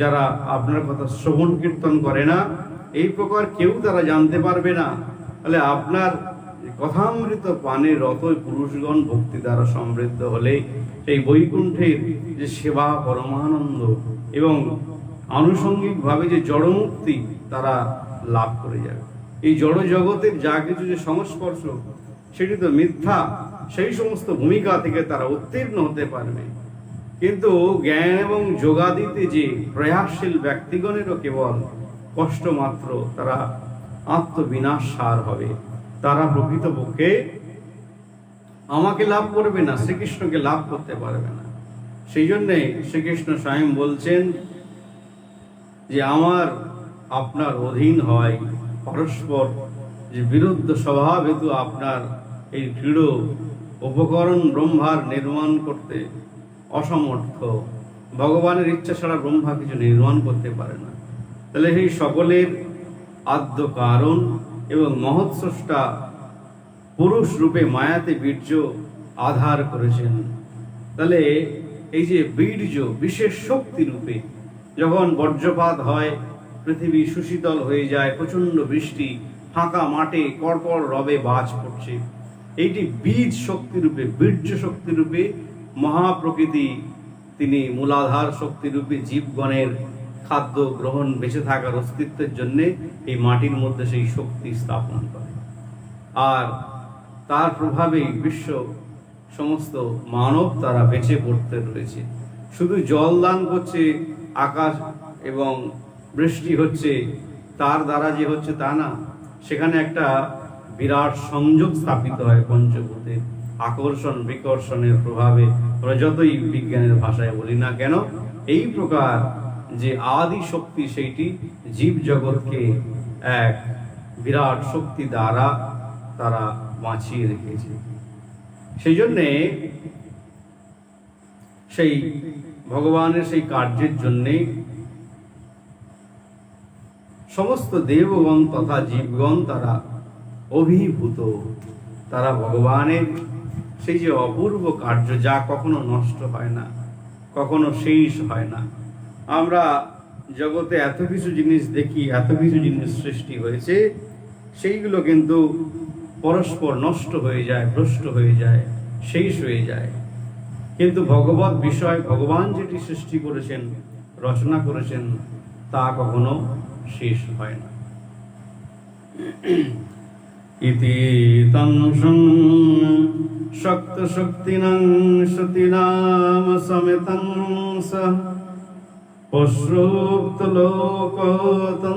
যারা আপনার কথা শ্রবণ কীর্তন করে না, এই প্রকার কেউ তারা জানতে পারবে না। তাহলে আপনার কথামৃত পানে রত পুরুষগণ ভক্তি দ্বারা সমৃদ্ধ হলে সেই বৈকুণ্ঠের যে সেবা, পরমানন্দ এবং আনুষঙ্গিকভাবে যে জড়মুক্তি তারা লাভ করে যাবে। এই জড় জগতের যা কিছু যে সংস্পর্শ, সেটি তো মিথ্যা, সেই সমস্ত ভূমিকা থেকে তারা উত্তীর্ণ হতে পারবে। কিন্তু জ্ঞান এবং যোগাদিতে যে প্রয়াসশীল ব্যক্তিগণেরও কেবল কষ্ট মাত্র, তারা আত্মবিনাশ সার হবে। তারা প্রকৃতপক্ষে আমাকে লাভ করবে না, শ্রীকৃষ্ণকে লাভ করতে পারবে না। সেই জন্যে শ্রীকৃষ্ণ স্বয়ং বলছেন যে আমার আপনার অধীন হয়, পরস্পর যে বিরুদ্ধ স্বভাব হেতু আপনার এই দৃঢ় উপকরণ ব্রহ্মার নির্মাণ করতে অসমর্থ। ভগবানের ইচ্ছা ছাড়া ব্রহ্মা কিছু নির্মাণ করতে পারে না। তাহলে সেই সকলের আদ্য কারণ এবং মহৎস্রষ্টা পুরুষ রূপে মায়াতে বীর্য আধার করেছেন। তাহলে এই যে বীর্য বিশেষ শক্তি রূপে যখন বজ্রপাত হয়, পৃথিবী সুশীতল হয়ে যায়, প্রচন্ড বৃষ্টি, ফাঁকা মাঠে কড়কড় রবে বাজ পড়ছে, এইটি বীজ শক্তি রূপে, বীর্য শক্তি রূপে মহাপ্রকৃতি তিনি মূলাধার শক্তি রূপে জীবগণের খাদ্য গ্রহণ, বেঁচে থাকার অস্তিত্বের জন্য এই মাটির মধ্যে সেই শক্তি স্থাপন করে। আর তার প্রভাবেই বিশ্ব সমস্ত মানব তারা বেঁচে পড়তে রয়েছে। শুধু জল দান করছে, আকাশ এবং বৃষ্টি হচ্ছে, তার দ্বারা যে হচ্ছে তা না, সেখানে একটা বিরাট সংযোগ স্থাপিত হয় পঞ্চভূতের আকর্ষণ বিকর্ষণের প্রভাবে। আমরা যতই বিজ্ঞানের ভাষায় বলি না কেন, এই প্রকার যে আদি শক্তি সেইটি জীব জগৎকে এক বিরাট শক্তি দ্বারা তারা বাঁচিয়ে রেখেছে। সেই জন্যে সেই ভগবানের সেই কার্যের জন্যে সমস্ত দেবগণ তথা জীবগণ তারা অভিভূত। তারা ভগবানের সেই যে অপূর্ব কার্য, যা কখনো নষ্ট হয় না, কখনো শেষ হয় না। আমরা জগতে এত কিছু জিনিস দেখি, এত কিছু জিনিস সৃষ্টি হয়েছে, সেইগুলো কিন্তু পরস্পর নষ্ট হয়ে যায়, ভ্রষ্ট হয়ে যায়, শেষ হয়ে যায়। কিন্তু ভগবত বিষয়, ভগবান যেটি সৃষ্টি করেছেন, রচনা করেছেন, তা কখনো শেষ হয় না। ইতি তংসং শক্ত শক্তিনং সতীনাম সমেতং সহ পশ্রোক্ত লোকতন্ত্রণং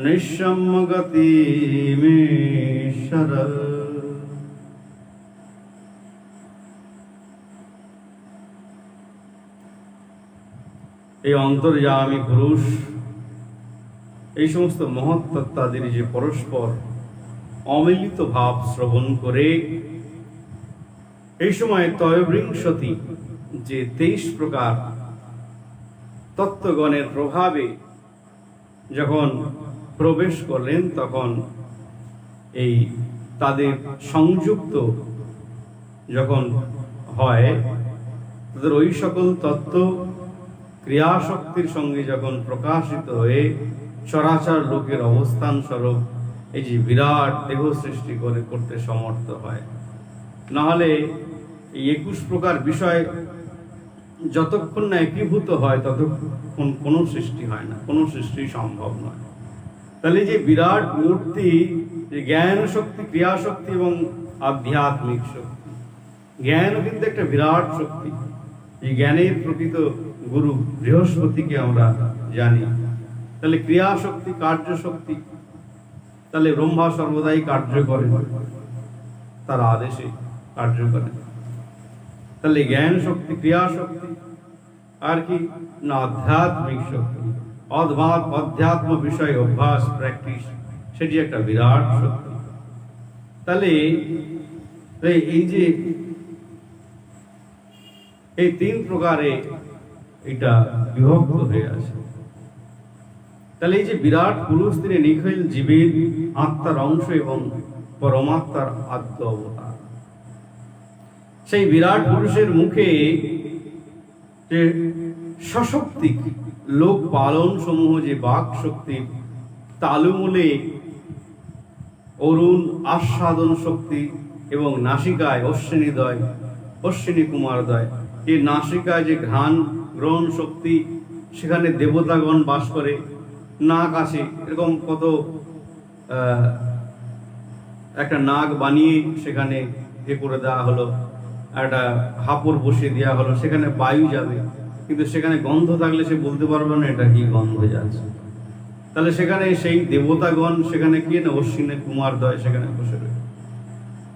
নিঃসম্মগতি মেশ্বর। এই অন্তর্যামী পুরুষ এই সমস্ত মহৎ তত্ত্বাদির যে পরস্পর অমিলিত ভাব শ্রবণ করে, এই সময় ত্রয়োবিংশতি যে 23 প্রকার তত্ত্বগণের প্রভাবে যখন প্রবেশ করলেন, তখন এই তাদের সংযুক্ত যখন হয়, তাদের ওই সকল তত্ত্ব ক্রিয়াশক্তির সঙ্গে যখন প্রকাশিত হয়ে চরাচর লোকের অবস্থান স্বরূপ এই যে বিরাট দেহ সৃষ্টি করতে সমর্থ হয়। নাহলে এই 21 প্রকার বিষয় যতক্ষণ না একীভূত হয়, ততক্ষণ কোনো সৃষ্টি হয় না, কোনো সৃষ্টি সম্ভব নয়। তাহলে যে বিরাট মূর্তি, যে জ্ঞান শক্তি, ক্রিয়া শক্তি এবং আধ্যাত্মিক শক্তি, জ্ঞানও কিন্তু একটা বিরাট শক্তি। এই জ্ঞানের প্রকৃত গুরু বৃহস্পতিকে আমরা জানি। তাহলে ক্রিয়া শক্তি, কার্য শক্তি, তাহলে ব্রহ্মা সর্বদাই কার্য করে, তার আদেশে কার্য করে। তাহলে জ্ঞান শক্তি, ক্রিয়া শক্তি, আর কি না আধ্যাত্মিক শক্তি, অধ্যাত্ম বিষয় অভ্যাস, প্র্যাকটিস, সেটি একটা বিরাট শক্তি। তাহলে এই যে এই 3 প্রকারে এটা বিভক্ত হয়ে আছে। তাহলে এই যে বিরাট পুরুষ, তিনি নিখিল জীবের আত্মার অংশ এবং পরমাত্মার আদ্য অবতার। সেই বিরাট পুরুষের মুখে যে সশক্তি লোক পালন সমূহ, যে বাক শক্তি, তালুমূলে অরুণ আস্বাদন শক্তি এবং নাসিকায় অশ্বিনীদয়, অশ্বিনী কুমারদয়, এই নাসিকায় যে ঘ্রাণ গ্রহণ শক্তি, সেখানে দেবতাগণ বাস করে। নাক আছে, এরকম কত একটা নাক বানিয়ে সেখানে করে দেওয়া হলো, একটা হাঁপড় বসিয়ে দেওয়া হলো, সেখানে বায়ু যাবে, কিন্তু সেখানে গন্ধ থাকলে সে বলতে পারবে না এটা কি গন্ধ যাচ্ছে। তাহলে সেখানে সেই দেবতাগণ সেখানে কি না অশ্বিনে কুমারদ্বয় সেখানে বসে রয়েছে।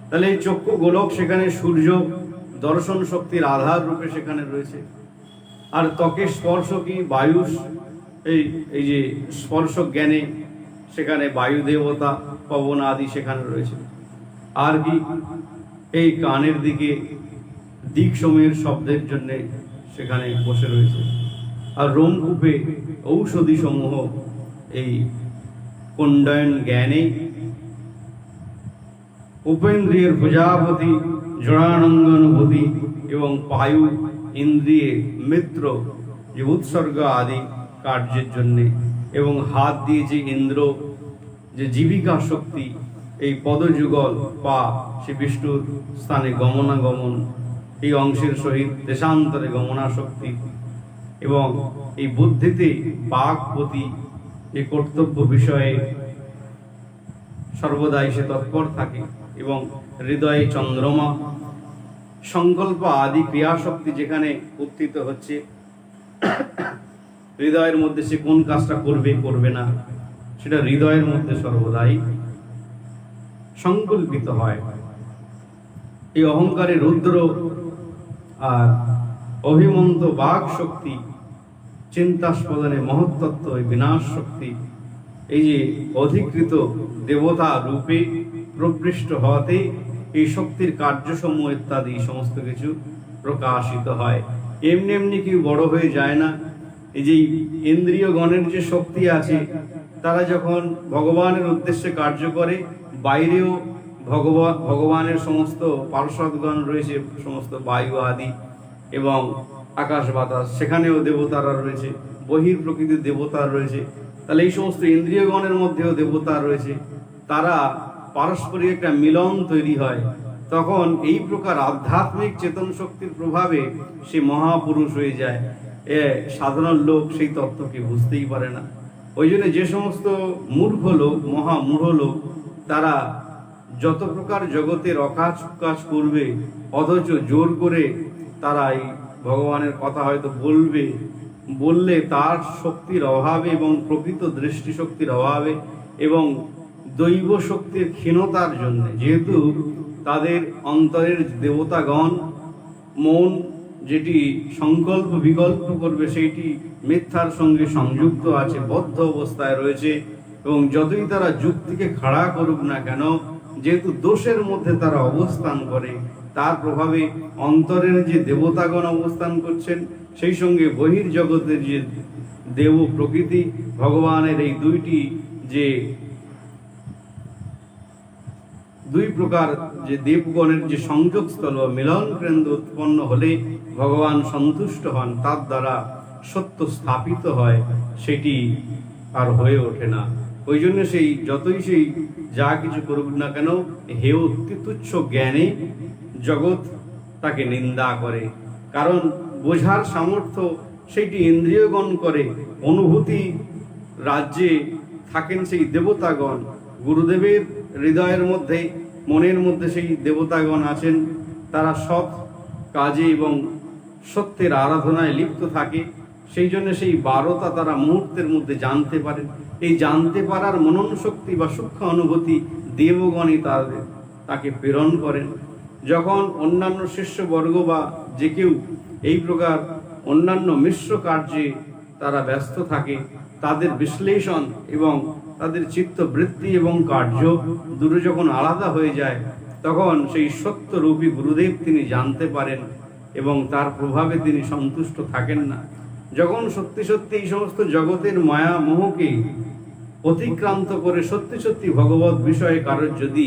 তাহলে এই চক্ষু গোলক সেখানে সূর্য দর্শন শক্তির আধার রূপে সেখানে রয়েছে। আর ত্বকের স্পর্শ কি বায়ু, এই যে স্পর্শ জ্ঞানে সেখানে বায়ু দেবতা পবন আদি সেখানে রয়েছে। আর কি এই কানের দিকে দিক সময়ের শব্দের জন্য সেখানে বসে রয়েছে। আর রোমকূপে ঔষধি সমূহ এই কুণ্ডয়ন জ্ঞানে উপেন্দ্রিয়ের প্রজাপতি জড়ানঙ্গনুভূতি এবং পায়ু ইন্দ্রিয়ে মিত্র যে উৎসর্গ আদি কার্যের জন্যে, এবং হাত দিয়ে যে ইন্দ্র যে জীবিকা শক্তি, এই পদযুগল পা সে বিষ্ণুর স্থানে গমনাগমন, এই অংশের সহিত দেশান্তরে গমনাশক্তি, এবং এই বুদ্ধিতে বাক্পতি এই কর্তব্য বিষয়ে সর্বদাই সে তৎপর থাকে, এবং হৃদয়ে চন্দ্রমা সংকল্প আদি ক্রিয়াশক্তি যেখানে উত্থিত হচ্ছে, হৃদয়ের মধ্যে সে কোন কাজটা করবে করবে না সেটা হৃদয়ের মধ্যে সর্বদাই সংকল্পিত হয়। এই অহংকারের রুদ্র আর অভিমন্ত বাক শক্তি, চিন্তাস্পদনে মহত্তত্ত্ব বিনাশ শক্তি, এই যে অধিকৃত দেবতা রূপে প্রবৃষ্ট হওয়াতে এই শক্তির কার্যসমূহ ইত্যাদি সমস্ত কিছু প্রকাশিত হয়। এমনি এমনি কেউ বড় হয়ে যায় না। এই যে ইন্দ্রিয় গণের যে শক্তি আছে, তারা যখন ভগবানের উদ্দেশ্যে কার্য করে, বাইরেও ভগবানের সমস্ত পার্শ্বদগণ রয়েছে, সমস্ত বায়ু আদি এবং আকাশ বাতাস, সেখানেও দেবতারা রয়েছে, বহির প্রকৃতির দেবতা রয়েছে। তাহলে এই সমস্ত ইন্দ্রিয়গণের মধ্যেও দেবতা রয়েছে, তারা পারস্পরিক একটা মিলন তৈরি হয়। তখন এই প্রকার আধ্যাত্মিক চেতন শক্তির প্রভাবে সে মহাপুরুষ হয়ে যায়। সাধারণ লোক সেই তত্ত্বকে বুঝতেই পারে না। ওই জন্য যে সমস্ত মূর্খ লোক, মহামূঢ় লোক, তারা যত প্রকার জগতের অকাজ কাজ করবে, অথচ জোর করে তারা এই ভগবানের কথা হয়তো বললে তার শক্তির অভাবে এবং প্রকৃত দৃষ্টিশক্তির অভাবে এবং দৈব শক্তির ক্ষীণতার জন্য, যেহেতু তাদের অন্তরের দেবতাগণ মন যেটি সংকল্প বিকল্প করবে সেইটি মিথ্যার সঙ্গে সংযুক্ত আছে, বদ্ধ অবস্থায় রয়েছে, এবং যতই তারা যুক্তিকে খাড়া করুক না কেন, যেহেতু দোষের মধ্যে তারা অবস্থান করে, তার প্রভাবে অন্তরের যে দেবতাগণ অবস্থান করছেন, সেই সঙ্গে বহির্জগতের যে দেব প্রকৃতি ভগবানের এই দুই প্রকার যে দেবগণের যে সংযোগস্থল বা মিলন কেন্দ্র উৎপন্ন হলে ভগবান সন্তুষ্ট হন, তার দ্বারা সত্য স্থাপিত হয়, সেটি আর হয়ে ওঠে না। ওই জন্য সেই যতই সেই যা কিছু করুক না কেন, হে অতি তুচ্ছ জ্ঞানে জগৎ তাকে নিন্দা করে। কারণ বোঝার সামর্থ্য সেইটি ইন্দ্রিয়গণ করে। অনুভূতি রাজ্যে থাকেন সেই দেবতাগণ। গুরুদেবের হৃদয়ের মধ্যে, মনের মধ্যে সেই দেবতাগণ আছেন। তারা সৎ কাজে এবং সত্যের আরাধনায় লিপ্ত থাকে। সেই জন্য সেই বারতা তারা মুহূর্তের মধ্যে জানতে পারেন। এই জানতে পারার মনন শক্তি বা সূক্ষ্ম অনুভূতি দেবগণই তাকে প্রেরণ করেন। যখন অন্যান্য শিষ্যবর্গ বা যে কেউ এই প্রকার অন্যান্য মিশ্র কার্যে তারা ব্যস্ত থাকে, তাদের বিশ্লেষণ এবং তাদের চিত্তবৃত্তি এবং কার্য দুটো যখন আলাদা হয়ে যায়, তখন সেই সত্যরূপী গুরুদেব তিনি জানতে পারেন এবং তার প্রভাবে তিনি সন্তুষ্ট থাকেন না। যখন সত্যি সত্যি এই সমস্ত জগতের মায়া মোহকে অতিক্রান্ত করে সত্যি সত্যি ভগবত বিষয়ে কারোর যদি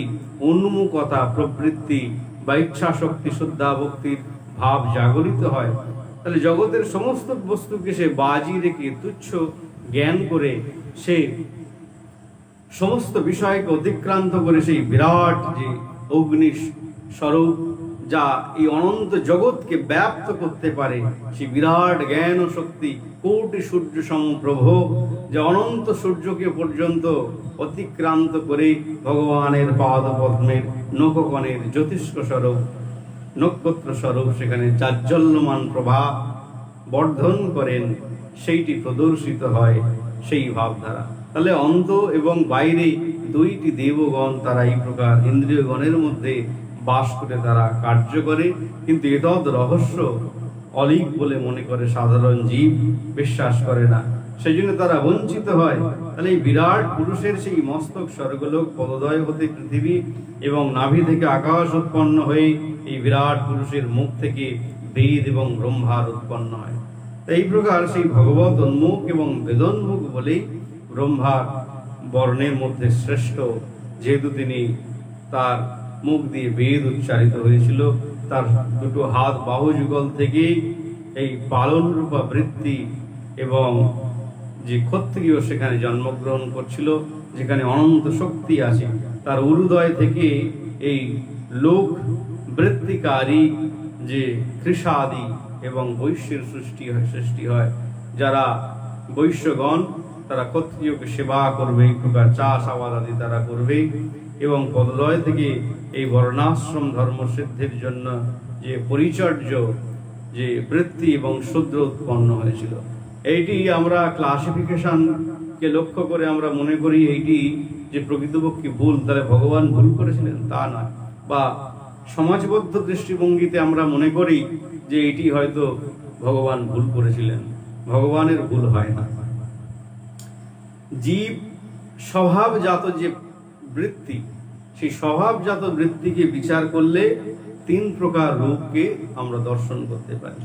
উন্মুখতা, প্রবৃত্তি বা ইচ্ছা শক্তি, শ্রদ্ধা ভক্তির ভাব জাগরিত হয়, তাহলে জগতের সমস্ত বস্তুকে সে বাজি রেখে তুচ্ছ জ্ঞান করে সে সমস্ত বিষয়কে অতিক্রান্ত করে সেই বিরাট যে অগ্নি স্বরূপ যা এই অনন্ত জগৎকে ব্যাপ্ত করতে পারে, সেই বিরাট জ্ঞান ও শক্তি কোটি সূর্য সমপ্রভ, যে অনন্ত সূর্যকে পর্যন্ত অতিক্রান্ত করে ভগবানের পাদপদ্মের নখকণের জ্যোতিষ্ক স্বরূপ, নক্ষত্র স্বরূপ সেখানে জাজ্জল্যমান প্রভাব বর্ধন করেন, সেইটি প্রদর্শিত হয় সেই ভাবধারা। তাহলে অন্ত এবং বাইরে দুইটি দেবগণ তারা এই প্রকার ইন্দ্রিয়গণের মধ্যে বাস করে তারা কার্য করে, কিন্তু এতদ রহস্য অলিক বলে মনে করে সাধারণ জীব, বিশ্বাস করে না, সেই জন্য তারা বঞ্চিত হয়। তাহলে এই বিরাট পুরুষের সেই মস্তক স্বর্গলোক, পদদয় হতে পৃথিবী এবং নাভি থেকে আকাশ উৎপন্ন হয়ে এই বিরাট পুরুষের মুখ থেকে বেদ এবং ব্রহ্মার উৎপন্ন হয়। এই প্রকার সেই ভগবত উন্মুখ এবং বেদোন্মুখ বলেই ব্রহ্মার বর্ণের মধ্যে শ্রেষ্ঠ, যেহেতু তিনি তার মুখ দিয়ে বেদ উচ্চারিত হয়েছিল, তার দুটো হাত বাহু যুগল থেকে এই পালন রূপা বৃত্তি এবং যে ক্ষত্রিয় সেখানে জন্মগ্রহণ করছিল, যেখানে অনন্ত শক্তি আছে, তার উরুদয় থেকে এই লোক বৃত্তিকারী যে কৃষাদি এবং বৈশ্যের সৃষ্টি হয়। যারা বৈশ্যগণ তারা ক্ষত্রিয়কে সেবা করবে, এই প্রকার চাষ আবাদ আদি তারা করবে, এবং পদলয় থেকে এই বর্ণাশ্রম ধর্ম সিদ্ধির জন্য যে পরিচর্য যে বৃত্তি এবং শূদ্র উৎপন্ন হয়েছিল। এইটি আমরা ক্লাসিফিকেশনকে লক্ষ্য করে আমরা মনে করি এইটি যে প্রকৃতপক্ষে ভুল, তাহলে ভগবান ভুল করেছিলেন তা নয়, বা সমাজবদ্ধ দৃষ্টিভঙ্গিতে আমরা মনে করি যে এটি হয়তো ভগবান ভুল করেছিলেন। ভগবানের ভুল হয় না। জীব স্বভাবজাত যে বৃত্তি, সেই স্বভাবজাত বৃত্তিকে বিচার করলে তিন প্রকার রূপকে আমরা দর্শন করতে পারি।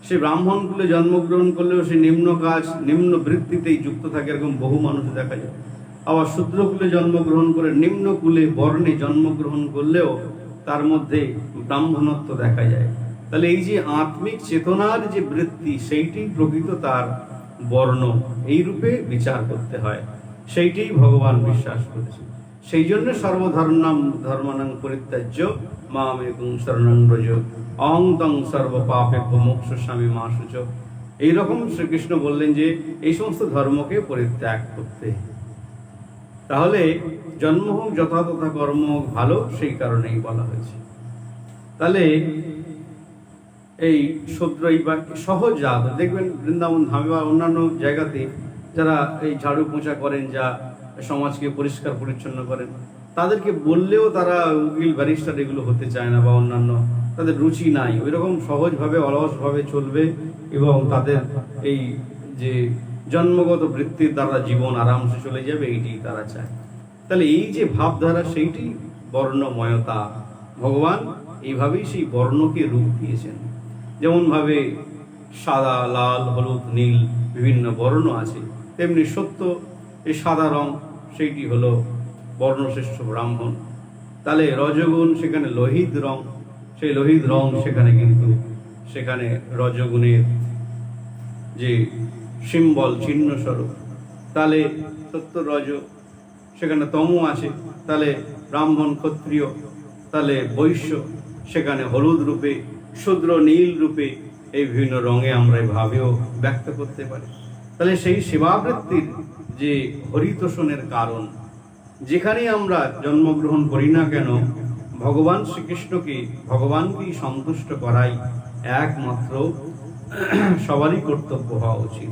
সে ব্রাহ্মণ কুলে জন্মগ্রহণ করলেও সে নিম্ন কাজ নিম্ন বৃত্তিতেই যুক্ত থাকে, এরকম বহু মানুষ দেখা যায়। আবার শূদ্র কুলে জন্মগ্রহণ করে নিম্ন কুলে বর্ণে জন্মগ্রহণ করলেও তার মধ্যে ব্রাহ্মণত্ব দেখা যায়। তাহলে এই যে আত্মিক চেতনার যে বৃত্তি, সেইটি প্রকৃত তার বর্ণ, এই রূপে বিচার করতে হয়, সেইটাই ভগবান বিশ্বাস করেছে। সেই জন্য ধর্মানাং পরিত্যাজ্য মামেকং শরণং ব্রজ অহং তং সর্ব পাপেভ্যো মোক্ষয়িষ্যামি মা শুচ। এইরকম শ্রীকৃষ্ণ বললেন যে এই সমস্ত ধর্মকে পরিত্যাগ করতে। তাহলে জন্ম হোক যথাতথা কর্ম হোক ভালো, সেই কারণেই বলা হয়েছে। তাহলে এই শূদ্র বা সহজ জাত, দেখবেন বৃন্দাবন ধামে বা অন্যান্য জায়গাতে যারা এই ঝাড়ু পোঁছা করেন, যা সমাজকে পরিষ্কার পরিচ্ছন্ন করেন, তাদেরকে বললেও তারা উকিল ব্যারিস্টার এগুলো হতে চায় না, বা অন্যান্য তাদের রুচি নাই, ওই রকম সহজভাবে অলসভাবে চলবে এবং তাদের এই যে জন্মগত বৃত্তির দ্বারা জীবন আরামসে চলে যাবে, এইটি তারা চায়। তাহলে এই যে ভাবধারা, সেইটি বর্ণময়তা। ভগবান এইভাবেই সেই বর্ণকে রূপ দিয়েছেন। যেমন ভাবে সাদা, লাল, হলুদ, নীল বিভিন্ন বর্ণ আছে, তেমনি সত্য এই সাদা রং, সেইটি হলো বর্ণশ্রেষ্ঠ ব্রাহ্মণ। তাহলে রজগুণ, সেখানে লোহিত রং, সেই লোহিত রং সেখানে কিন্তু সেখানে রজগুণের যে সিম্বল, চিহ্ন স্বরূপ। তাহলে সত্য রজ, সেখানে তম আছে, তাহলে ব্রাহ্মণ ক্ষত্রিয়, তাহলে বৈশ্য সেখানে হলুদ রূপে, শূদ্র নীল রূপে, এই বিভিন্ন রঙে আমরা এভাবেও ব্যক্ত করতে পারি। তাহলে সেই সেবাবৃত্তির যে হরিতোষণের কারণ, যেখানে আমরা জন্মগ্রহণ করি না কেন, ভগবান শ্রীকৃষ্ণকে, ভগবানকেই সন্তুষ্ট করাই একমাত্র সবারই কর্তব্য হওয়া উচিত।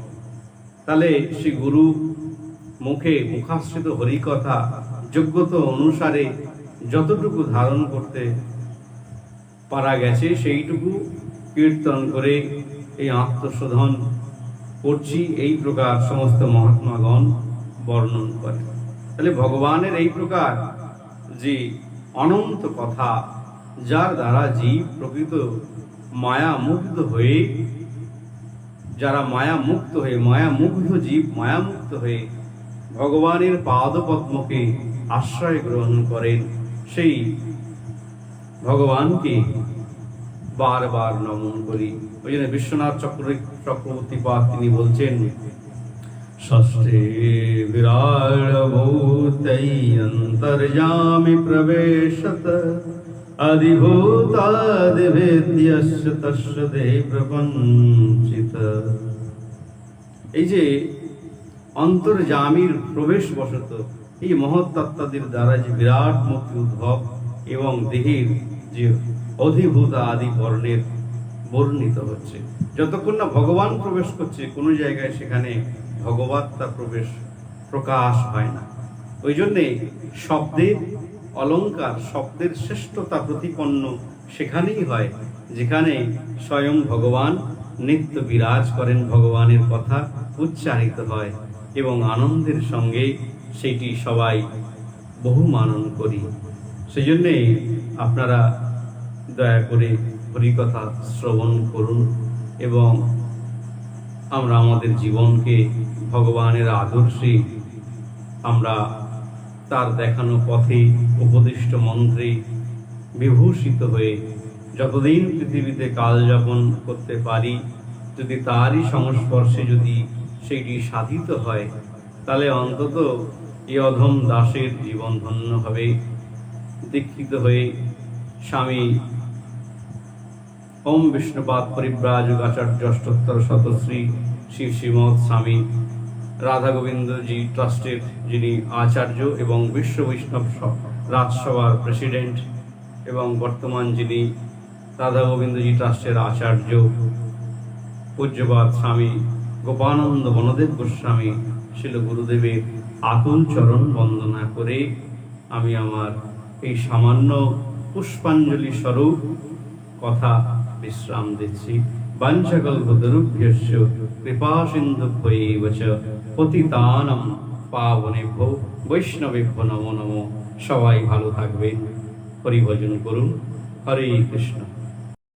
তাহলে শ্রী গুরু মুখে মুখাশ্রিত হরিকথা যোগ্যতা অনুসারে যতটুকু ধারণ করতে পারা গেছে, সেইটুকু কীর্তন করে এই আত্মশোধন করছি, এই প্রকার সমস্ত মহাত্মাগণ বর্ণন করে। তাহলে ভগবানের এই প্রকার যে অনন্ত কথা, যার দ্বারা জীব প্রকৃত মায়ামুগ্ধ হয়ে, যারা মায়ামুক্ত হয়ে, মায়ামুগ্ধ জীব মায়ামুক্ত হয়ে ভগবানের পাদপদ্মকে আশ্রয় গ্রহণ করেন, সেই ভগবানকে বারবার নমন করি। ওই জন্য বিশ্বনাথ চক্রবর্তী পাদ তিনি বলছেন, ষষ্ঠে বিরাট ভূতৈ অন্তর্যামী প্রবেশত আদিভূতাদিভেদ্যস্য তস্য দেহে প্রপঞ্চিত। এই যে অন্তর্যামীর প্রবেশ বশত এই মহত্তত্ত্বাদির দ্বারা যে বিরাট মুক্তি উদ্ভব এবং দেহের যে অধিভূত আদি বর্ণের বর্ণিত হচ্ছে। যতক্ষণ না ভগবান প্রবেশ করছে কোনো জায়গায়, সেখানে ভগবত্তা প্রবেশ প্রকাশ হয় না। ওই জন্যে শব্দের অলঙ্কার, শব্দের শ্রেষ্ঠতা প্রতিপন্ন সেখানেই হয় যেখানে স্বয়ং ভগবান নিত্য বিরাজ করেন, ভগবানের কথা উচ্চারিত হয় এবং আনন্দের সঙ্গে সেটি সবাই বহু মানন করি। সেই জন্যে আপনারা দয়া করে হরিকথা শ্রবণ করুন এবং আমরা আমাদের জীবনকে ভগবানের আদর্শে, আমরা তার দেখানো পথে উপদিষ্ট মন্ত্রে বিভূষিত হয়ে যতদিন পৃথিবীতে কালযাপন করতে পারি, যদি তারই সংস্পর্শে যদি সেইটি সাধিত হয়, তাহলে অন্তত এই অধম দাসের জীবন ধন্য হবে। দীক্ষিত হয়ে স্বামী ওম বিষ্ণুপাদ পরিব্রাজক আচার্য অষ্টোত্তর শতশ্রী শ্রী শ্রীমৎ স্বামী রাধা গোবিন্দজি ট্রাস্টের যিনি আচার্য এবং বিশ্ব বৈষ্ণব রাজসভার প্রেসিডেন্ট এবং বর্তমান যিনি রাধা গোবিন্দজি ট্রাস্টের আচার্য পূজ্যপাদ স্বামী গোপানন্দ বনদেব গোস্বামী শিল গুরুদেবের আতুল চরণ বন্দনা করে আমি আমার এই সামান্য পুষ্পাঞ্জলি স্বরূপ কথা বিশ্রাম দিচ্ছি। বাঞ্ছাকল্পতরুভ্যশ্চ কৃপা সিন্ধুভ্যৈব চ পতিতানাং পাবনেভ্যো বৈষ্ণবেভ্যো নমো নমঃ। সবাই ভালো থাকবেন, হরি ভজন করুন। হরে কৃষ্ণ।